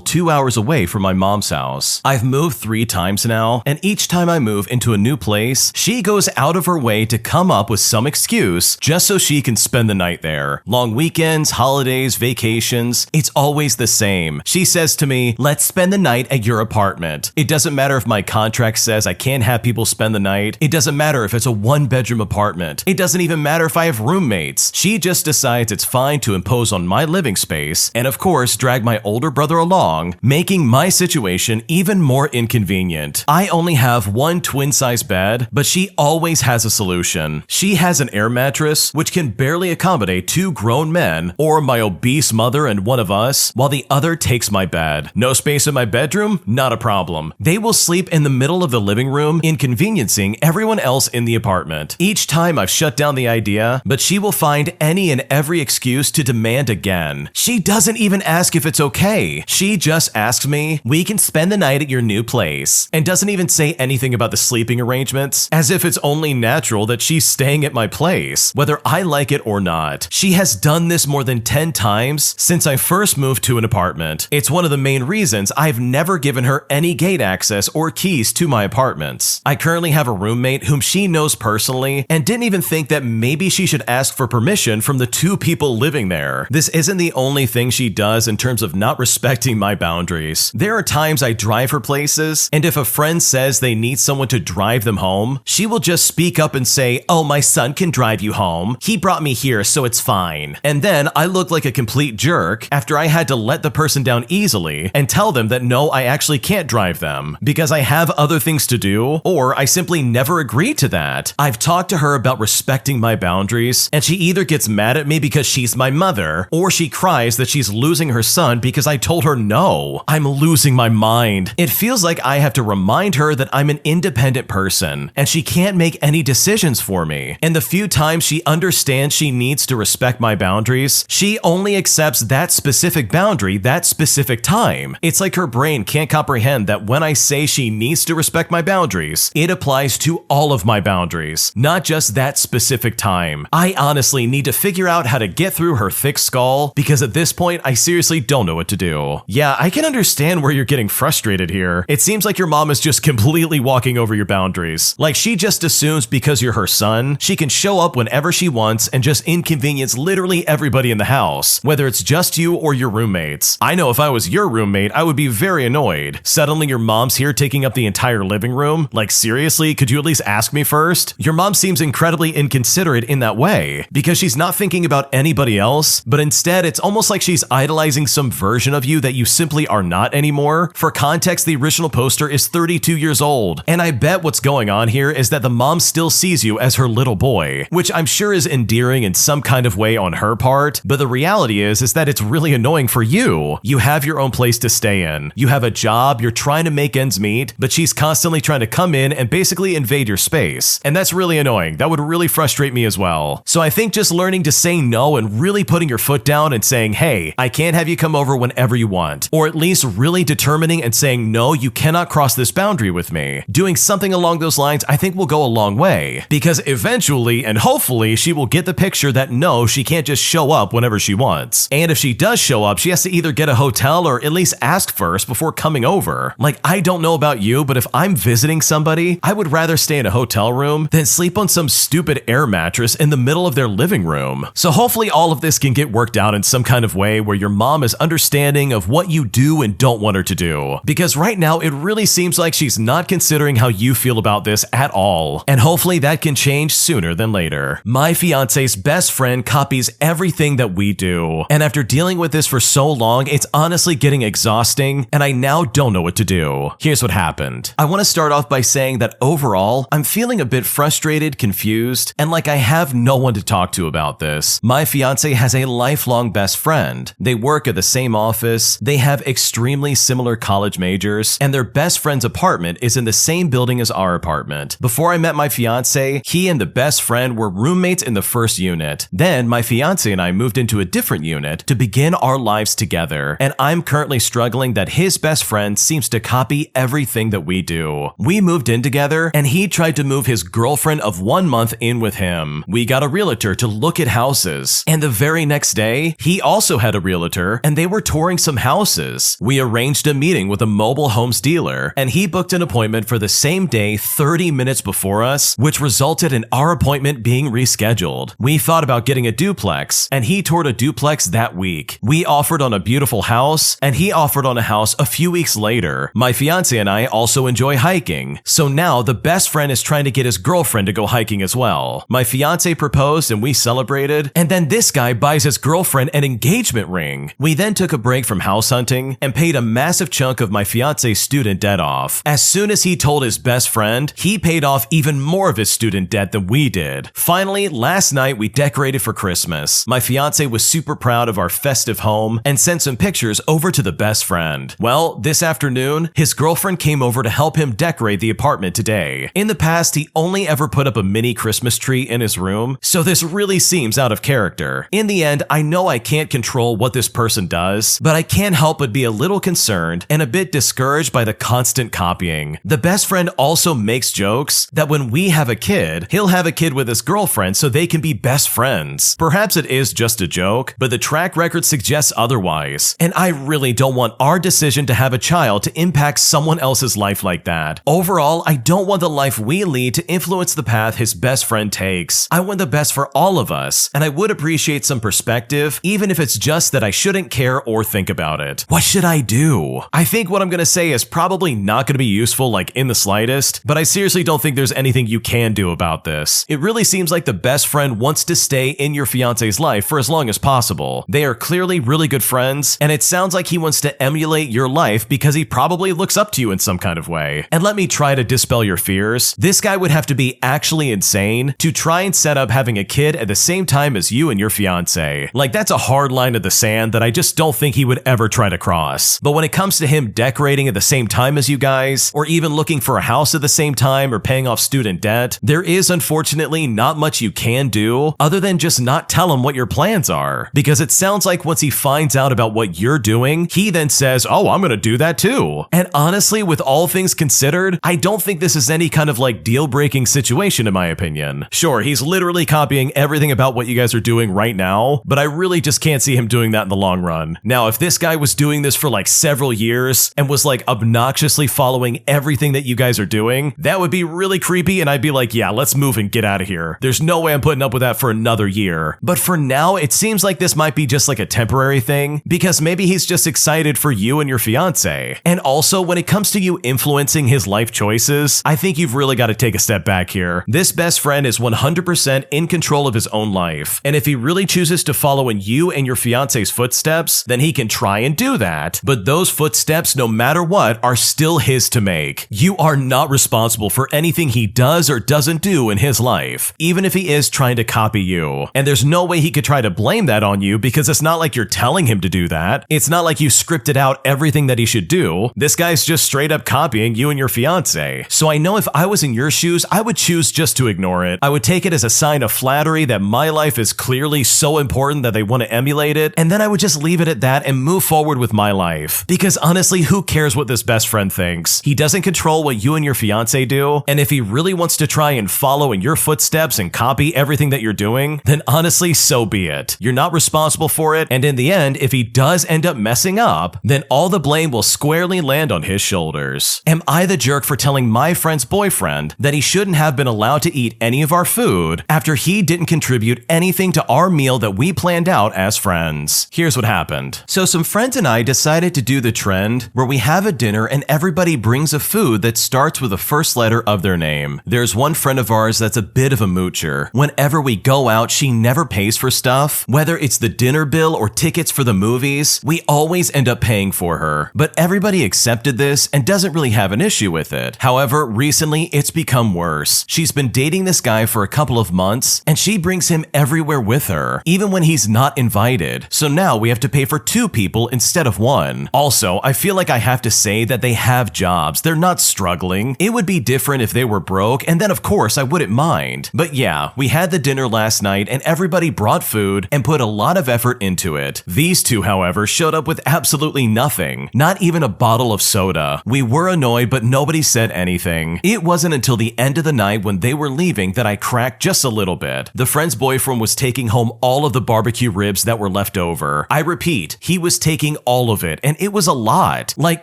2 hours away from my mom's house. I've moved 3 times now, and each time I move into a new place, she goes out of her way to come up with some excuse just so she can spend the night there. Long weekends, holidays, vacations, it's always the same. She says to me, let's spend the night at your apartment. It doesn't matter if my contract says I can't have people spend the night. It doesn't matter if it's a 1-bedroom apartment. It doesn't even matter if I have roommates. She just decides it's fine to impose on my living space, and of course, drag my older brother along, making my situation even more inconvenient. I only have one twin-size bed, but she always has a solution. She has an air mattress, which can barely accommodate 2 grown men, or my obese mother and one of us, while the other takes my bed. No space in my bedroom? Not a problem. They will sleep in the middle of the living room, inconveniencing everyone else in the apartment. Each time I've shut down the idea, but she will find any and every excuse to demand again. She doesn't even ask if it's okay. She just asks me, "We can spend the night at your new place," and doesn't even say anything about the sleeping arrangements, as if it's only natural that she's staying at my place, whether I like it or not. She has done this more than 10 times since I first moved to an apartment. It's one of the main reasons I've never given her any gate access or keys to my apartments. I currently have a roommate whom she knows personally and didn't even think that maybe she should ask for permission from the 2 people living there. This isn't the only thing she does in terms of not respecting my boundaries. There are times I drive her places, and if a friend says they need someone to drive them home, she will just speak up and say, "Oh, my son can drive you home. He brought me here, so it's fine." And then I look like a complete jerk after I had to let the person down easily and tell them that no, I actually can't drive them because I have other things to do, or I simply never agreed to that. I've talked to her about respecting my boundaries, and she either gets mad at me because she's my mother, or she cries that she's losing her son because I told her no. I'm losing my mind. It feels like I have to remind her that I'm an independent person, and she can't make any decisions for me. And the few times she understands she needs to respect my boundaries, she only accepts that specific boundary that specific time. It's like her brain can't comprehend that when I say she needs to respect my boundaries, it applies to all of my boundaries, not just that specific time. I honestly need to figure out how to get through her thick skull, because at this point, I seriously don't know what to do. Yeah, I can understand where you're getting frustrated here. It seems like your mom is just completely walking over your boundaries. Like she just assumes because you're her son, she can show up whenever she wants and just inconvenience literally everybody in the house, whether it's just you or your roommates. I know if I was your roommate, I would be very annoyed. Suddenly your mom's here taking up the entire living room? Like seriously, could you at least ask me first? Your mom seems incredibly inconsiderate in that way, because she's not thinking about anybody else, but instead it's almost like she's idolizing some version of you that you simply are not anymore. For context, the original poster is 32 years old, and I bet what's going on here is that the mom still sees you as her little boy, which I'm sure is endearing in some kind of way on her part, but the reality is that it's really annoying for you. You have your own place to stay in. You have a job, you're trying to make ends meet, but she's constantly trying to come in and basically invade your space. And that's really annoying. That would really frustrate me as well. So I think just learning to say no and really putting your foot down and saying, "Hey, I can't have you come over whenever you want," or at least really determining and saying, "No, you cannot cross this boundary with me." Doing something along those lines I think will go a long way, because eventually and hopefully she will get the picture that no, she can't just show up whenever she wants. And if she does show up, she has to either get a hotel or at least ask first before coming over. Like, I don't know about you, but if I'm visiting somebody, I would rather stay in a hotel room than sleep on some stupid air mattress in the middle of their living room. So hopefully all of this can get worked out in some kind of way where your mom is understanding of what you do and don't want her to do. Because right now it really seems like she's not considering how you feel about this at all. And hopefully that can change sooner than later. My fiance's best friend copies everything that we do. And after dealing with this for so long, it's honestly getting exhausting, and I now don't know what to do. Here's what happened. I want to start off by saying that overall, I'm feeling a bit frustrated, confused, and like I have no one to talk to about this. My fiance has a lifelong best friend. They work at the same office, they have extremely similar college majors, and their best friend's apartment is in the same building as our apartment. Before I met my fiance, he and the best friend were roommates in the first unit. Then my fiance and I moved into a different unit to begin our lives together, and I'm currently struggling that his best friend seems to copy everything that we do. We moved in together, and he tried to move his girlfriend of 1 month in with him. We got a realtor to look at houses, and the very next day, he also had a realtor, and they were touring some houses. We arranged a meeting with a mobile homes dealer, and he booked an appointment for the same day 30 minutes before us, which resulted in our appointment being rescheduled. We thought about getting a duplex, and he toured a duplex that week. We offered on a beautiful house, and he offered on a house a few weeks later. My fiance and I also enjoy hiking, so now the best friend is trying to get his girlfriend to go hiking as well. My fiance proposed and we celebrated, and then this guy buys his girlfriend an engagement ring. We We then took a break from house hunting and paid a massive chunk of my fiance's student debt off. As soon as he told his best friend, he paid off even more of his student debt than we did. Finally, last night we decorated for Christmas. My fiance was super proud of our festive home and sent some pictures over to the best friend. Well, this afternoon, his girlfriend came over to help him decorate the apartment today. In the past, he only ever put up a mini Christmas tree in his room, so this really seems out of character. In the end, I know I can't control what this person does, but I can't help but be a little concerned and a bit discouraged by the constant copying. The best friend also makes jokes that when we have a kid, he'll have a kid with his girlfriend so they can be best friends. Perhaps it is just a joke, but the track record suggests otherwise, and I really don't want our decision to have a child to impact someone else's life like that. Overall, I don't want the life we lead to influence the path his best friend takes. I want the best for all of us, and I would appreciate some perspective, even if it's just that I shouldn't care or think about it. What should I do? I think what I'm gonna say is probably not gonna be useful like in the slightest, but I seriously don't think there's anything you can do about this. It really seems like the best friend wants to stay in your fiance's life for as long as possible. They are clearly really good friends, and it sounds like he wants to emulate your life because he probably looks up to you in some kind of way. And let me try to dispel your fears. This guy would have to be actually insane to try and set up having a kid at the same time as you and your fiance. Like, that's a hard line in the sand that I just don't think he would ever try to cross. But when it comes to him decorating at the same time as you guys, or even looking for a house at the same time or paying off student debt, there is unfortunately not much you can do other than just not tell him what your plans are. Because it sounds like once he finds out about what you're doing, he then says, oh, I'm gonna do that too. And honestly, with all things considered, I don't think this is any kind of like deal-breaking situation in my opinion. Sure, he's literally copying everything about what you guys are doing right now, but I really just can't see him doing that in the long run. Now, if this guy was doing this for like several years and was like obnoxiously following everything that you guys are doing, that would be really creepy, and I'd be like, yeah, let's move and get out of here. There's no way I'm putting up with that for another year. But for now, it seems like this might be just like a temporary thing, because maybe he's just excited for you and your fiance. And also, when it comes to you influencing his life choices, I think you've really got to take a step back here. This best friend is 100% in control of his own life, and if he really chooses to follow in you and your fiance's footsteps, then he can try and do that. But those footsteps, no matter what, are still his to make. You are not responsible for anything he does or doesn't do in his life, even if he is trying to copy you. And there's no way he could try to blame that on you, because it's not like you're telling him to do that. It's not like you scripted out everything that he should do. This guy's just straight up copying you and your fiance. So I know if I was in your shoes, I would choose just to ignore it. I would take it as a sign of flattery that my life is clearly so important that they want to emulate it, and then I would just leave it at that and move forward with my life. Because honestly, who cares what this best friend thinks? He doesn't control what you and your fiance do, and if he really wants to try and follow in your footsteps and copy everything that you're doing, then honestly, so be it. You're not responsible for it, and in the end, if he does end up messing up, then all the blame will squarely land on his shoulders. Am I the jerk for telling my friend's boyfriend that he shouldn't have been allowed to eat any of our food after he didn't contribute anything to our meal that we planned out as friends? Here's what happened. So some friends and I decided to do the trend where we have a dinner and everybody brings a food that starts with the first letter of their name. There's one friend of ours that's a bit of a moocher. Whenever we go out, she never pays for stuff. Whether it's the dinner bill or tickets for the movies, we always end up paying for her. But everybody accepted this and doesn't really have an issue with it. However, recently it's become worse. She's been dating this guy for a couple of months, and she brings him everywhere with her, even when he's not invited. So now we have to pay for 2 people instead of 1. Also, I feel like I have to say that they have jobs. They're not struggling. It would be different if they were broke, and then of course I wouldn't mind. But yeah, we had the dinner last night and everybody brought food and put a lot of effort into it. These 2, however, showed up with absolutely nothing. Not even a bottle of soda. We were annoyed, but nobody said anything. It wasn't until the end of the night when they were leaving that I cracked just a little bit. The friend's boyfriend was taking home all of the barbecue ribs that were left over. I repeat, he was taking all of it, and it was a lot. Like,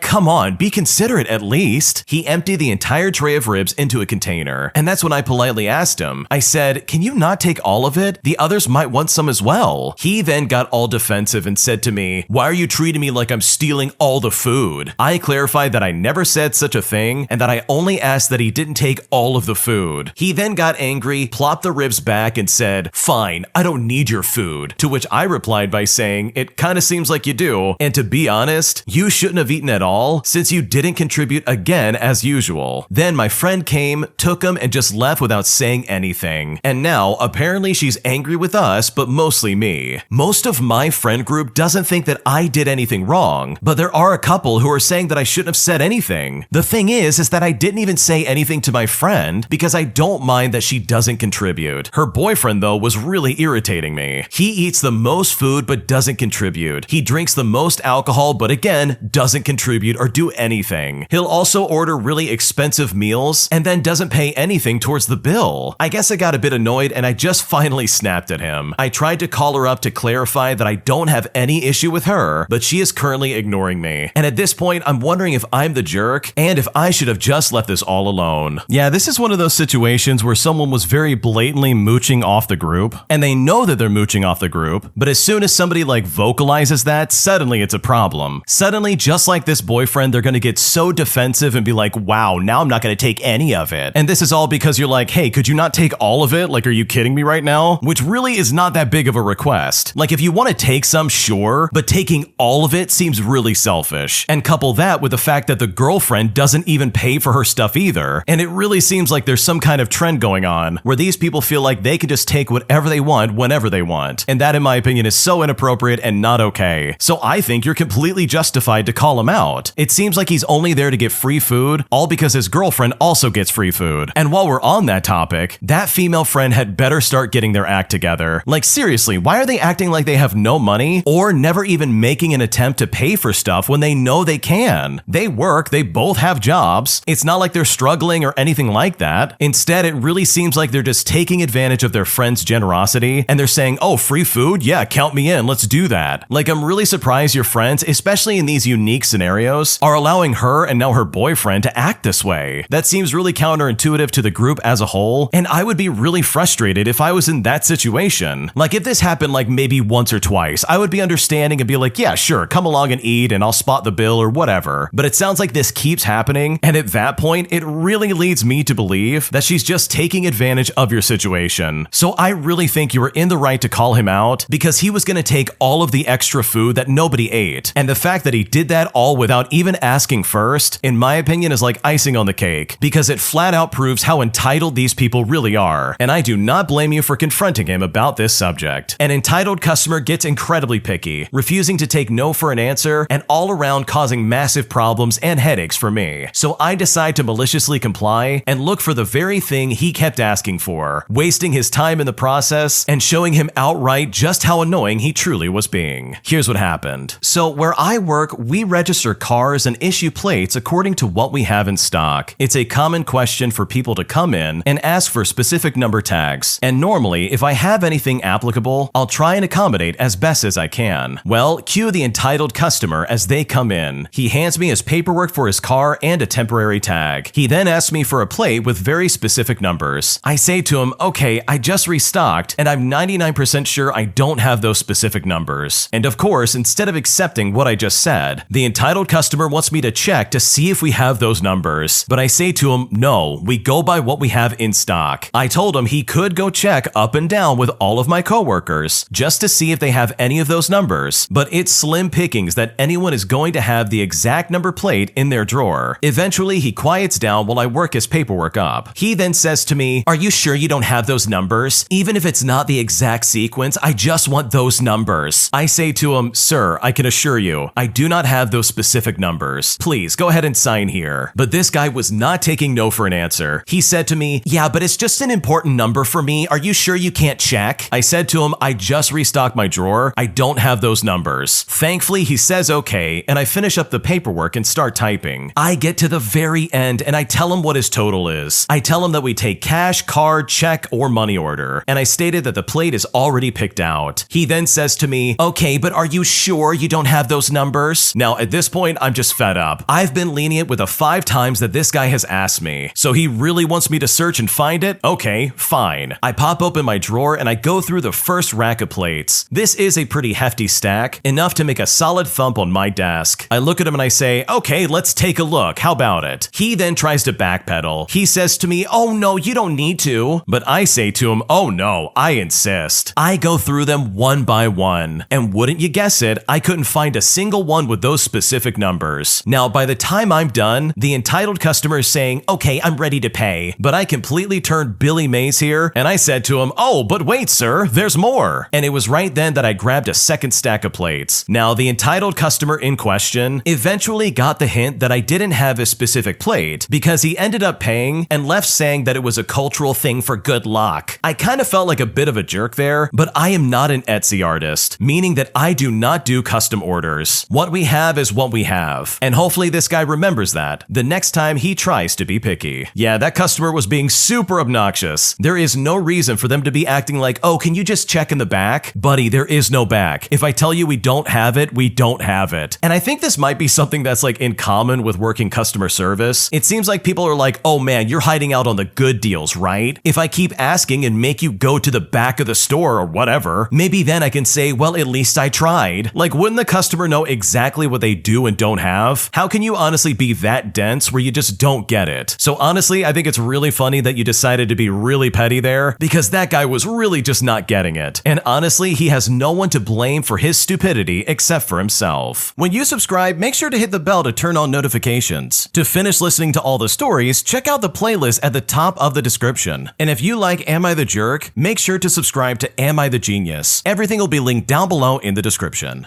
come on, be considerate at least. He emptied the entire tray of ribs into a container, and that's when I politely asked him. I said, can you not take all of it? The others might want some as well. He then got all defensive and said to me, why are you treating me like I'm stealing all the food? I clarified that I never said such a thing, and that I only asked that he didn't take all of the food. He then got angry, plopped the ribs back, and said, fine, I don't need your food. To which I replied by saying, it Kinda seems like you do. And to be honest, you shouldn't have eaten at all since you didn't contribute again as usual. Then my friend came, took him, and just left without saying anything. And now, apparently she's angry with us, but mostly me. Most of my friend group doesn't think that I did anything wrong, but there are a couple who are saying that I shouldn't have said anything. The thing is that I didn't even say anything to my friend because I don't mind that she doesn't contribute. Her boyfriend, though, was really irritating me. He eats the most food but doesn't contribute. He drinks the most alcohol but again, doesn't contribute or do anything. He'll also order really expensive meals and then doesn't pay anything towards the bill. I guess I got a bit annoyed and I just finally snapped at him. I tried to call her up to clarify that I don't have any issue with her, but she is currently ignoring me. And at this point, I'm wondering if I'm the jerk and if I should have just left this all alone. Yeah, this is one of those situations where someone was very blatantly mooching off the group, and they know that they're mooching off the group, but as soon as somebody vocalizes that, suddenly it's a problem. Suddenly, just like this boyfriend, they're gonna get so defensive and be like, wow, now I'm not gonna take any of it. And this is all because you're like, hey, could you not take all of it? Are you kidding me right now? Which really is not that big of a request. If you want to take some, sure, but taking all of it seems really selfish. And couple that with the fact that the girlfriend doesn't even pay for her stuff either. And it really seems like there's some kind of trend going on where these people feel like they can just take whatever they want whenever they want. And that, in my opinion, is so inappropriate and not okay. So I think you're completely justified to call him out. It seems like he's only there to get free food, all because his girlfriend also gets free food. And while we're on that topic, that female friend had better start getting their act together. Seriously, why are they acting like they have no money or never even making an attempt to pay for stuff when they know they can? They work, they both have jobs. It's not like they're struggling or anything like that. Instead, it really seems like they're just taking advantage of their friend's generosity and they're saying, oh, free food? Yeah, count me in, let's do that. I'm really surprised your friends, especially in these unique scenarios, are allowing her and now her boyfriend to act this way. That seems really counterintuitive to the group as a whole, and I would be really frustrated if I was in that situation. If this happened maybe once or twice, I would be understanding and be like, yeah, sure, come along and eat and I'll spot the bill or whatever. But it sounds like this keeps happening, and at that point, it really leads me to believe that she's just taking advantage of your situation. So I really think you were in the right to call him out because he was going to take all of the extra food that nobody ate. And the fact that he did that all without even asking first, in my opinion, is like icing on the cake because it flat out proves how entitled these people really are. And I do not blame you for confronting him about this subject. An entitled customer gets incredibly picky, refusing to take no for an answer and all around causing massive problems and headaches for me. So I decide to maliciously comply and look for the very thing he kept asking for, wasting his time in the process and showing him outright just how annoying he truly was being. Here's what happened. So where I work, we register cars and issue plates according to what we have in stock. It's a common question for people to come in and ask for specific number tags. And normally, if I have anything applicable, I'll try and accommodate as best as I can. Well, cue the entitled customer as they come in. He hands me his paperwork for his car and a temporary tag. He then asks me for a plate with very specific numbers. I say to him, okay, I just restocked and I'm 99% sure I don't have those specific numbers. And of course, instead of accepting what I just said, the entitled customer wants me to check to see if we have those numbers. But I say to him, no, we go by what we have in stock. I told him he could go check up and down with all of my coworkers just to see if they have any of those numbers, but it's slim pickings that anyone is going to have the exact number plate in their drawer. Eventually, he quiets down while I work his paperwork up. He then says to me, are you sure you don't have those numbers? Even if it's not the exact sequence, I just want those numbers. I say to him, sir, I can assure you, I do not have those specific numbers. Please go ahead and sign here. But this guy was not taking no for an answer. He said to me, yeah, but it's just an important number for me. Are you sure you can't check? I said to him, I just restocked my drawer. I don't have those numbers. Thankfully, he says okay, and I finish up the paperwork and start typing. I get to the very end and I tell him what his total is. I tell him that we take cash, card, check, or money order, and I stated that the plate is already picked out. He then says to me, okay, but are you sure you don't have those numbers? Now, at this point, I'm just fed up. I've been lenient with the 5 times that this guy has asked me, so he really wants me to search and find it? Okay, fine. I pop open my drawer and I go through the first rack of plates. This is a pretty hefty stack, enough to make a solid thump on my desk. I look at him and I say, okay, let's take a look. How about it? He then tries to backpedal. He says to me, oh no, you don't need to. But I say to him, oh no, I insist. I go through them one by one. and wouldn't you guess it, I couldn't find a single one with those specific numbers. Now, by the time I'm done, the entitled customer is saying, okay, I'm ready to pay, but I completely turned Billy Mays here, and I said to him, oh, but wait, sir, there's more. And it was right then that I grabbed a second stack of plates. Now, the entitled customer in question eventually got the hint that I didn't have a specific plate because he ended up paying and left saying that it was a cultural thing for good luck. I kind of felt like a bit of a jerk there, but I am not an Etsy artist, meaning that I do not do custom orders. What we have is what we have, and hopefully this guy remembers that the next time he tries to be picky. Yeah, that customer was being super obnoxious. There is no reason for them to be acting like, oh, can you just check in the back? Buddy, there is no back. If I tell you we don't have it, we don't have it. And I think this might be something that's like in common with working customer service. It seems like people are like, oh man, you're hiding out on the good deals, right? If I keep asking and make you go to the back of the store or whatever, maybe then I can say, well, at least I tried. Like, wouldn't the customer know exactly what they do and don't have? How can you honestly be that dense where you just don't get it? So honestly, I think it's really funny that you decided to be really petty there, because that guy was really just not getting it. And honestly, he has no one to blame for his stupidity except for himself. When you subscribe, make sure to hit the bell to turn on notifications. To finish listening to all the stories, check out the playlist at the top of the description. And if you like Am I the Jerk, make sure to subscribe to Am I the Genius. Everything will be linked down below in the description.